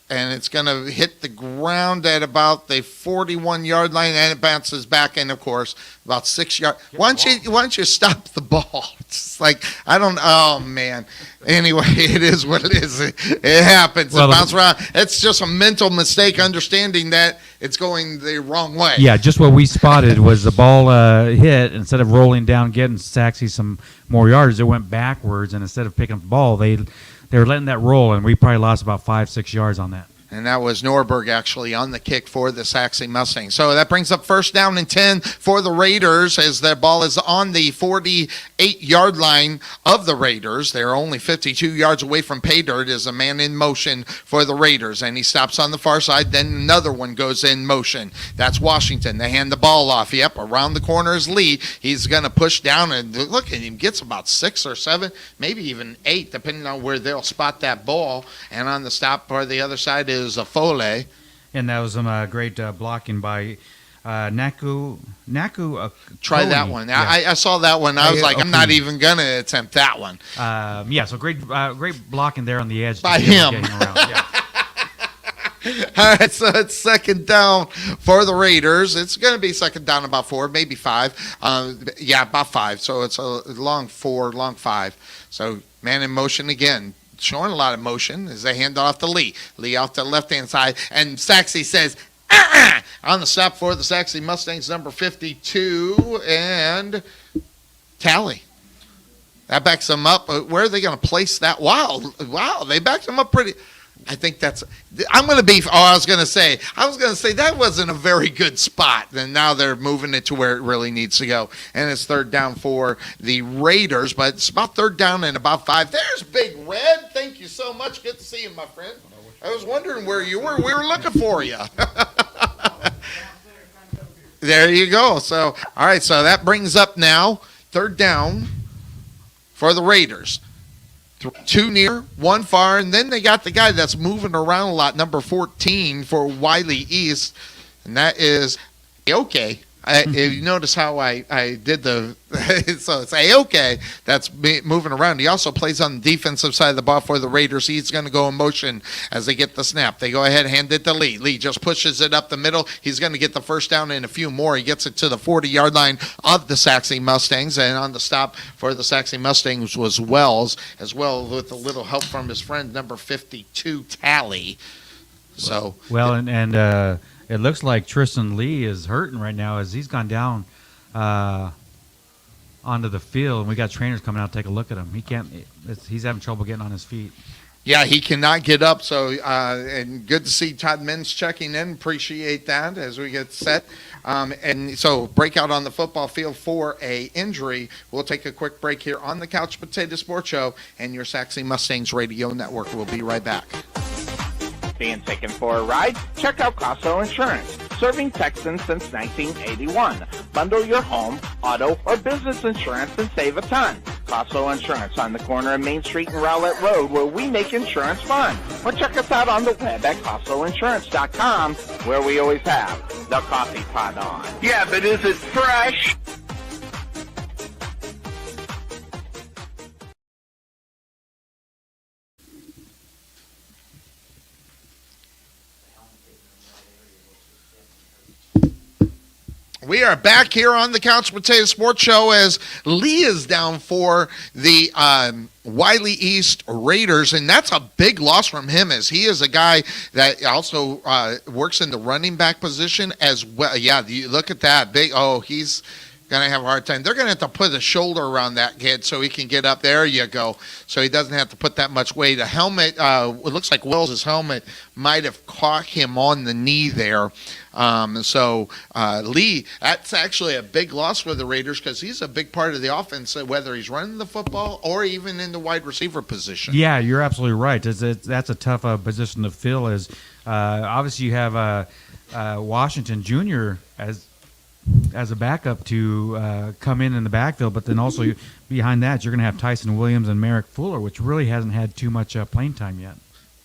Speaker 1: and it's going to hit the ground at about the 41-yard line, and it bounces back in, of course, about 6 yards. Why don't you stop the ball? It's like, oh, man. Anyway, it is what it is. It happens. Well, it bounces around. It's just a mental mistake, understanding that it's going the wrong way.
Speaker 2: Yeah, just what we spotted was the ball hit. Instead of rolling down, getting Sachse some more yards, it went backwards, and instead of picking up the ball, they were letting that roll, and we probably lost about 5-6 yards on that.
Speaker 1: And that was Norberg actually on the kick for the Sachse Mustangs. So that brings up 1st down and 10 for the Raiders as their ball is on the 48-yard line of the Raiders. They're only 52 yards away from pay dirt as a man in motion for the Raiders. And he stops on the far side. Then another one goes in motion. That's Washington. They hand the ball off. Yep, around the corner is Lee. He's going to push down and look at him. Gets about 6 or 7, maybe even 8, depending on where they'll spot that ball. And on the stop for the other side is a Foley.
Speaker 2: And that was some great blocking by Naku.
Speaker 1: Try that one. Yeah. I saw that one. I was like, I'm not even going to attempt that one.
Speaker 2: So great blocking there on the edge.
Speaker 1: By him.
Speaker 2: Yeah.
Speaker 1: All right, so it's 2nd down for the Raiders. It's going to be 2nd down about 4, maybe 5. About 5. So it's a long 4, long 5. So man in motion again. Showing a lot of motion as they hand off to Lee. Lee off the left-hand side, and Sachse says, on the stop for the Sachse Mustangs, number 52, and Tally. That backs them up. Where are they going to place that? Wow, they backed them up pretty. I think that's. I'm going to be. I was going to say that wasn't a very good spot. And now they're moving it to where it really needs to go. And it's 3rd down for the Raiders, but it's about 3rd down and about 5. There's Big Red. Thank you so much. Good to see you, my friend. I was wondering where you were. We were looking for you. There you go. So, all right. So that brings up now 3rd down for the Raiders. 2 near, 1 far, and then they got the guy that's moving around a lot, number 14 for Wylie East, and that is Aoke. If you notice how I did the so it's Aoke that's moving around. He also plays on the defensive side of the ball for the Raiders. He's going to go in motion as they get the snap. They go ahead and hand it to Lee. Lee just pushes it up the middle. He's going to get the 1st down and a few more. He gets it to the 40-yard line of the Sachse Mustangs, and on the stop for the Sachse Mustangs was Wells, as well with a little help from his friend number 52 Tally. So
Speaker 2: and it looks like Tristan Lee is hurting right now as he's gone down onto the field, and we got trainers coming out to take a look at him. He's having trouble getting on his feet.
Speaker 1: Yeah, he cannot get up. So, and good to see Todd Mintz checking in. Appreciate that as we get set. And so, breakout on the football field for a injury. We'll take a quick break here on the Couch Potato Sports Show and your Sachse Mustangs Radio Network. We'll be right back.
Speaker 3: Being taken for a ride? Check out Casso Insurance. Serving Texans since 1981. Bundle your home, auto, or business insurance and save a ton. Casso Insurance on the corner of Main Street and Rowlett Road, where we make insurance fun. Or check us out on the web at CassoInsurance.com, where we always have the coffee pot on. Yeah, but is it fresh?
Speaker 1: We are back here on the Couch Potato Sports Show as Lee is down for the Wylie East Raiders, and that's a big loss from him as he is a guy that also works in the running back position as well. Yeah, you look at that. He's going to have a hard time. They're going to have to put a shoulder around that kid so he can get up. There you go. So he doesn't have to put that much weight. A helmet, it looks like Wills' helmet might have caught him on the knee there. Lee, that's actually a big loss for the Raiders because he's a big part of the offense, whether he's running the football or even in the wide receiver position.
Speaker 2: Yeah, you're absolutely right. That's a tough position to fill. Obviously you have Washington Jr. as a backup to come in the backfield, but then also behind that you're going to have Tyson Williams and Merrick Fuller, which really hasn't had too much playing time yet.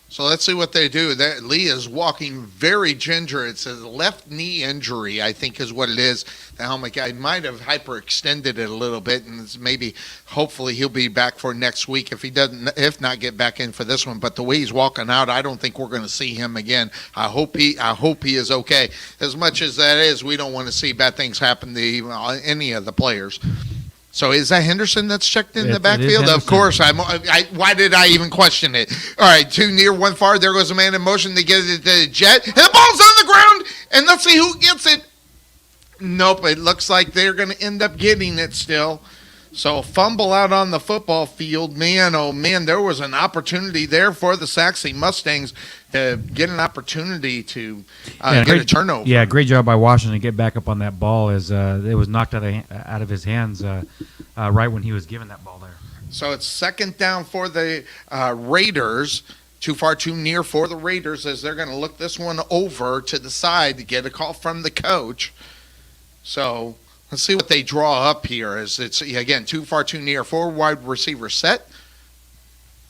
Speaker 1: So let's see what they do. Lee is walking very ginger. It's a left knee injury, I think is what it is. The helmet guy might have hyperextended it a little bit, and hopefully he'll be back for next week if not get back in for this one. But the way he's walking out, I don't think we're going to see him again. I hope he is okay. As much as that is, we don't want to see bad things happen to any of the players. So is that Henderson that's checked in the backfield? Of course. Why did I even question it? All right, 2 near, 1 far. There goes a man in motion. They get it to the jet. And the ball's on the ground. And let's see who gets it. Nope, it looks like they're going to end up getting it still. So fumble out on the football field. Man, oh, man, there was an opportunity there for the Sachse Mustangs to get an opportunity to get a turnover.
Speaker 2: Yeah, great job by Washington to get back up on that ball as it was knocked out of his hands right when he was given that ball there.
Speaker 1: So it's second down for the Raiders. Too far, too near for the Raiders as they're going to look this one over to the side to get a call from the coach. So let's see what they draw up here. It's again, too far, too near. 4 wide receiver set.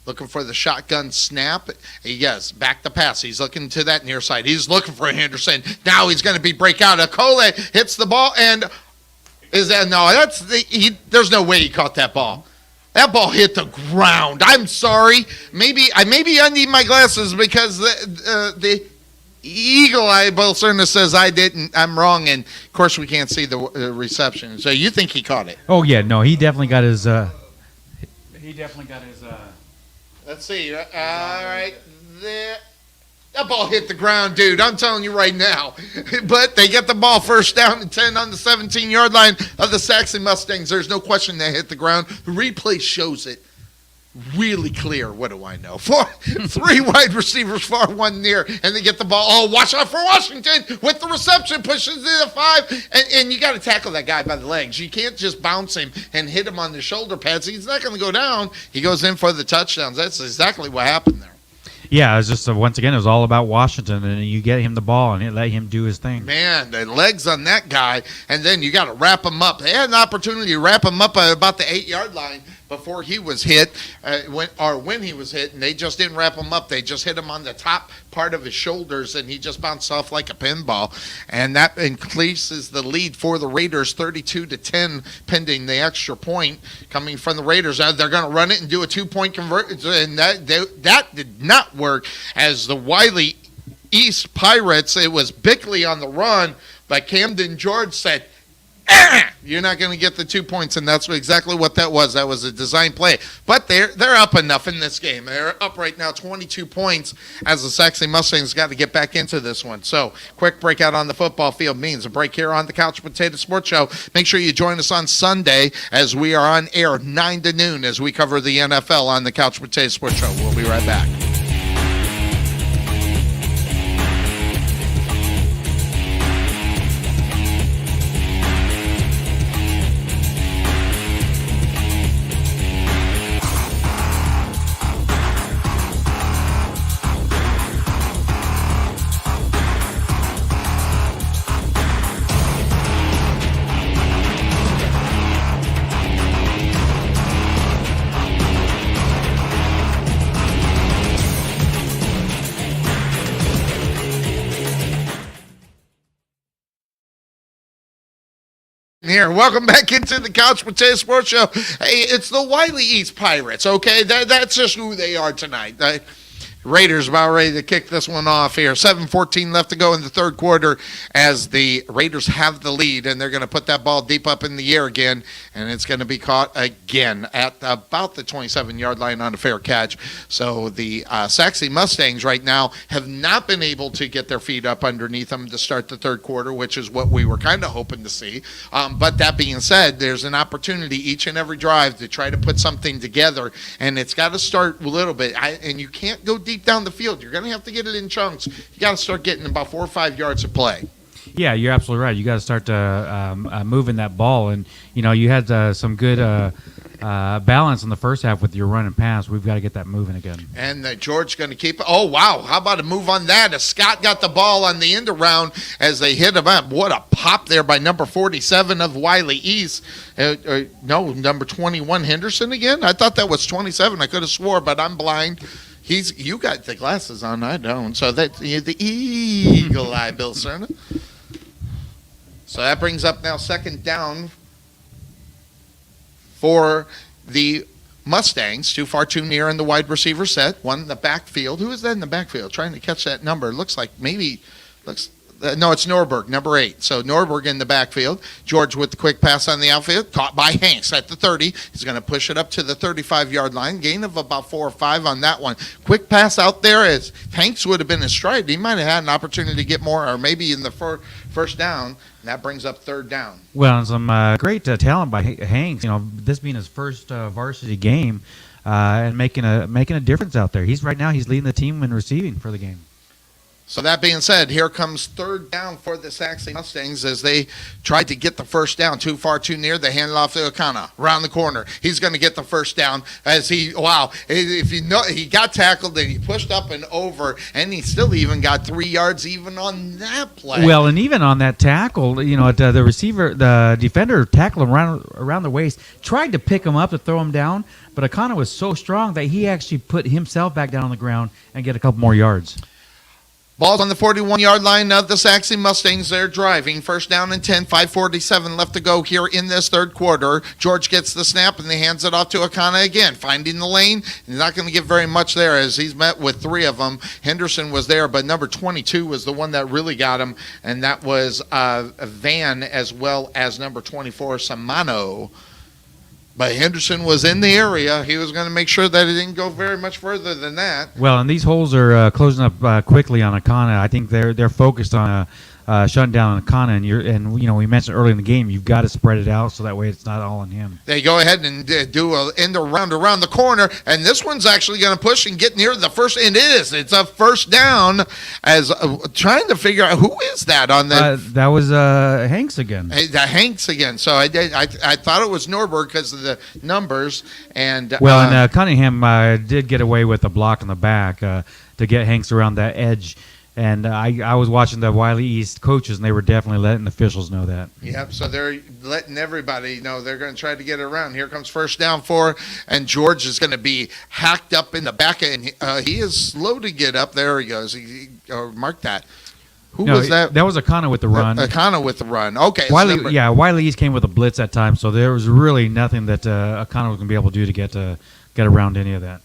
Speaker 1: Looking for the shotgun snap. Yes, back the pass. He's looking to that near side. He's looking for Henderson. Now he's going to be break out. Akole hits the ball and there's no way he caught that ball. That ball hit the ground. I'm sorry. Maybe I need my glasses because the eagle eye Bolserna says I didn't. I'm wrong, and of course we can't see the reception. So you think he caught it?
Speaker 2: Oh yeah, no, he definitely got his.
Speaker 1: Let's see. All right, there. That ball hit the ground, dude. I'm telling you right now. But they get the ball first down and 10 on the 17-yard line of the Sachse Mustangs. There's no question they hit the ground. The replay shows it really clear. What do I know? 3 wide receivers, far 1 near, and they get the ball. Oh, watch out for Washington with the reception. Pushes to the 5, and you got to tackle that guy by the legs. You can't just bounce him and hit him on the shoulder pads. He's not going to go down. He goes in for the touchdowns. That's exactly what happened there.
Speaker 2: Yeah, it was just once again, it was all about Washington, and you get him the ball and let him do his thing.
Speaker 1: Man, the legs on that guy, and then you got to wrap him up. They had an opportunity to wrap him up at about the 8-yard line before he was hit, when he was hit, and they just didn't wrap him up. They just hit him on the top part of his shoulders, and he just bounced off like a pinball. And that increases the lead for the Raiders, 32-10, pending the extra point coming from the Raiders. They're going to run it and do a 2-point conversion, and that did not work as the Wylie East Pirates. It was Bickley on the run, but Camden George said, you're not going to get the 2 points, and that's exactly what that was. That was a design play. But they're up enough in this game. They're up right now 22 points as the Sachse Mustangs got to get back into this one. So quick breakout on the football field means a break here on the Couch Potato Sports Show. Make sure you join us on Sunday as we are on air 9 to noon as we cover the NFL on the Couch Potato Sports Show. We'll be right back. Here, welcome back into the Couch Potato Sports Show. Hey, it's the Wylie East Pirates, okay? That's just who they are tonight. Raiders about ready to kick this one off here. 7:14 left to go in the third quarter as the Raiders have the lead, and they're going to put that ball deep up in the air again, and it's going to be caught again at about the 27-yard line on a fair catch. So the Sachse Mustangs right now have not been able to get their feet up underneath them to start the third quarter, which is what we were kind of hoping to see. But that being said, there's an opportunity each and every drive to try to put something together, and it's got to start a little bit. And you can't go deep down the field. You're going to have to get it in chunks. You got to start getting about 4 or 5 yards of play.
Speaker 2: Yeah, you're absolutely right. You got to start moving that ball, and you had some good balance in the first half with your run and pass. We've got to get that moving again. And
Speaker 1: George going to keep it. Oh, wow. How about a move on that? As Scott got the ball on the end around as they hit him up. What a pop there by number 47 of Wylie East. No, number 21 Henderson again? I thought that was 27. I could have swore, but I'm blind. You got the glasses on, I don't. So that's the eagle eye, Bill Cerna. So that brings up now second down for the Mustangs. Too far, too near in the wide receiver set. One in the backfield. Who is that in the backfield? Trying to catch that number. Looks like maybe no, it's Norberg, number 8. So Norberg in the backfield. George with the quick pass on the outfield. Caught by Hanks at the 30. He's going to push it up to the 35-yard line. Gain of about 4 or 5 on that one. Quick pass out there. As Hanks would have been in stride, he might have had an opportunity to get more, or maybe in the first down. And that brings up third down.
Speaker 2: Well, some great talent by Hanks. This being his first varsity game and making a difference out there. He's leading the team in receiving for the game.
Speaker 1: So that being said, here comes third down for the Sachse Mustangs as they tried to get the first down. Too far, too near. They hand it off to Okana around the corner. He's going to get the first down as he got tackled and he pushed up and over, and he still even got 3 yards even on that play.
Speaker 2: Well, and even on that tackle, the defender tackled him around the waist, tried to pick him up to throw him down, but Okana was so strong that he actually put himself back down on the ground and get a couple more yards.
Speaker 1: Ball's on the 41-yard line of the Sachse Mustangs. They're driving. First down and 10, 5:47 left to go here in this third quarter. George gets the snap, and he hands it off to Okana again. Finding the lane. He's not going to get very much there as he's met with 3 of them. Henderson was there, but number 22 was the one that really got him, and that was Van as well as number 24, Samano. But Henderson was in the area. He was going to make sure that it didn't go very much further than that.
Speaker 2: Well, and these holes are closing up quickly on Okana. I think they're focused on shutting down Okana, and we mentioned early in the game, you've got to spread it out so that way it's not all on him.
Speaker 1: They go ahead and do an end around the corner, and this one's actually going to push and get near the first. And it's a first down. As trying to figure out who is that on the.
Speaker 2: That was Hanks again.
Speaker 1: Hanks again. So I thought it was Norberg because of the numbers and.
Speaker 2: And Cunningham did get away with a block in the back to get Hanks around that edge. And I was watching the Wylie East coaches, and they were definitely letting the officials know that.
Speaker 1: Yep, so they're letting everybody know they're going to try to get it around. Here comes first down and George is going to be hacked up in the back, and he is slow to get up. There he goes. Mark that. Who was that?
Speaker 2: That was Okana with the run.
Speaker 1: Okana with the run. Okay.
Speaker 2: Wylie East came with a blitz that time, so there was really nothing that Okana was going to be able to do to get around any of that.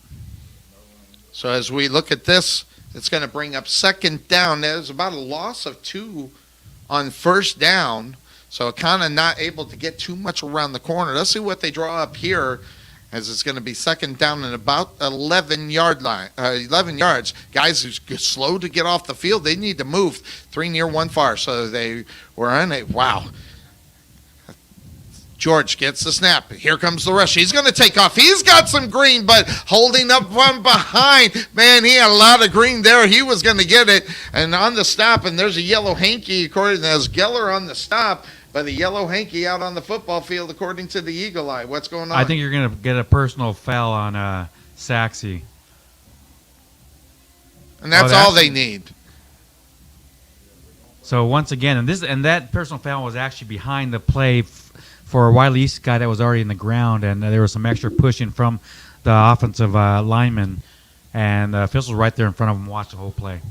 Speaker 1: So as we look at this, it's going to bring up second down. There's about a loss of 2 on first down. So kind of not able to get too much around the corner. Let's see what they draw up here as it's going to be second down and about 11 yards. Guys who's slow to get off the field, they need to move 3 near 1 far. So they were on a, wow. George gets the snap. Here comes the rush. He's going to take off. He's got some green, but holding up from behind. Man, he had a lot of green there. He was going to get it. And on the stop, and there's a yellow hanky, according to Geller on the stop, but the yellow hanky out on the football field, according to the Eagle Eye. What's going on?
Speaker 2: I think you're going to get a personal foul on Sachse.
Speaker 1: And that's all they need.
Speaker 2: So once again, and that personal foul was actually behind the play for a Wylie East guy that was already in the ground, and there was some extra pushing from the offensive lineman, and the officials right there in front of him watched the whole play.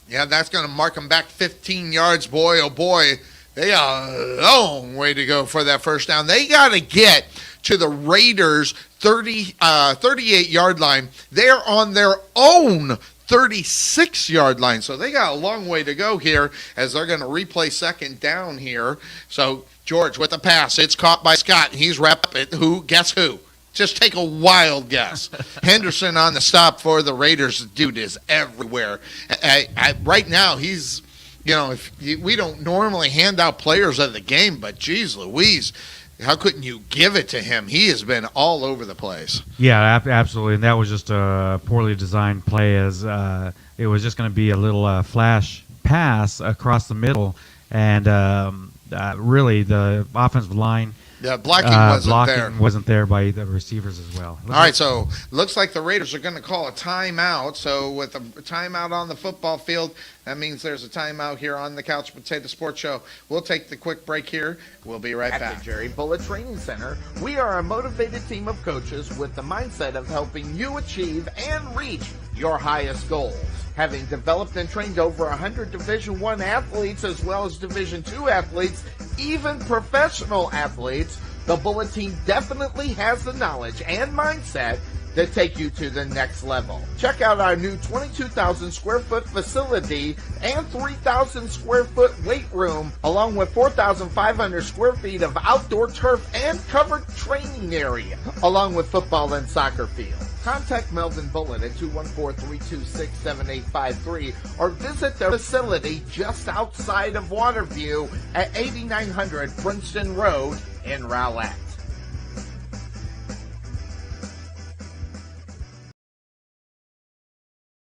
Speaker 1: Yeah, that's going to mark them back 15 yards. Boy, oh boy, they are a long way to go for that first down. They got to get to the Raiders' 38-yard line. They're on their own 36-yard line. So they got a long way to go here as they're going to replay second down here. So George with the pass. It's caught by Scott. He's wrapped it. Guess who? Just take a wild guess. Henderson on the stop for the Raiders. Dude is everywhere. Right now, he's, we don't normally hand out players of the game, but geez Louise, how couldn't you give it to him? He has been all over the place.
Speaker 2: Yeah, absolutely. And that was just a poorly designed play, as it was just going to be a little flash pass across the middle. And really, the offensive line.
Speaker 1: The blocking
Speaker 2: wasn't there by the receivers as well.
Speaker 1: All right, so looks like the Raiders are going to call a timeout. So with a timeout on the football field, that means there's a timeout here on the Couch Potato Sports Show. We'll take the quick break here. We'll be right back.
Speaker 3: At the Jerry Bullet Training Center, we are a motivated team of coaches with the mindset of helping you achieve and reach your highest goals. Having developed and trained over 100 Division I athletes as well as Division II athletes, even professional athletes, the Bullet team definitely has the knowledge and mindset to take you to the next level. Check out our new 22,000 square foot facility and 3,000 square foot weight room, along with 4,500 square feet of outdoor turf and covered training area, along with football and soccer field. Contact Melvin Bullitt at 214-326-7853 or visit their facility just outside of Waterview at 8900 Princeton Road in Rowlett.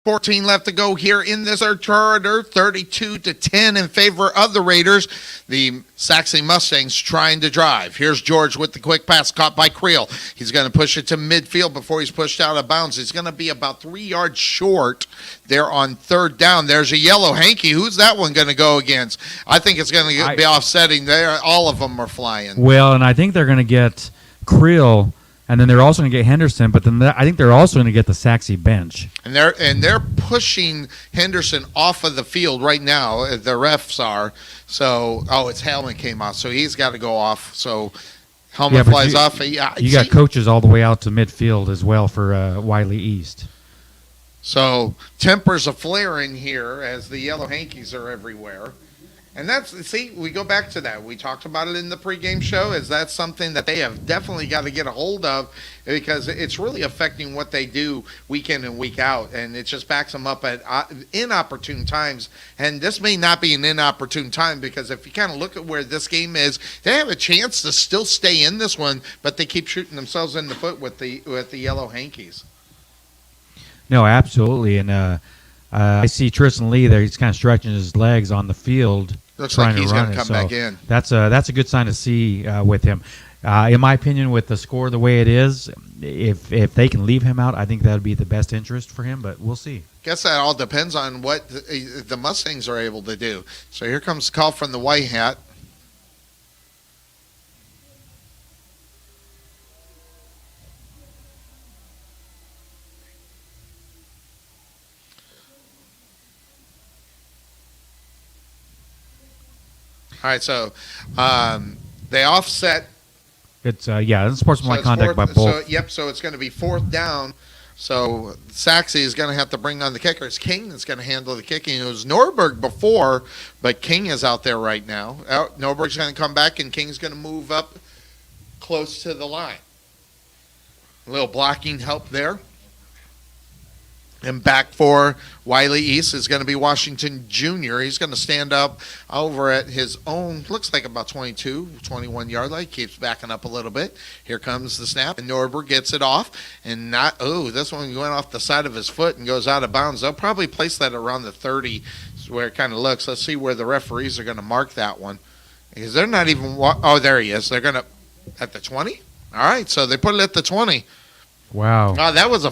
Speaker 1: 14 left to go here in this third quarter, 32-10 in favor of the Raiders. The Sachse Mustangs trying to drive. Here's George with the quick pass caught by Creel. He's going to push it to midfield before he's pushed out of bounds. He's going to be about 3 yards short there on third down. There's a yellow hanky. Who's that one going to go against? I think it's going to be offsetting there. All of them are flying.
Speaker 2: Well, and I think they're going to get Creel. And then they're also going to get Henderson, but then I think they're also going to get the Sachse bench.
Speaker 1: And they're pushing Henderson off of the field right now. The refs are. So, his helmet came off, so he's got to go off. So, helmet flies off.
Speaker 2: You got coaches all the way out to midfield as well for Wylie East.
Speaker 1: So, tempers are flaring here as the yellow hankies are everywhere. And we go back to that. We talked about it in the pregame show. That's something that they have definitely got to get a hold of because it's really affecting what they do week in and week out. And it just backs them up at inopportune times. And this may not be an inopportune time because if you kind of look at where this game is, they have a chance to still stay in this one, but they keep shooting themselves in the foot with the yellow hankies.
Speaker 2: No, absolutely. And I see Tristan Lee there. He's kind of stretching his legs on the field.
Speaker 1: Looks like he's going to come back in.
Speaker 2: That's a good sign to see with him. In my opinion, with the score the way it is, if they can leave him out, I think that would be the best interest for him, but we'll see.
Speaker 1: Guess that all depends on what the Mustangs are able to do. So here comes the call from the white hat. All right, so they offset.
Speaker 2: It's sportsmanlike contact by both.
Speaker 1: So it's going to be fourth down. So Sachse is going to have to bring on the kicker. It's King that's going to handle the kicking. It was Norberg before, but King is out there right now. Norberg's going to come back, and King's going to move up close to the line. A little blocking help there. And back for Wylie East is going to be Washington Jr. He's going to stand up over at his own, looks like about 22, 21-yard line. Keeps backing up a little bit. Here comes the snap, and Norberg gets it off. And this one went off the side of his foot and goes out of bounds. They'll probably place that around the 30 is where it kind of looks. Let's see where the referees are going to mark that one. Because they're not even, there he is. They're going to, at the 20? All right, so they put it at the 20.
Speaker 2: Wow.
Speaker 1: Oh, that was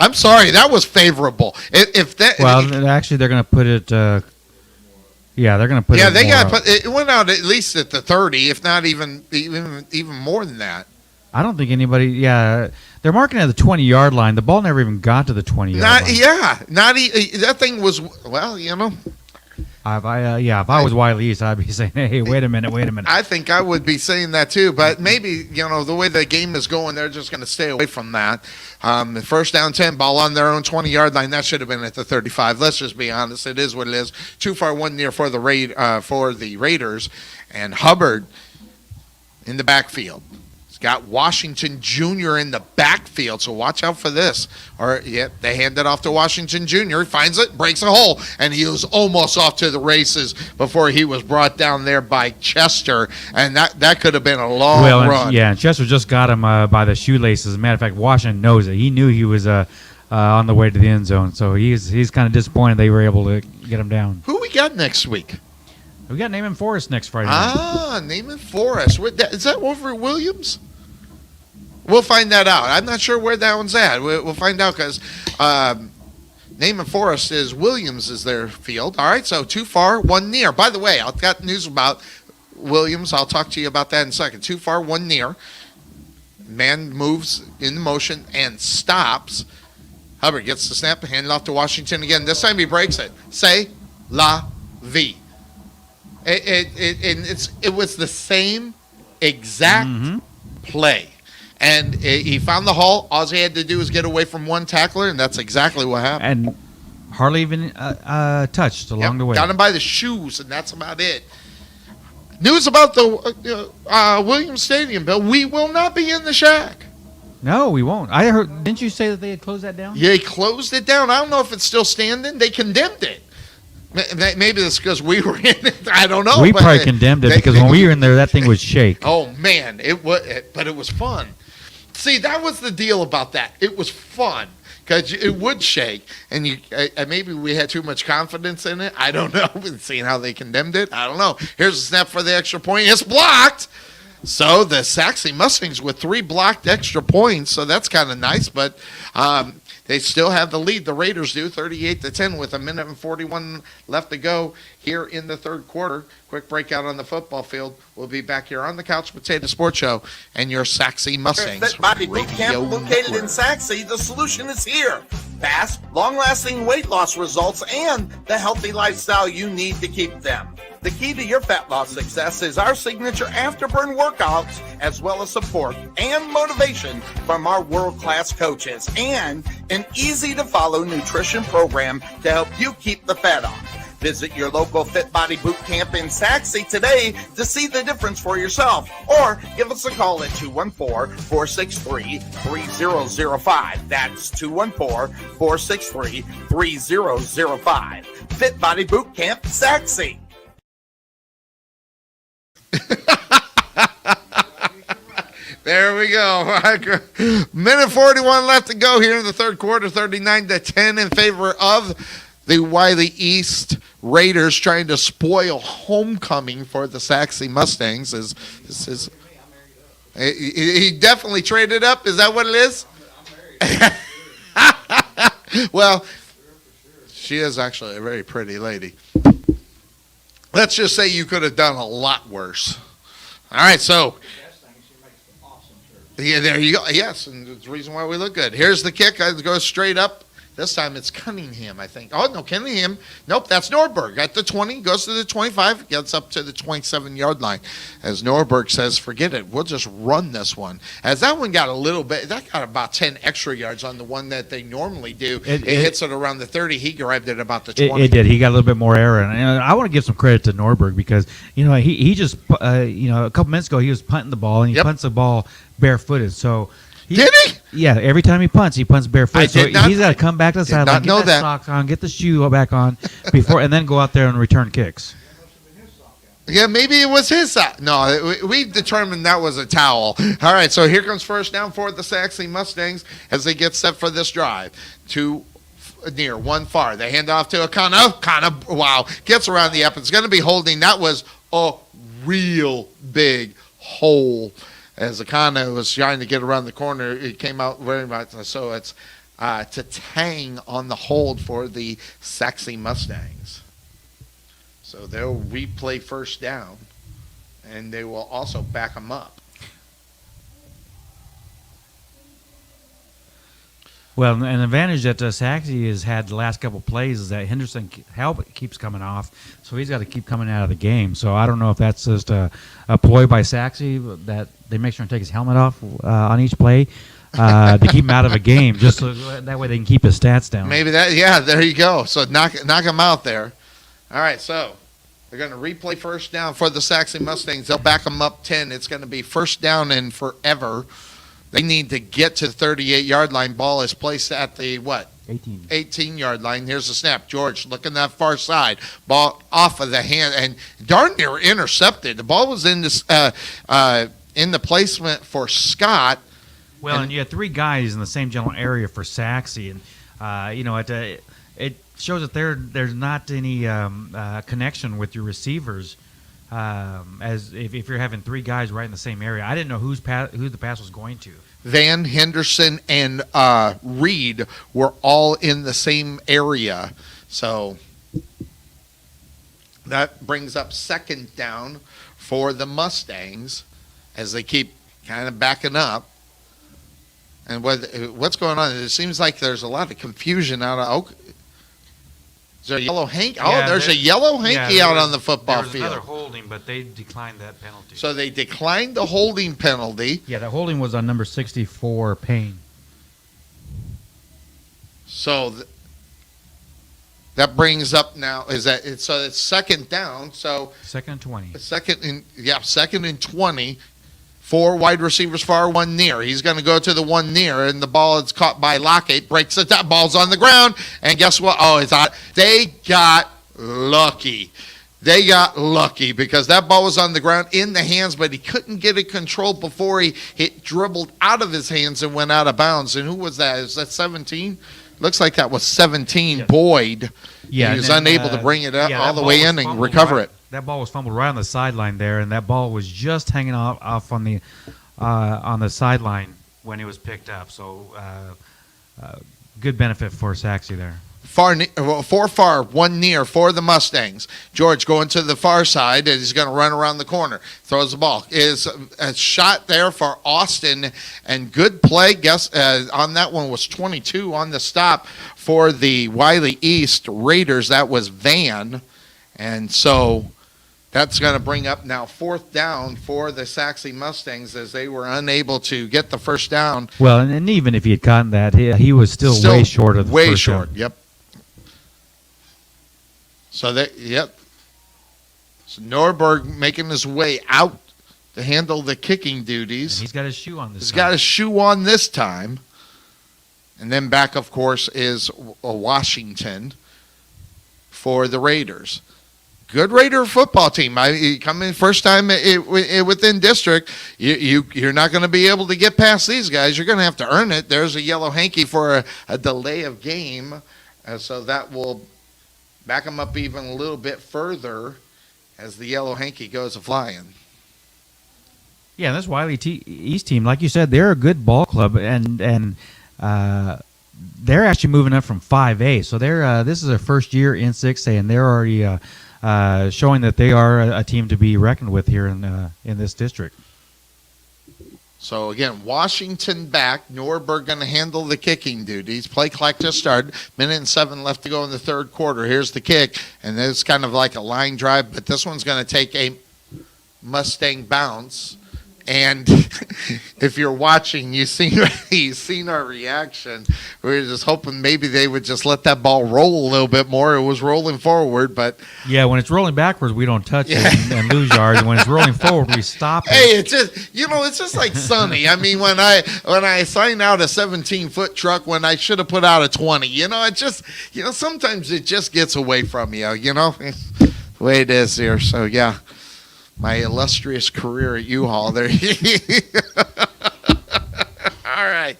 Speaker 1: I'm sorry, that was favorable.
Speaker 2: Actually, they're going to put it. They're going to put it.
Speaker 1: Yeah, they got put. It went out at least at the 30, if not even more than that.
Speaker 2: I don't think anybody. Yeah, they're marking at the 20-yard line. The ball never even got to the 20-yard line.
Speaker 1: Yeah, that thing was
Speaker 2: If I was Wylie East, I'd be saying, hey, wait a minute.
Speaker 1: I think I would be saying that too, but maybe, the way the game is going, they're just going to stay away from that. The first down 10, ball on their own 20-yard line. That should have been at the 35. Let's just be honest. It is what it is. Too far, one near for the Raiders. And Hubbard in the backfield. He's got Washington Jr. in the backfield, so watch out for this. They hand it off to Washington Jr. He finds it, breaks a hole, and he was almost off to the races before he was brought down there by Chester, and that could have been a long run.
Speaker 2: And Chester just got him by the shoelaces. As a matter of fact, Washington knows it. He knew he was on the way to the end zone, so he's kind of disappointed they were able to get him down.
Speaker 1: Who we got next week?
Speaker 2: We got Naaman Forest next Friday night.
Speaker 1: Naaman Forest. Is that over at Williams? We'll find that out. I'm not sure where that one's at. We'll find out because Naaman Forest is Williams is their field. All right, so too far, one near. By the way, I've got news about Williams. I'll talk to you about that in a second. Too far, one near. Man moves in motion and stops. Hubbard gets the snap, hand it off to Washington again. This time he breaks it. Say la vie. It was the same exact play. And he found the hole. All he had to do was get away from one tackler, and that's exactly what happened.
Speaker 2: And hardly even touched along the way.
Speaker 1: Got him by the shoes, and that's about it. News about the Williams Stadium, Bill. We will not be in the shack.
Speaker 2: No, we won't. I heard. Didn't you say that they had closed that down?
Speaker 1: Yeah, they closed it down. I don't know if it's still standing. They condemned it. Maybe it's because we were in it. I don't know.
Speaker 2: We probably condemned it because when we were in there, that thing would shake.
Speaker 1: Oh man, but it was fun. See, that was the deal about that. It was fun because it would shake, and maybe we had too much confidence in it. I don't know. Seeing how they condemned it, I don't know. Here's a snap for the extra point. It's blocked. So the Sachse Mustangs with 3 blocked extra points. So that's kind of nice, but they still have the lead. The Raiders do 38-10 with 1:41 left to go here in the third quarter. Quick breakout on the football field. We'll be back here on the Couch Potato Sports Show and your Sachse Mustangs.
Speaker 5: Fit Body Boot Camp located in Sachse. The solution is here. Fast, long-lasting weight loss results and the healthy lifestyle you need to keep them. The key to your fat loss success is our signature afterburn workouts, as well as support and motivation from our world-class coaches, and an easy-to-follow nutrition program to help you keep the fat off. Visit your local Fit Body Boot Camp in Sachse today to see the difference for yourself, or give us a call at 214-463-3005. That's 214-463-3005. Fit Body Boot Camp, Sachse.
Speaker 1: There we go. 1:41 left to go here in the third quarter. 39-10 in favor of the Wylie East Raiders, trying to spoil homecoming for the Sachse Mustangs. He definitely traded up. Is that what it is? Well, she is actually a very pretty lady. Let's just say you could have done a lot worse. All right, so yeah, there you go. Yes, and it's the reason why we look good. Here's the kick. It goes straight up. This time it's Cunningham, I think. Oh, no, Cunningham. Nope, that's Norberg. At the 20, goes to the 25, gets up to the 27-yard line. As Norberg says, forget it. We'll just run this one. As that one got a little bit, that got about 10 extra yards on the one that they normally do. It hits it around the 30. He grabbed it about the 20.
Speaker 2: It did. He got a little bit more error. And I want to give some credit to Norberg because, he just, a couple minutes ago, he was punting the ball, and he punts the ball barefooted. So
Speaker 1: did he?
Speaker 2: Yeah, every time he punts barefooted. So he's got to come back to the sideline, get that sock on, get the shoe back on, and then go out there and return kicks.
Speaker 1: Yeah, maybe it was his sock. No, we determined that was a towel. All right, so here comes first down for the Sachse Mustangs as they get set for this drive. 2 near, 1 far. They hand off to Akana. Wow, gets around the up. It's going to be holding. That was a real big hole. As Akana was trying to get around the corner, it came out very much. So it's to Tang on the hold for the Sachse Mustangs. So they'll replay first down, and they will also back them up.
Speaker 2: Well, an advantage that Sachse has had the last couple plays is that Henderson helmet keeps coming off, so he's got to keep coming out of the game. So I don't know if that's just a ploy by Sachse that they make sure and take his helmet off on each play to keep him out of a game, just so that way they can keep his stats down.
Speaker 1: Maybe that. Yeah, there you go. So knock him out there. All right, so they're going to replay first down for the Sachse Mustangs. They'll back them up 10. It's going to be first down and forever. They need to get to the 38-yard line. Ball is placed at the, 18-yard line. Here's the snap. George looking that far side. Ball off of the hand and darn near intercepted. The ball was in the placement for Scott.
Speaker 2: Well, and you had three guys in the same general area for Sachse, and it shows that there's not any connection with your receivers. As if you're having three guys right in the same area, I didn't know who the pass was going to.
Speaker 1: Van Henderson and Reed were all in the same area, so that brings up second down for the Mustangs as they keep kind of backing up. And what's going on? It seems like there's a lot of confusion out of Oak. Is there a yellow hanky?
Speaker 2: Yeah,
Speaker 1: there's a yellow hanky out on the football field.
Speaker 2: There was another holding, but they declined that penalty.
Speaker 1: So they declined the holding penalty.
Speaker 2: Yeah, the holding was on number 64, Payne.
Speaker 1: So that brings up now so it's second down. So
Speaker 2: second and 20.
Speaker 1: Second and 20. Four wide receivers far, one near. He's going to go to the one near, and the ball is caught by Lockett. Breaks it. That ball's on the ground, and guess what? Oh, it's out. They got lucky. They got lucky because that ball was on the ground in the hands, but he couldn't get it controlled before it dribbled out of his hands and went out of bounds. And who was that? Is that 17? Looks like that was 17, yes. Boyd.
Speaker 2: Yeah,
Speaker 1: he was unable to bring it up all the way in and recover it.
Speaker 2: That ball was fumbled right on the sideline there, and that ball was just hanging off on the sideline when it was picked up. So good benefit for Sachse there.
Speaker 1: Four far, one near for the Mustangs. George going to the far side, and he's going to run around the corner. Throws the ball. Is a shot there for Austin, and good play. On that one was 22 on the stop for the Wylie East Raiders. That was Van, and so that's going to bring up now fourth down for the Sachse Mustangs as they were unable to get the first down.
Speaker 2: Well, and even if he had gotten that, he was still way short of the
Speaker 1: way
Speaker 2: first
Speaker 1: short.
Speaker 2: down.
Speaker 1: Yep. So So Norberg making his way out to handle the kicking duties.
Speaker 2: And he's got his shoe on this.
Speaker 1: He's got his shoe on this time. And then back, of course, is Washington for the Raiders. Good Raider football team. You come in first time within district, you're not going to be able to get past these guys. You're going to have to earn it. There's a yellow hanky for a delay of game. So that will back them up even a little bit further as the yellow hanky goes a-flying.
Speaker 2: Yeah, this Wylie East team, like you said, they're a good ball club, and they're actually moving up from 5A. So this is their first year in 6A, and they're already showing that they are a team to be reckoned with here in this district.
Speaker 1: So, again, Washington back. Norberg going to handle the kicking duties. Play clock just started. Minute and 7 left to go in the third quarter. Here's the kick. And it's kind of like a line drive, but this one's going to take a Mustang bounce. And if you're watching, you've seen our reaction. We were just hoping maybe they would just let that ball roll a little bit more. It was rolling forward, but
Speaker 2: yeah, when it's rolling backwards, we don't touch it and lose yards. And when it's rolling forward, we stop it.
Speaker 1: Hey, it's just like Sonny. I mean, when I sign out a 17-foot truck when I should have put out a 20, it just sometimes it just gets away from you. It's the way it is here. So yeah. My illustrious career at U-Haul there. All right.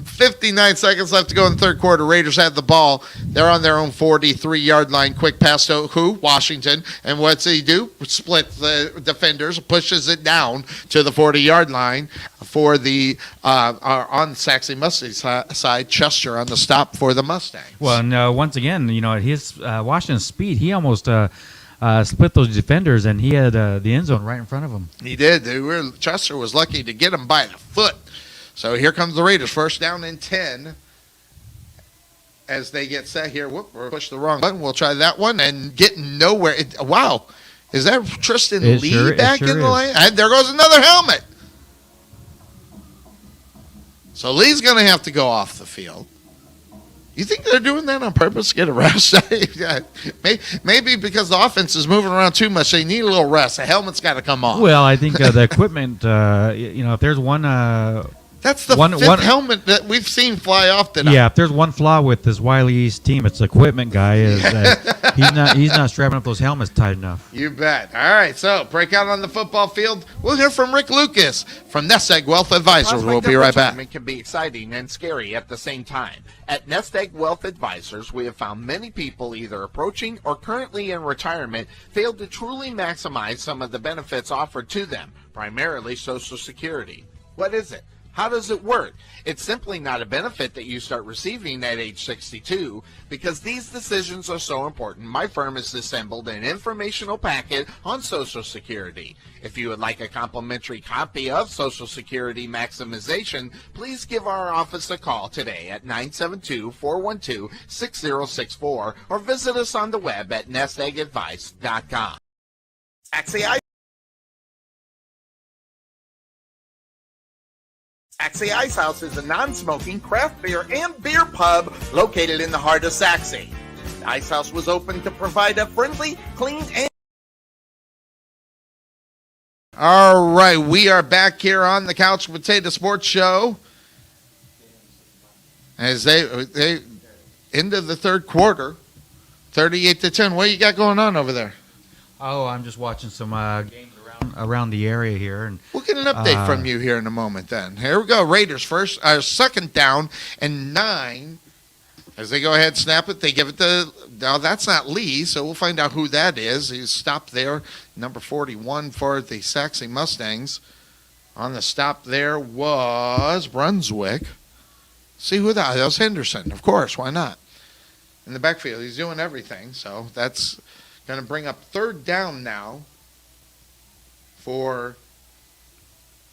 Speaker 1: 59 seconds left to go in the third quarter. Raiders have the ball. They're on their own 43-yard line. Quick pass to Washington. And what's he do? Split the defenders, pushes it down to the 40-yard line for the on Sachse Mustangs side. Chester on the stop for the Mustangs.
Speaker 2: Well, and once again, at his Washington's speed, he almost split those defenders, and he had the end zone right in front of him.
Speaker 1: He did. Chester was lucky to get him by the foot. So here comes the Raiders. First down and 10 as they get set here. Whoop, we're pushed the wrong button. We'll try that one and get nowhere. Wow. Is that Tristan Lee back in the lane? And there goes another helmet. So Lee's going to have to go off the field. You think they're doing that on purpose to get a rest? Maybe because the offense is moving around too much. They need a little rest. The helmet's got to come off.
Speaker 2: Well, I think the equipment, if there's one...
Speaker 1: That's the fifth helmet that we've seen fly off tonight.
Speaker 2: Yeah, if there's one flaw with this Wylie East team, it's the equipment guy. He's not strapping up those helmets tight enough.
Speaker 1: You bet. All right, so breakout on the football field. We'll hear from Rick Lucas from Nest Egg Wealth Advisors. We'll be right back.
Speaker 3: It can be exciting and scary at the same time. At Nest Egg Wealth Advisors, we have found many people either approaching or currently in retirement fail to truly maximize some of the benefits offered to them, primarily Social Security. What is it? How does it work? It's simply not a benefit that you start receiving at age 62. Because these decisions are so important, my firm has assembled an informational packet on Social Security. If you would like a complimentary copy of Social Security Maximization, please give our office a call today at 972-412-6064 or visit us on the web at nesteggadvice.com.
Speaker 5: Sachse Ice House is a non-smoking craft beer and beer pub located in the heart of Sachse. The Ice House was open to provide a friendly, clean, and...
Speaker 1: All right, we are back here on the Couch Potato Sports Show. As they into the third quarter, 38-10. What you got going on over there?
Speaker 2: Oh, I'm just watching some games around the area here, and
Speaker 1: we'll get an update from you here in a moment. Then here we go. Raiders first, second down and 9. As they go ahead and snap it, they give it to. Now that's not Lee, so we'll find out who that is. He's stopped there, number 41 for the Sachse Mustangs. On the stop there was Brunswick. See who that was? Henderson, of course. Why not? In the backfield, he's doing everything. So that's going to bring up third down now for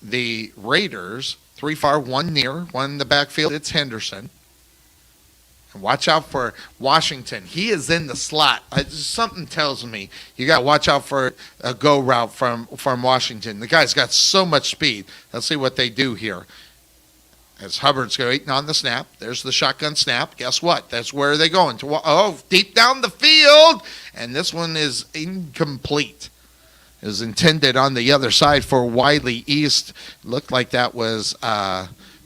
Speaker 1: the Raiders. 3 far, 1 near, 1 in the backfield. It's Henderson. And watch out for Washington. He is in the slot. Something tells me you got to watch out for a go route from Washington. The guy's got so much speed. Let's see what they do here. As Hubbard's waiting on the snap. There's the shotgun snap. Guess what? That's where they're going to. Oh, deep down the field. And this one is incomplete. Is intended on the other side for Wylie East. Looked like that was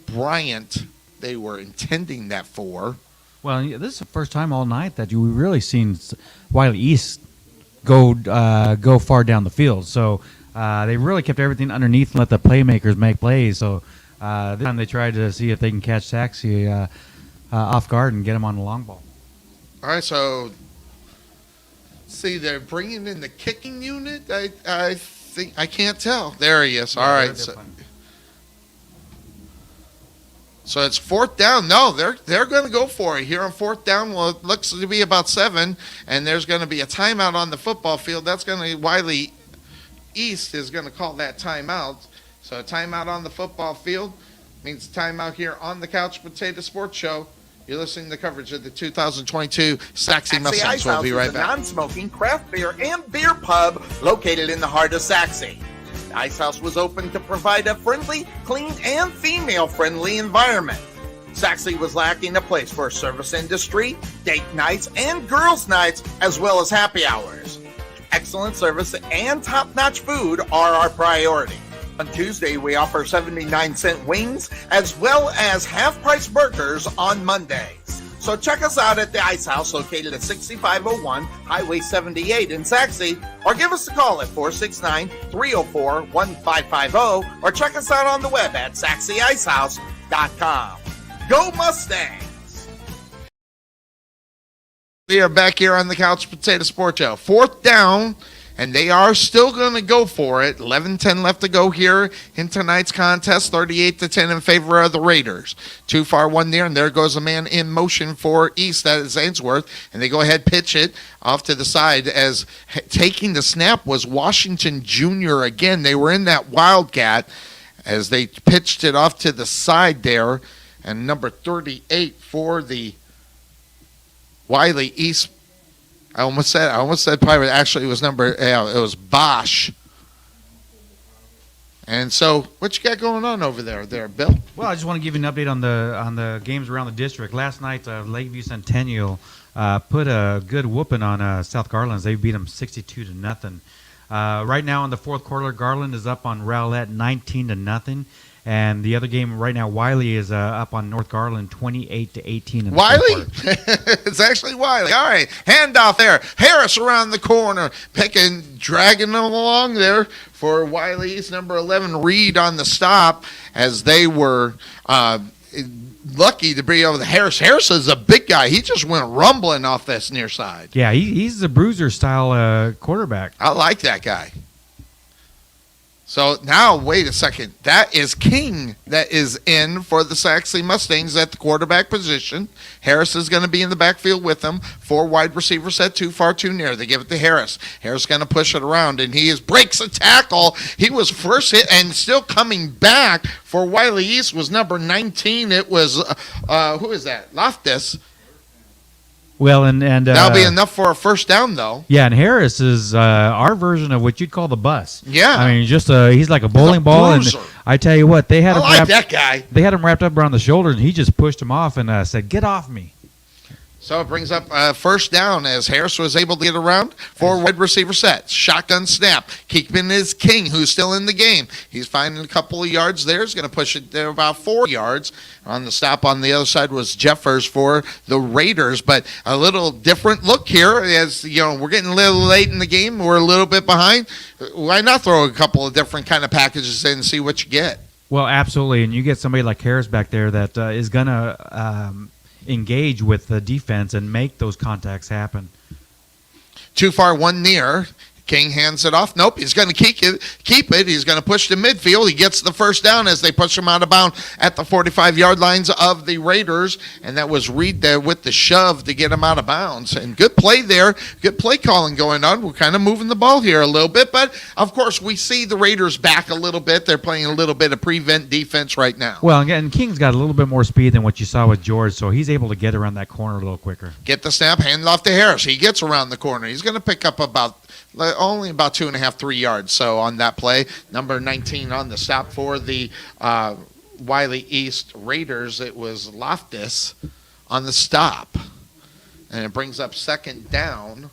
Speaker 1: Bryant they were intending that for.
Speaker 2: Well, this is the first time all night that we've really seen Wylie East go far down the field. So they really kept everything underneath and let the playmakers make plays. So this time they tried to see if they can catch Sachse off guard and get him on the long ball.
Speaker 1: All right, so see, they're bringing in the kicking unit. I think I can't tell. There he is. Yeah, all right, so it's fourth down. No, they're going to go for it here on fourth down. Well, it looks to be about 7, and there's going to be a timeout on the football field. That's going to Wylie East is going to call that timeout. So a timeout on the football field means timeout here on the Couch Potato Sports Show. You're listening to coverage of the 2022 Sachse Mustangs. We'll be right back.
Speaker 5: Ice House is a non-smoking craft beer and beer pub located in the heart of Sachse. The Ice House was open to provide a friendly, clean, and female-friendly environment. Sachse was lacking a place for service industry, date nights, and girls' nights, as well as happy hours. Excellent service and top-notch food are our priority. On Tuesday, we offer 79-cent wings as well as half-price burgers on Mondays. So check us out at the Ice House located at 6501 Highway 78 in Sachse, or give us a call at 469-304-1550, or check us out on the web at SachseIcehouse.com. Go Mustangs!
Speaker 1: We are back here on the Couch Potato Sports Show. Fourth down. And they are still going to go for it. 11-10 left to go here in tonight's contest. 38-10 in favor of the Raiders. 2 far, 1 near, and there goes a man in motion for East. That is Ainsworth. And they go ahead, pitch it off to the side as taking the snap was Washington Jr. again. They were in that Wildcat as they pitched it off to the side there. And number 38 for the Wylie East. I almost said Pirate. Actually, it was it was Bosch. And so, what you got going on over there, Bill?
Speaker 2: Well, I just want to give you an update on the games around the district. Last night, Lakeview Centennial put a good whooping on South Garland. They beat them 62-0. Right now in the fourth quarter, Garland is up on Rowlett 19-0. And the other game right now, Wylie is up on North Garland 28-18.
Speaker 1: Wylie? It's actually Wylie. All right, handoff there. Harris around the corner, dragging them along there for Wylie's number 11, Reed on the stop as they were lucky to be over the Harris. Harris is a big guy. He just went rumbling off this near side.
Speaker 2: Yeah, he's a bruiser-style quarterback.
Speaker 1: I like that guy. So now, wait a second. That is King that is in for the Sachse Mustangs at the quarterback position. Harris is going to be in the backfield with them. 4 wide receivers set too far, too near. They give it to Harris. Harris going to push it around, and he breaks a tackle. He was first hit and still coming back for Wylie East was number 19. It was, who is that? Loftus.
Speaker 2: Well, and
Speaker 1: that'll be enough for a first down, though.
Speaker 2: Yeah, and Harris is our version of what you'd call the bus.
Speaker 1: Yeah,
Speaker 2: I mean, he's like a bowling ball, and I tell you what, they had him
Speaker 1: that guy.
Speaker 2: They had him wrapped up around the shoulders, and he just pushed him off and said, "Get off me."
Speaker 1: So it brings up first down as Harris was able to get around. 4 wide receiver sets. Shotgun snap. Keeping his King, who's still in the game. He's finding a couple of yards there. He's going to push it there about 4 yards. On the stop on the other side was Jeffers for the Raiders. But a little different look here as, we're getting a little late in the game. We're a little bit behind. Why not throw a couple of different kind of packages in and see what you get?
Speaker 2: Well, absolutely. And you get somebody like Harris back there that is going to engage with the defense and make those contacts happen.
Speaker 1: Too far, one near. King hands it off. Nope, he's going to keep it. He's going to push to midfield. He gets the first down as they push him out of bounds at the 45-yard lines of the Raiders, and that was Reed there with the shove to get him out of bounds. And good play there. Good play calling going on. We're kind of moving the ball here a little bit, but, of course, we see the Raiders back a little bit. They're playing a little bit of prevent defense right now.
Speaker 2: Well, again, King's got a little bit more speed than what you saw with George, so he's able to get around that corner a little quicker.
Speaker 1: Get the snap, hand it off to Harris. He gets around the corner. He's going to pick up only about 2.5, 3 yards. So on that play, number 19 on the stop for the Wylie East Raiders, it was Loftus on the stop. And it brings up second down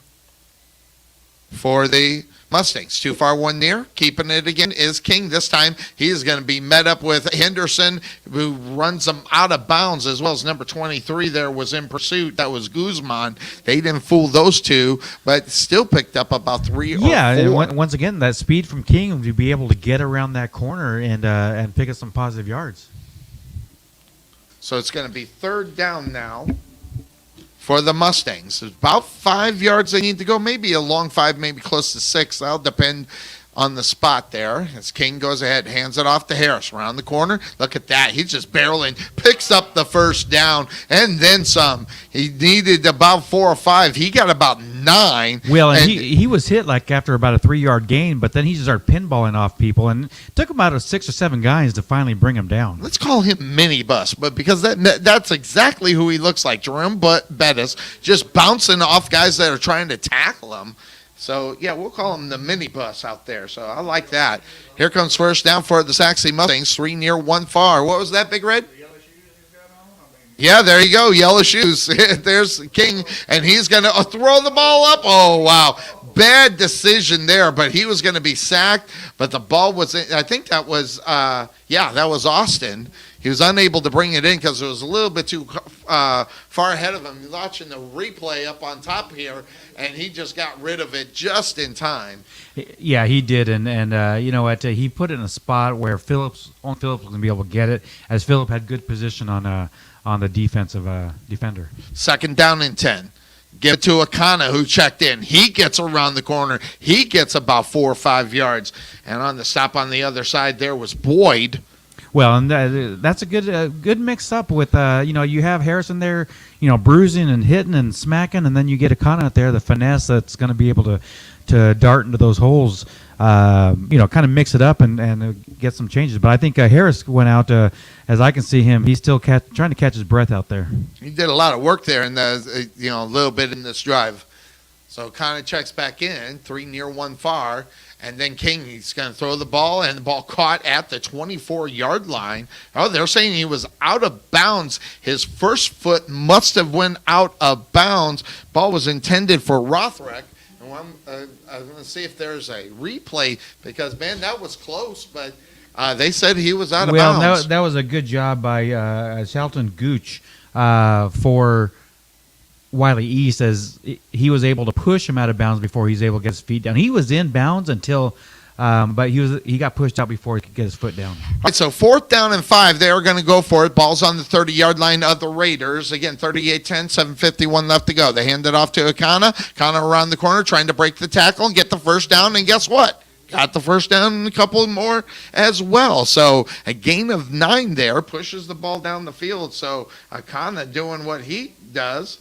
Speaker 1: for the Mustangs. Too far, one near. Keeping it again is King. This time he is going to be met up with Henderson, who runs them out of bounds, as well as number 23 there was in pursuit. That was Guzman. They didn't fool those two, but still picked up about 3 or 4.
Speaker 2: And once again, that speed from King to be able to get around that corner and pick up some positive yards.
Speaker 1: So it's going to be third down now for the Mustangs. It's about 5 yards they need to go, maybe a long 5, maybe close to 6. That'll depend on the spot there. As King goes ahead, hands it off to Harris around the corner. Look at that. He's just barreling, picks up the first down, and then some. He needed about 4 or 5. He got about 9.
Speaker 2: Well, and he was hit like after about a 3-yard gain, but then he just started pinballing off people, and it took about 6 or 7 guys to finally bring him down.
Speaker 1: Let's call him Minibus, but because that's exactly who he looks like. Jerome Bettis just bouncing off guys that are trying to tackle him. So, yeah, we'll call him the minibus out there. So I like that. Here comes first down for the Sachse Mustangs. 3 near, 1 far. What was that, Big Red? Yeah, there you go. Yellow shoes. There's King, and he's going to throw the ball up. Oh, wow. Bad decision there, but he was going to be sacked. But the ball was, I think that was, that was Austin. He was unable to bring it in because it was a little bit too far ahead of him. He's watching the replay up on top here, and he just got rid of it just in time.
Speaker 2: Yeah, he did, and you know what? He put it in a spot where Phillips was going to be able to get it, as Phillips had good position on the defensive defender.
Speaker 1: Second down and 10. Give it to Akana, who checked in. He gets around the corner. He gets about 4 or 5 yards. And on the stop on the other side there was Boyd.
Speaker 2: Well, and that's a good mix-up with, you have Harrison there, bruising and hitting and smacking, and then you get Akana out there, the finesse that's going to be able to dart into those holes, kind of mix it up and get some changes. But I think Harris went out, as I can see him, he's still trying to catch his breath out there.
Speaker 1: He did a lot of work there in the, a little bit in this drive. So kind of checks back in, 3 near, 1 far. And then King, he's going to throw the ball, and the ball caught at the 24-yard line. Oh, they're saying he was out of bounds. His first foot must have went out of bounds. Ball was intended for Rothreck. And I'm going to see if there's a replay because, man, that was close. But they said he was out of bounds.
Speaker 2: Well, that was a good job by Shelton Gooch for Wylie East, as he was able to push him out of bounds before he was able to get his feet down. He was in bounds until, but he got pushed out before he could get his foot down.
Speaker 1: All right, so 4th down and 5. They are going to go for it. Ball's on the 30-yard line of the Raiders. Again, 38-10, 7:51 left to go. They hand it off to Akana. Akana around the corner trying to break the tackle and get the first down. And guess what? Got the first down and a couple more as well. So a gain of 9 there pushes the ball down the field. So Akana doing what he does.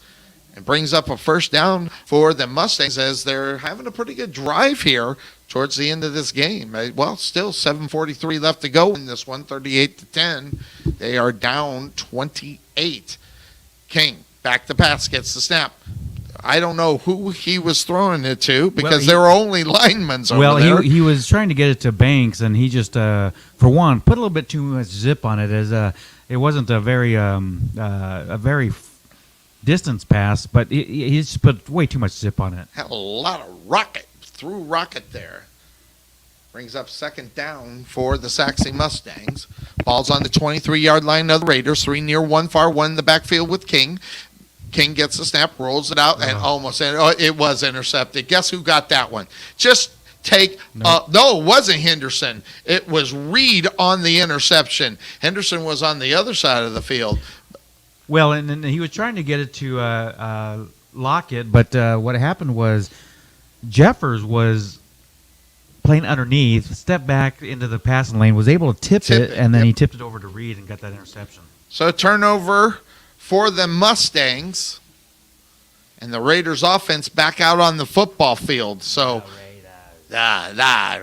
Speaker 1: It brings up a first down for the Mustangs as they're having a pretty good drive here towards the end of this game. Well, still 7:43 left to go in this one, 38-10. They are down 28. King, back to pass, gets the snap. I don't know who he was throwing it to because there were only linemen over there.
Speaker 2: Well, he was trying to get it to Banks, and he just, for one, put a little bit too much zip on it. As it wasn't a very distance pass, but he just put way too much zip on it.
Speaker 1: Had a lot of rocket, threw rocket there. Brings up second down for the Sachse Mustangs. Ball's on the 23-yard line of the Raiders. 3 near, 1 far, 1 in the backfield with King. King gets the snap, rolls it out, and it was intercepted. Guess who got that one? Just take no, it wasn't Henderson. It was Reed on the interception. Henderson was on the other side of the field.
Speaker 2: Well, and he was trying to get it to Lockett, but what happened was Jeffers was playing underneath, stepped back into the passing lane, was able to tip it, and then he tipped it over to Reed and got that interception.
Speaker 1: So turnover for the Mustangs, and the Raiders offense back out on the football field. So the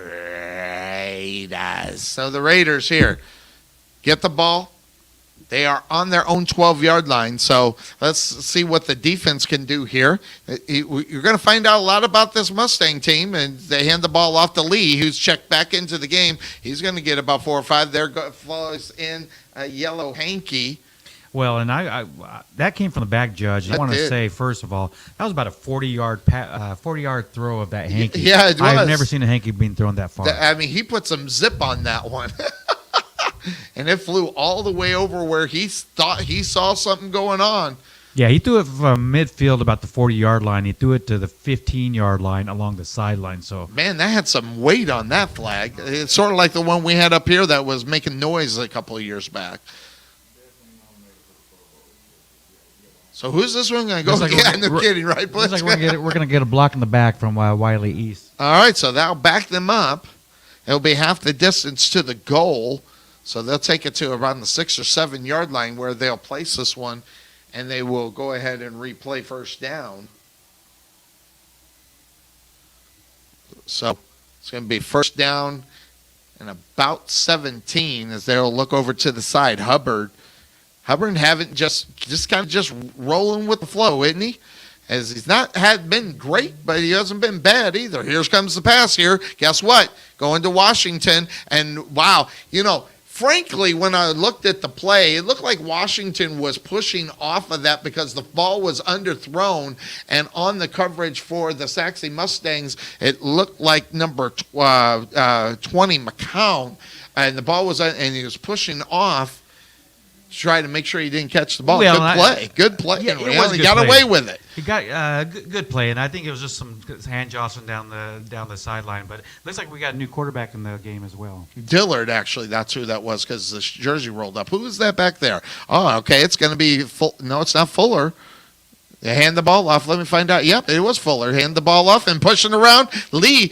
Speaker 1: Raiders. So the Raiders here get the ball. They are on their own 12-yard line, so let's see what the defense can do here. You're going to find out a lot about this Mustang team, and they hand the ball off to Lee, who's checked back into the game. He's going to get about 4 or 5. There falls in a yellow hanky.
Speaker 2: Well, and I that came from the back judge. I want to say, first of all, that was about a 40-yard throw of that hanky.
Speaker 1: Yeah, it was.
Speaker 2: I've never seen a hanky being thrown that far.
Speaker 1: I mean, he put some zip on that one. And it flew all the way over where he thought he saw something going on.
Speaker 2: Yeah, he threw it from midfield about the 40-yard line. He threw it to the 15-yard line along the sideline. So,
Speaker 1: man, that had some weight on that flag. It's sort of like the one we had up here that was making noise a couple of years back. So who's this one going to go?
Speaker 2: Like
Speaker 1: no kidding, right, Butch?
Speaker 2: Like we're going to get a block in the back from Wylie East.
Speaker 1: All right, so that'll back them up. It'll be half the distance to the goal. So they'll take it to around the 6 or 7 yard line where they'll place this one, and they will go ahead and replay first down. So it's going to be first down and about 17 as they'll look over to the side. Hubbard haven't just kind of rolling with the flow, isn't he? As he's had been great, but he hasn't been bad either. Here comes the pass here. Guess what? Going to Washington, and wow, frankly, when I looked at the play, it looked like Washington was pushing off of that because the ball was underthrown, and on the coverage for the Sachse Mustangs, it looked like number 20 McCown, and the ball was, and he was pushing off to try to make sure he didn't catch the ball.
Speaker 2: Well,
Speaker 1: good play.
Speaker 2: Yeah,
Speaker 1: he got away with it.
Speaker 2: He got good play, and I think it was just some hand jostling down the sideline. But it looks like we got a new quarterback in the game as well.
Speaker 1: Dillard, actually, that's who that was because the jersey rolled up. Who is that back there? Oh, okay, it's going to be no, it's not Fuller. They hand the ball off. Let me find out. Yep, it was Fuller. Hand the ball off and pushing around. Lee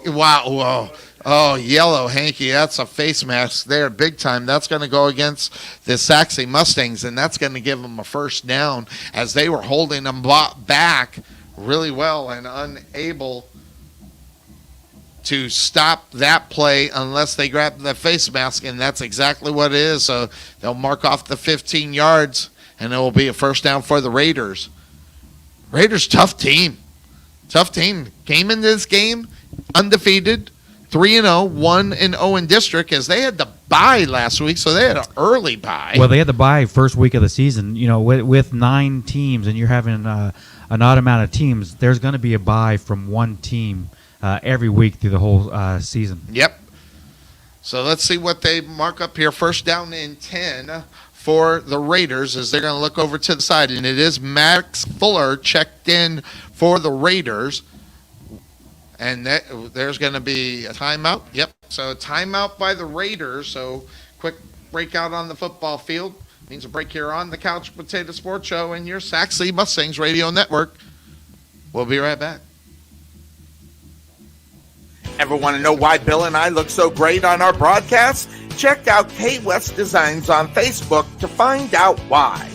Speaker 1: wow, whoa. Oh, yellow hanky, that's a face mask there big time. That's going to go against the Sachse Mustangs, and that's going to give them a first down as they were holding them back really well and unable to stop that play unless they grab the face mask, and that's exactly what it is. So they'll mark off the 15 yards, and it will be a first down for the Raiders. Raiders, tough team. Tough team. Came into this game undefeated, 3-0, 1-0 in district, as they had the bye last week, so they had an early bye.
Speaker 2: Well, they had the bye first week of the season. You know, with 9 teams, and you're having an odd amount of teams, there's going to be a bye from one team every week through the whole season.
Speaker 1: Yep. So let's see what they mark up here. First down and 10 for the Raiders as they're going to look over to the side. And it is Max Fuller checked in for the Raiders. And there's going to be a timeout. Yep. So a timeout by the Raiders. So quick breakout on the football field. Means a break here on the Couch Potato Sports Show and your Sachse Mustangs Radio Network. We'll be right back.
Speaker 5: Ever want to know why Bill and I look so great on our broadcast? Check out K-West Designs on Facebook to find out why.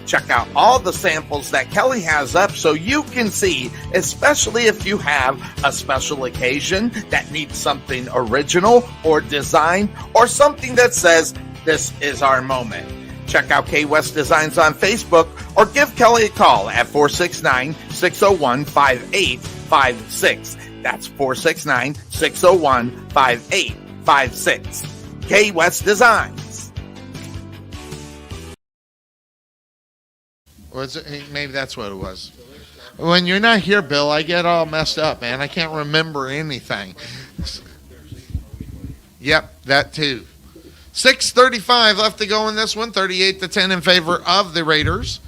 Speaker 5: Check out all the samples that Kelly has up so you can see, especially if you have a special occasion that needs something original or design or something that says, this is our moment. Check out K-West Designs on Facebook or give Kelly a call at 469-601-5856. That's 469-601-5856. K-West Designs.
Speaker 1: Maybe that's what it was. When you're not here, Bill, I get all messed up, man. I can't remember anything. Yep, that too. 6:35 left to go in this one. 38-10 in favor of the Raiders.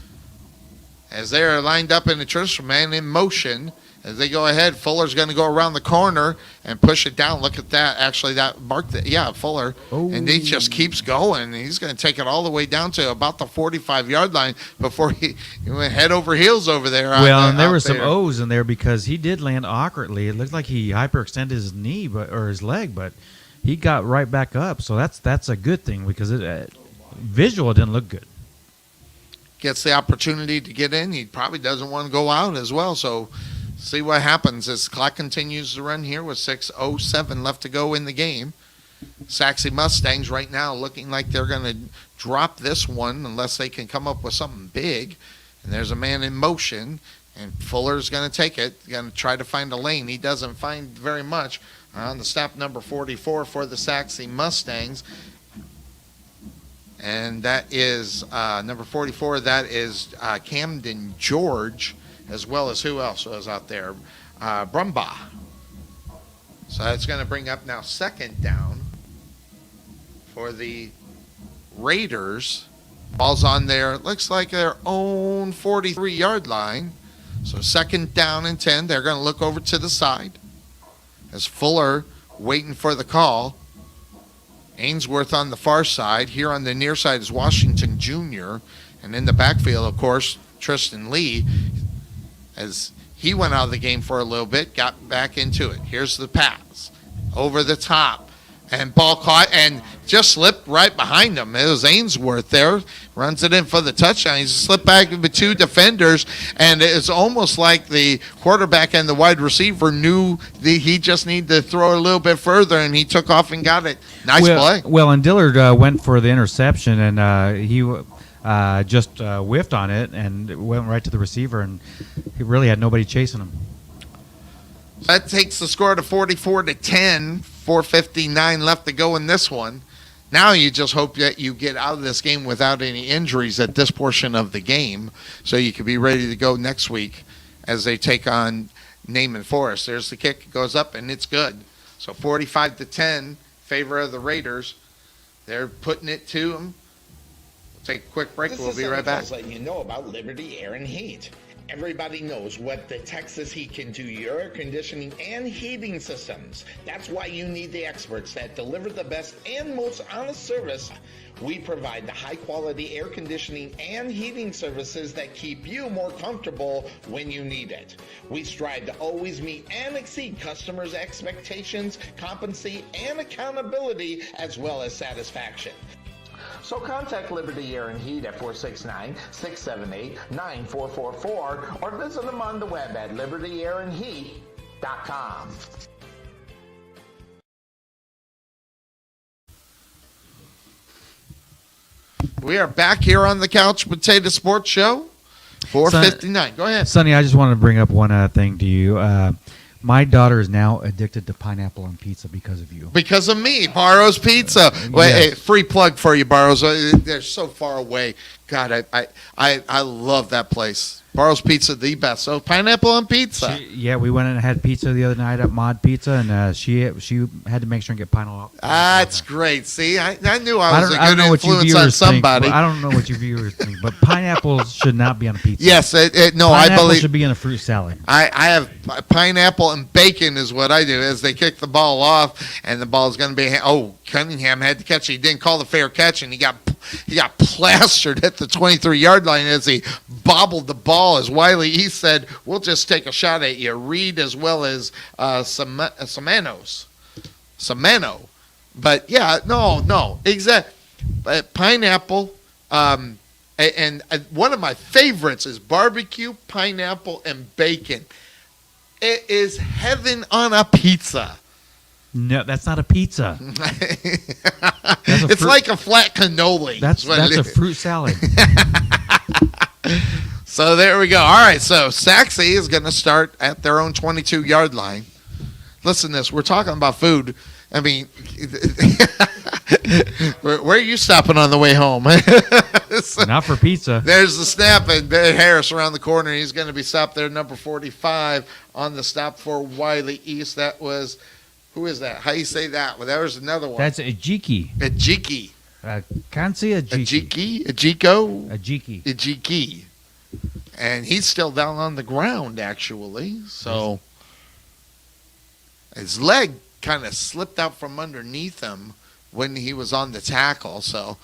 Speaker 1: As they are lined up in the traditional man in motion. As they go ahead, Fuller's going to go around the corner and push it down. Look at that. Actually, that marked it. Yeah, Fuller. Oh. And he just keeps going. He's going to take it all the way down to about the 45-yard line before he went head over heels over there.
Speaker 2: Well, and there were some O's in there because he did land awkwardly. It looked like he hyperextended his knee or his leg, but he got right back up. So that's a good thing because visual it didn't look good.
Speaker 1: Gets the opportunity to get in. He probably doesn't want to go out as well. So see what happens as the clock continues to run here with 6:07 left to go in the game. Sachse Mustangs right now looking like they're going to drop this one unless they can come up with something big. And there's a man in motion, and Fuller's going to take it, going to try to find a lane. He doesn't find very much on the snap, number 44 for the Sachse Mustangs. And that is number 44. That is Camden George, as well as who else was out there? Brumbaugh. So that's going to bring up now second down for the Raiders. Ball's on there. Looks like their own 43-yard line. So second down and 10. They're going to look over to the side as Fuller waiting for the call. Ainsworth on the far side. Here on the near side is Washington Jr. And in the backfield, of course, Tristan Lee, as he went out of the game for a little bit, got back into it. Here's the pass. Over the top. And ball caught and just slipped right behind him. It was Ainsworth there. Runs it in for the touchdown. He's slipped back with 2 defenders. And it's almost like the quarterback and the wide receiver knew he just needed to throw a little bit further, and he took off and got it. Nice play.
Speaker 2: Well, and Dillard went for the interception, and he just whiffed on it and went right to the receiver, and he really had nobody chasing him.
Speaker 1: That takes the score to 44-10. 4:59 left to go in this one. Now you just hope that you get out of this game without any injuries at this portion of the game, so you can be ready to go next week as they take on Naaman Forest. There's the kick. It goes up, and it's good. So 45-10, favor of the Raiders. They're putting it to them. We'll take a quick break. We'll be right back.
Speaker 7: Letting you know about Liberty Air and Heat. Everybody knows what the Texas Heat can do, your air conditioning and heating systems. That's why you need the experts that deliver the best and most honest service. We provide the high-quality air conditioning and heating services that keep you more comfortable when you need it. We strive to always meet and exceed customers' expectations, competency, and accountability, as well as satisfaction. So contact Liberty Air and Heat at 469-678-9444 or visit them on the web at libertyairandheat.com.
Speaker 1: We are back here on the Couch Potato Sports Show. 4:59. Go ahead.
Speaker 2: Sonny, I just wanted to bring up one thing to you. My daughter is now addicted to pineapple on pizza because of you.
Speaker 1: Because of me, Barrow's Pizza. Wait, hey, free plug for you, Barrow's. They're so far away. God, I love that place. Barrow's Pizza, the best. So pineapple on pizza.
Speaker 2: We went and had pizza the other night at Mod Pizza, and she had to make sure and get pineapple.
Speaker 1: That's great. See, I knew I was
Speaker 2: I don't
Speaker 1: a
Speaker 2: know
Speaker 1: good
Speaker 2: what you
Speaker 1: influence on
Speaker 2: viewers
Speaker 1: somebody.
Speaker 2: think. I don't know what you viewers think, but pineapple should not be on pizza.
Speaker 1: Yes, no,
Speaker 2: pineapple
Speaker 1: I believe
Speaker 2: should be in a fruit salad.
Speaker 1: I have pineapple and bacon is what I do. As they kick the ball off, and the ball is going to be. Cunningham had to catch it. He didn't call the fair catch, and he got plastered at the 23-yard line as he bobbled the ball. As Wylie East said, "We'll just take a shot at you." Reed as well as Samano. But yeah, no, exactly. But pineapple, and one of my favorites is barbecue, pineapple, and bacon. It is heaven on a pizza.
Speaker 2: No, that's not a pizza.
Speaker 1: It's like a flat cannoli.
Speaker 2: That's a fruit salad.
Speaker 1: So there we go. All right, so Sachse is going to start at their own 22-yard line. Listen to this. We're talking about food. I mean, where are you stopping on the way home?
Speaker 2: Not for pizza.
Speaker 1: There's the snap, and Harris around the corner. He's going to be stopped there, number 45, on the stop for Wylie East. That was, who is that? How do you say that? Well, there was another one.
Speaker 2: That's Ajiki.
Speaker 1: Ajiki.
Speaker 2: Can't say Ajiki.
Speaker 1: Ajiko?
Speaker 2: Ajiki.
Speaker 1: Ajiki. And he's still down on the ground, actually. So his leg kind of slipped out from underneath him when he was on the tackle. So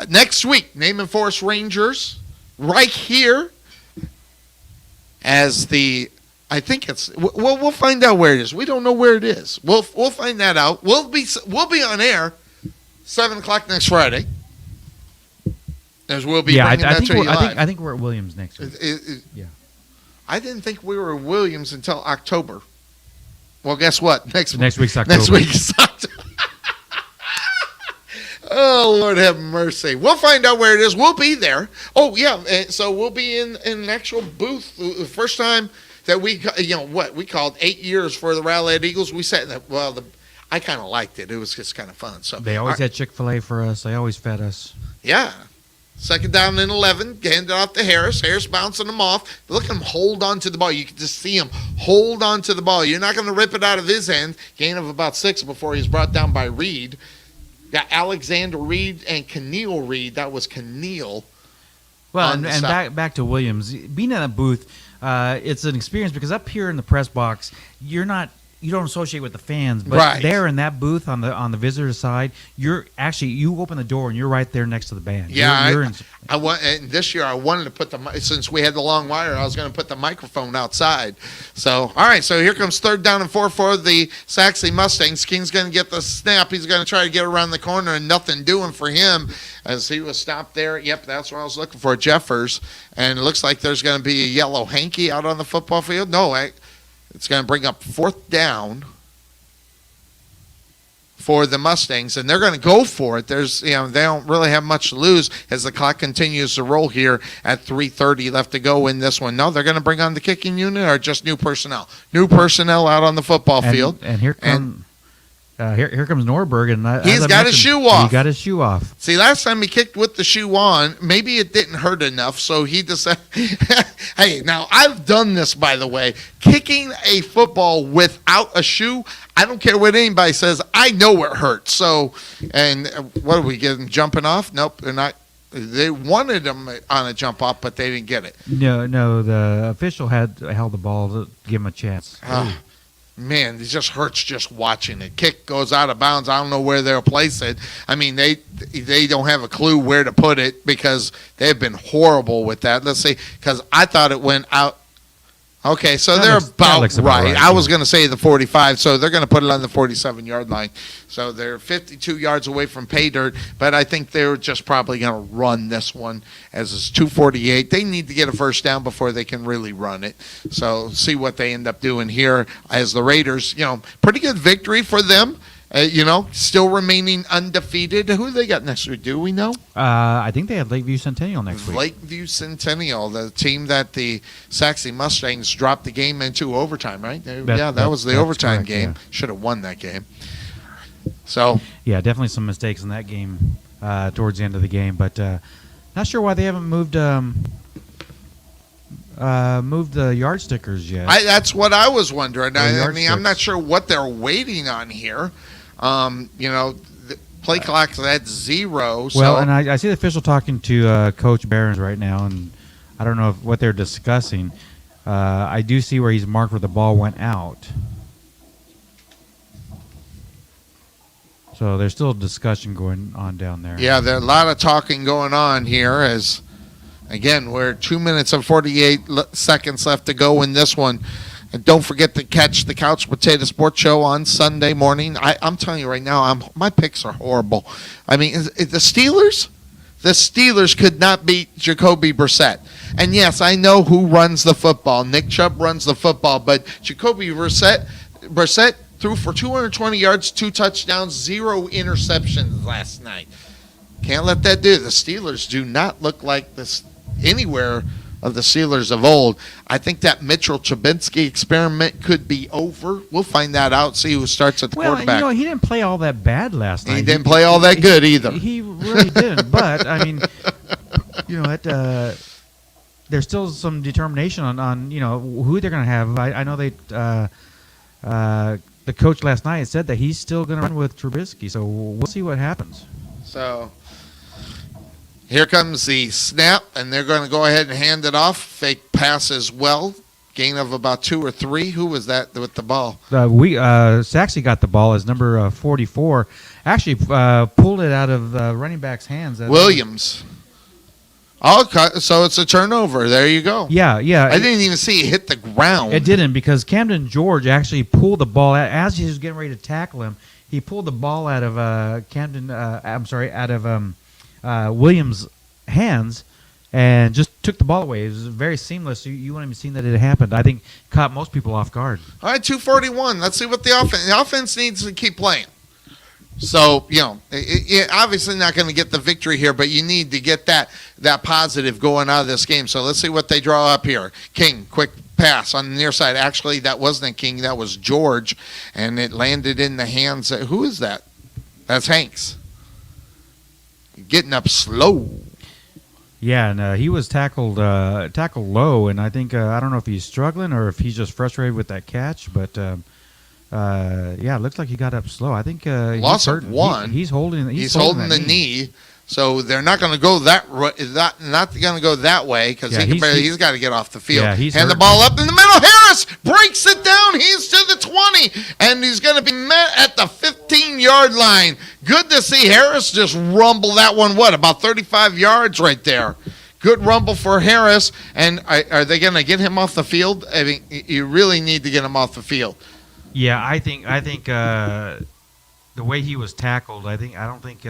Speaker 1: next week, Name and Forest Rangers, right here, as the. I think it's. We'll find out where it is. We don't know where it is. We'll find that out. We'll be on air 7:00 next Friday. As we'll be bringing that to you live.
Speaker 2: I think we're at Williams next week. Yeah.
Speaker 1: I didn't think we were at Williams until October. Well, guess what? Next
Speaker 2: week's October.
Speaker 1: Next week is October. Oh, Lord have mercy. We'll find out where it is. We'll be there. Oh, yeah. So we'll be in an actual booth. The first time that we called 8 years for the Rowlett Eagles. We sat in I kind of liked it. It was just kind of fun. So
Speaker 2: they always had Chick-fil-A for us. They always fed us.
Speaker 1: Yeah. Second down and 11, hand it off to Harris. Harris bouncing them off. Look at him hold on to the ball. You can just see him hold on to the ball. You're not going to rip it out of his hand. Gain of about 6 before he's brought down by Reed. Got Alexander Reed and Keneal Reed. That was Keneal.
Speaker 2: Well, and back to Williams. Being in a booth, it's an experience because up here in the press box, you don't associate with the fans, but
Speaker 1: right
Speaker 2: there in that booth on the visitor side, you open the door and you're right there next to the band.
Speaker 1: Yeah, and this year I wanted to since we had the long wire, I was going to put the microphone outside. So all right, so here comes 3rd down and 4 for the Sachse Mustangs. King's going to get the snap. He's going to try to get around the corner, and nothing doing for him as he was stopped there. Yep, that's what I was looking for, Jeffers. And it looks like there's going to be a yellow hanky out on the football field. No, it's going to bring up 4th down for the Mustangs, and they're going to go for it. They don't really have much to lose as the clock continues to roll here at 3:30 left to go in this one. No, they're going to bring on the kicking unit or just new personnel. New personnel out on the football field.
Speaker 2: And here comes Norberg, and
Speaker 1: he's got his shoe off.
Speaker 2: He got his shoe off.
Speaker 1: See, last time he kicked with the shoe on, maybe it didn't hurt enough, so he decided. Hey, now I've done this, by the way. Kicking a football without a shoe, I don't care what anybody says. I know it hurts. So, and what are we getting? Jumping off? Nope, they're not. They wanted him on a jump off, but they didn't get it.
Speaker 2: No, the official held the ball to give him a chance.
Speaker 1: Man, it just hurts just watching it. Kick goes out of bounds. I don't know where they'll place it. I mean, they don't have a clue where to put it because they've been horrible with that. Let's see, because I thought it went out. Okay, so they're about right. I was going to say the 45, so they're going to put it on the 47-yard line. So they're 52 yards away from pay dirt, but I think they're just probably going to run this one as it's 2:48. They need to get a first down before they can really run it. So see what they end up doing here as the Raiders, pretty good victory for them. Still remaining undefeated. Who they got next week? Do we know?
Speaker 2: I think they have Lakeview Centennial next week.
Speaker 1: Lakeview Centennial, the team that the Sachse Mustangs dropped the game into overtime, right? That was the overtime
Speaker 2: correct,
Speaker 1: game.
Speaker 2: yeah.
Speaker 1: Should have won that game. So
Speaker 2: yeah, definitely some mistakes in that game towards the end of the game, but not sure why they haven't moved the yard stickers yet.
Speaker 1: That's what I was wondering. I'm
Speaker 2: sticks.
Speaker 1: not sure what they're waiting on here. The play clock's at 0. So.
Speaker 2: Well, and I see the official talking to Coach Barons right now, and I don't know what they're discussing. I do see where he's marked where the ball went out. So there's still a discussion going on down there.
Speaker 1: Yeah, there's a lot of talking going on here as, again, we're 2 minutes and 48 seconds left to go in this one. And don't forget to catch the Couch Potato Sports Show on Sunday morning. I'm telling you right now, my picks are horrible. I mean, the Steelers could not beat Jacoby Brissett. And yes, I know who runs the football. Nick Chubb runs the football, but Jacoby Brissett threw for 220 yards, 2 touchdowns, 0 interceptions last night. Can't let that do. The Steelers do not look like this anywhere of the Steelers of old. I think that Mitchell Trubisky experiment could be over. We'll find that out, see who starts at the quarterback.
Speaker 2: He didn't play all that bad last night.
Speaker 1: He didn't play all that good either.
Speaker 2: He really didn't. But, I mean, there's still some determination on who they're going to have. I know the coach last night said that he's still going to run with Trubisky, so we'll see what happens.
Speaker 1: So here comes the snap, and they're going to go ahead and hand it off. Fake pass as well. Gain of about 2 or 3. Who was that with the ball?
Speaker 2: Sachse got the ball as number 44. Actually pulled it out of the running back's hands.
Speaker 1: Williams. So it's a turnover. There you go.
Speaker 2: Yeah.
Speaker 1: I didn't even see it hit the ground.
Speaker 2: It didn't, because Camden George actually pulled the ball as he was getting ready to tackle him. He pulled the ball out of Williams' hands and just took the ball away. It was very seamless. You wouldn't even seen that it happened. I think caught most people off guard.
Speaker 1: All right, 2:41. Let's see what the offense needs to keep playing. So, obviously not going to get the victory here, but you need to get that positive going out of this game. So let's see what they draw up here. King, quick pass on the near side. Actually, that wasn't King. That was George, and it landed in the hands. Who is that? That's Hanks. Getting up slow.
Speaker 2: Yeah, and he was tackled low, and I think I don't know if he's struggling or if he's just frustrated with that catch, but it looks like he got up slow. I think
Speaker 1: loss of 1.
Speaker 2: He's holding
Speaker 1: the knee. So they're not going to go not going to go that way because he's got to get off the field.
Speaker 2: Yeah,
Speaker 1: the ball up in the middle. Harris breaks it down. He's to the 20, and he's going to be met at the 15-yard line. Good to see Harris just rumble that one. About 35 yards right there. Good rumble for Harris. And are they going to get him off the field? I mean, you really need to get him off the field.
Speaker 2: Yeah, I think the way he was tackled, I don't think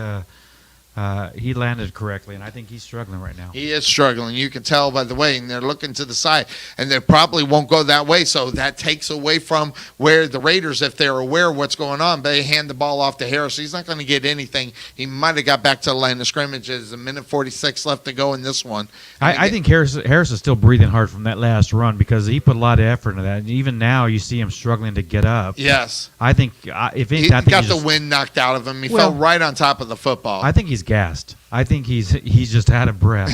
Speaker 2: he landed correctly, and I think he's struggling right now.
Speaker 1: He is struggling. You can tell by the way, and they're looking to the side, and they probably won't go that way, so that takes away from where the Raiders, if they're aware of what's going on, they hand the ball off to Harris. He's not going to get anything. He might have got back to the line of scrimmage. There's 1:46 left to go in this one.
Speaker 2: I think Harris is still breathing hard from that last run because he put a lot of effort into that. And even now, you see him struggling to get up.
Speaker 1: Yes.
Speaker 2: I think if anything,
Speaker 1: he got the wind knocked out of him. He fell right on top of the football.
Speaker 2: I think he's gassed. I think he's just out of breath.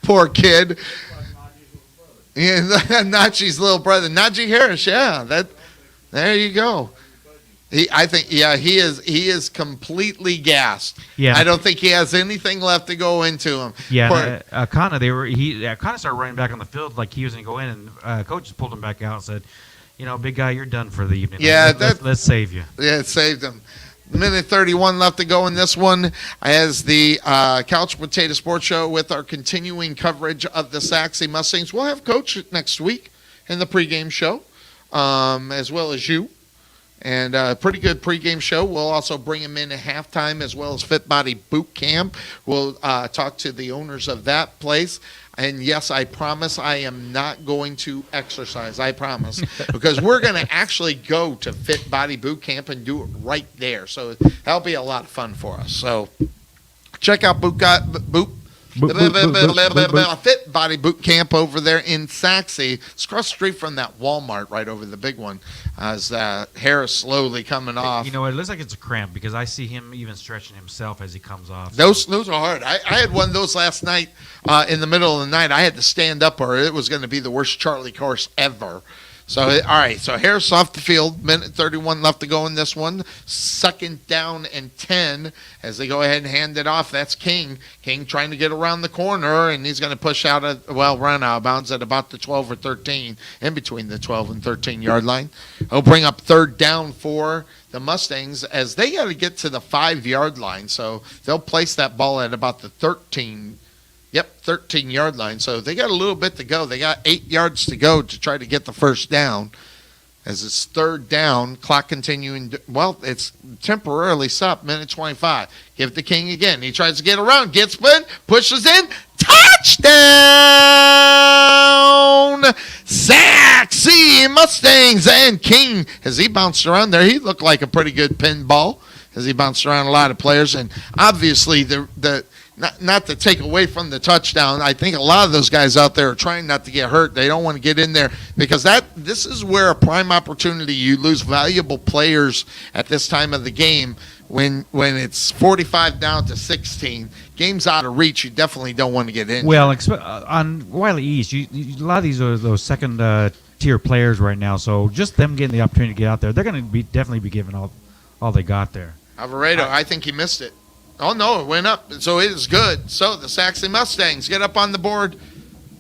Speaker 1: Poor kid. Yeah, Najee's little brother, Najee Harris. Yeah, there you go. He is completely gassed.
Speaker 2: Yeah,
Speaker 1: I don't think he has anything left to go into him.
Speaker 2: Yeah, Akana started running back on the field like he was going to go in, and coach just pulled him back out and said, big guy, you're done for the evening.
Speaker 1: Yeah,
Speaker 2: let's save you.
Speaker 1: Yeah, it saved him. 1:31 left to go in this one as the Couch Potato Sports Show with our continuing coverage of the Sachse Mustangs. We'll have Coach next week in the pregame show, as well as you. and a pretty good pregame show. We'll also bring him in at halftime as well as Fit Body Boot Camp. We'll talk to the owners of that place. And yes, I promise I am not going to exercise. I promise. Because we're going to actually go to Fit Body Boot Camp and do it right there. So that'll be a lot of fun for us. So check out Fit Body Boot Camp over there in Sachse. It's across the street from that Walmart right over the big one. As hair is slowly coming off.
Speaker 2: You know, it looks like it's a cramp because I see him even stretching himself as he comes off.
Speaker 1: Those are hard. I had one of those last night in the middle of the night. I had to stand up or it was going to be the worst Charlie course ever. So, all right, so Harris off the field, minute 31 left to go in this one. 2nd down and 10 as they go ahead and hand it off. That's King. King trying to get around the corner, and he's going to push out, run out of bounds at about the 12 or 13, in between the 12 and 13-yard line. He'll bring up 3rd down for the Mustangs as they got to get to the 5-yard line. So they'll place that ball at about the 13-yard line. So they got a little bit to go. They got 8 yards to go to try to get the 1st down. As it's 3rd down, clock continuing. It's temporarily stopped, minute 25. Give it to King again. He tries to get around, gets spin, pushes in. Touchdown! Sachse Mustangs and King, as he bounced around there, he looked like a pretty good pinball as he bounced around a lot of players. And obviously, not to take away from the touchdown, I think a lot of those guys out there are trying not to get hurt. They don't want to get in there because this is where a prime opportunity. You lose valuable players at this time of the game when it's 45 down to 16. Game's out of reach. You definitely don't want to get in.
Speaker 2: Well, on Wylie East, a lot of these are those second tier players right now. So just them getting the opportunity to get out there, they're going to definitely be giving all they got there.
Speaker 1: Alvarado, I think he missed it. Oh, no, it went up, so it is good. So the Sachse Mustangs get up on the board.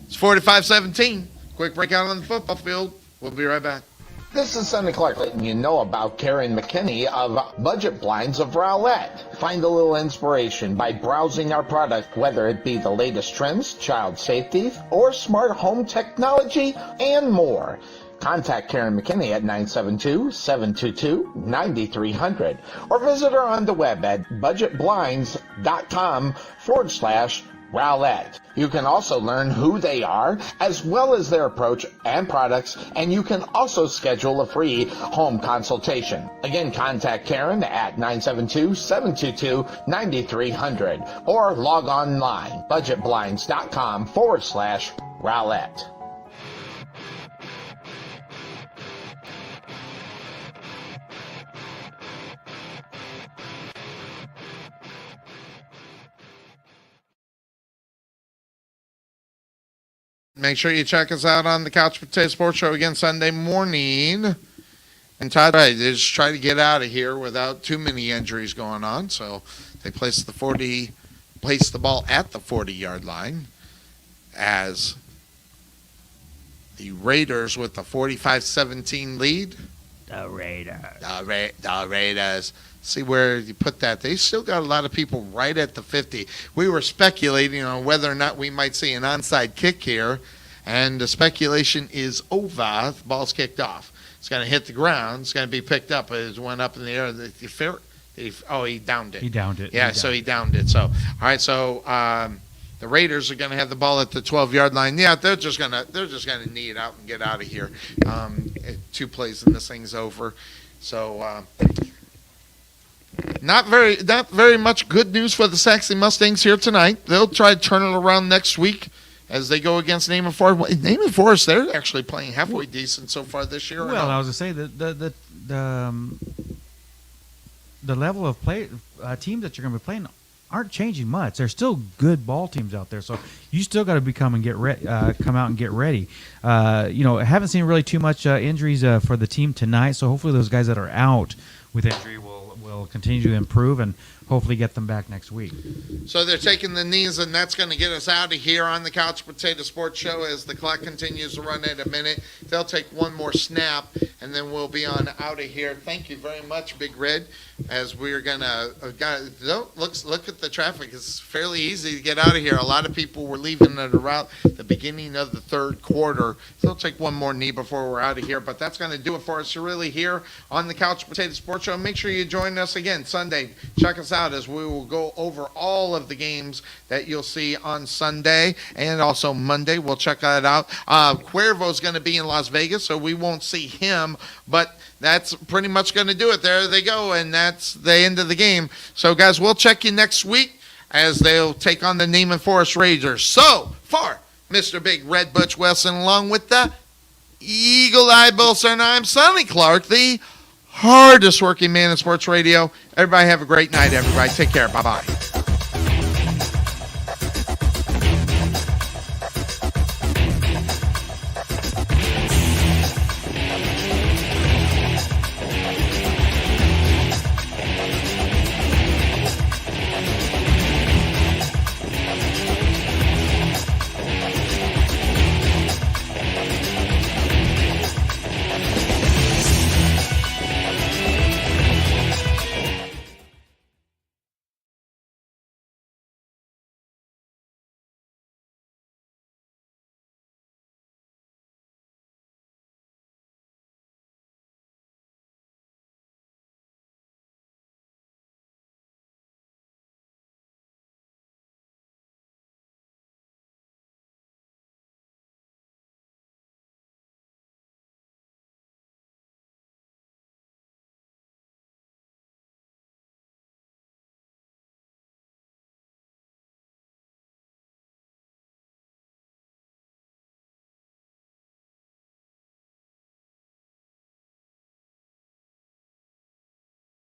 Speaker 1: It's 45-17. Quick breakout on the football field. We'll be right back.
Speaker 7: This is Sonny Clark letting you know about Karen McKinney of Budget Blinds of Rowlett. Find a little inspiration by browsing our product, whether it be the latest trends, child safety, or smart home technology, and more. Contact Karen McKinney at 972-722-9300 or visit her on the web at budgetblinds.com/Rowlett. You can also learn who they are as well as their approach and products, and you can also schedule a free home consultation. Again, contact Karen at 972-722-9300 or log online budgetblinds.com/Rowlett.
Speaker 1: Make sure you check us out on the Couch Potato Sports Show again Sunday morning. And Todd, right, they just try to get out of here without too many injuries going on. So they place the ball at the 40-yard line as the Raiders with the 45-17 lead.
Speaker 2: The
Speaker 1: Raiders. See where you put that. They still got a lot of people right at the 50. We were speculating on whether or not we might see an onside kick here, and the speculation is over. The ball's kicked off. It's going to hit the ground. It's going to be picked up. It went up in the air. He downed it.
Speaker 2: He downed it.
Speaker 1: Yeah, he downed it. So, all right, so the Raiders are going to have the ball at the 12-yard line. Yeah, they're just going to knee it out and get out of here. 2 plays and this thing's over. So, not very much good news for the Sachse Mustangs here tonight. They'll try to turn it around next week as they go against Naaman Forest. Naaman Forest, they're actually playing halfway decent so far this year.
Speaker 2: Well, I was going to say that the level of play teams that you're going to be playing aren't changing much. There's still good ball teams out there, so you still got to come out and get ready. I haven't seen really too much injuries for the team tonight, so hopefully those guys that are out with injury will continue to improve, and hopefully get them back next week.
Speaker 1: So they're taking the knees, and that's going to get us out of here on the Couch Potato Sports Show as the clock continues to run at a minute. They'll take one more snap, and then we'll be on out of here. Thank you very much, Big Red, as we're going to look at the traffic. It's fairly easy to get out of here. A lot of people were leaving at around the beginning of the third quarter. So they'll take one more knee before we're out of here, but that's going to do it for us. You're really here on the Couch Potato Sports Show. Make sure you join us again Sunday. Check us out as we will go over all of the games that you'll see on Sunday and also Monday. We'll check that out. Cuervo's going to be in Las Vegas, so we won't see him, but that's pretty much going to do it. There they go, and that's the end of the game. So, guys, we'll check you next week as they'll take on the Neiman Forest Raiders. So, for Mr. Big Red Butch Wilson, along with the Eagle Eye Bull, sir, and I'm Sonny Clark, the hardest working man in sports radio. Everybody have a great night, everybody. Take care. Bye-bye.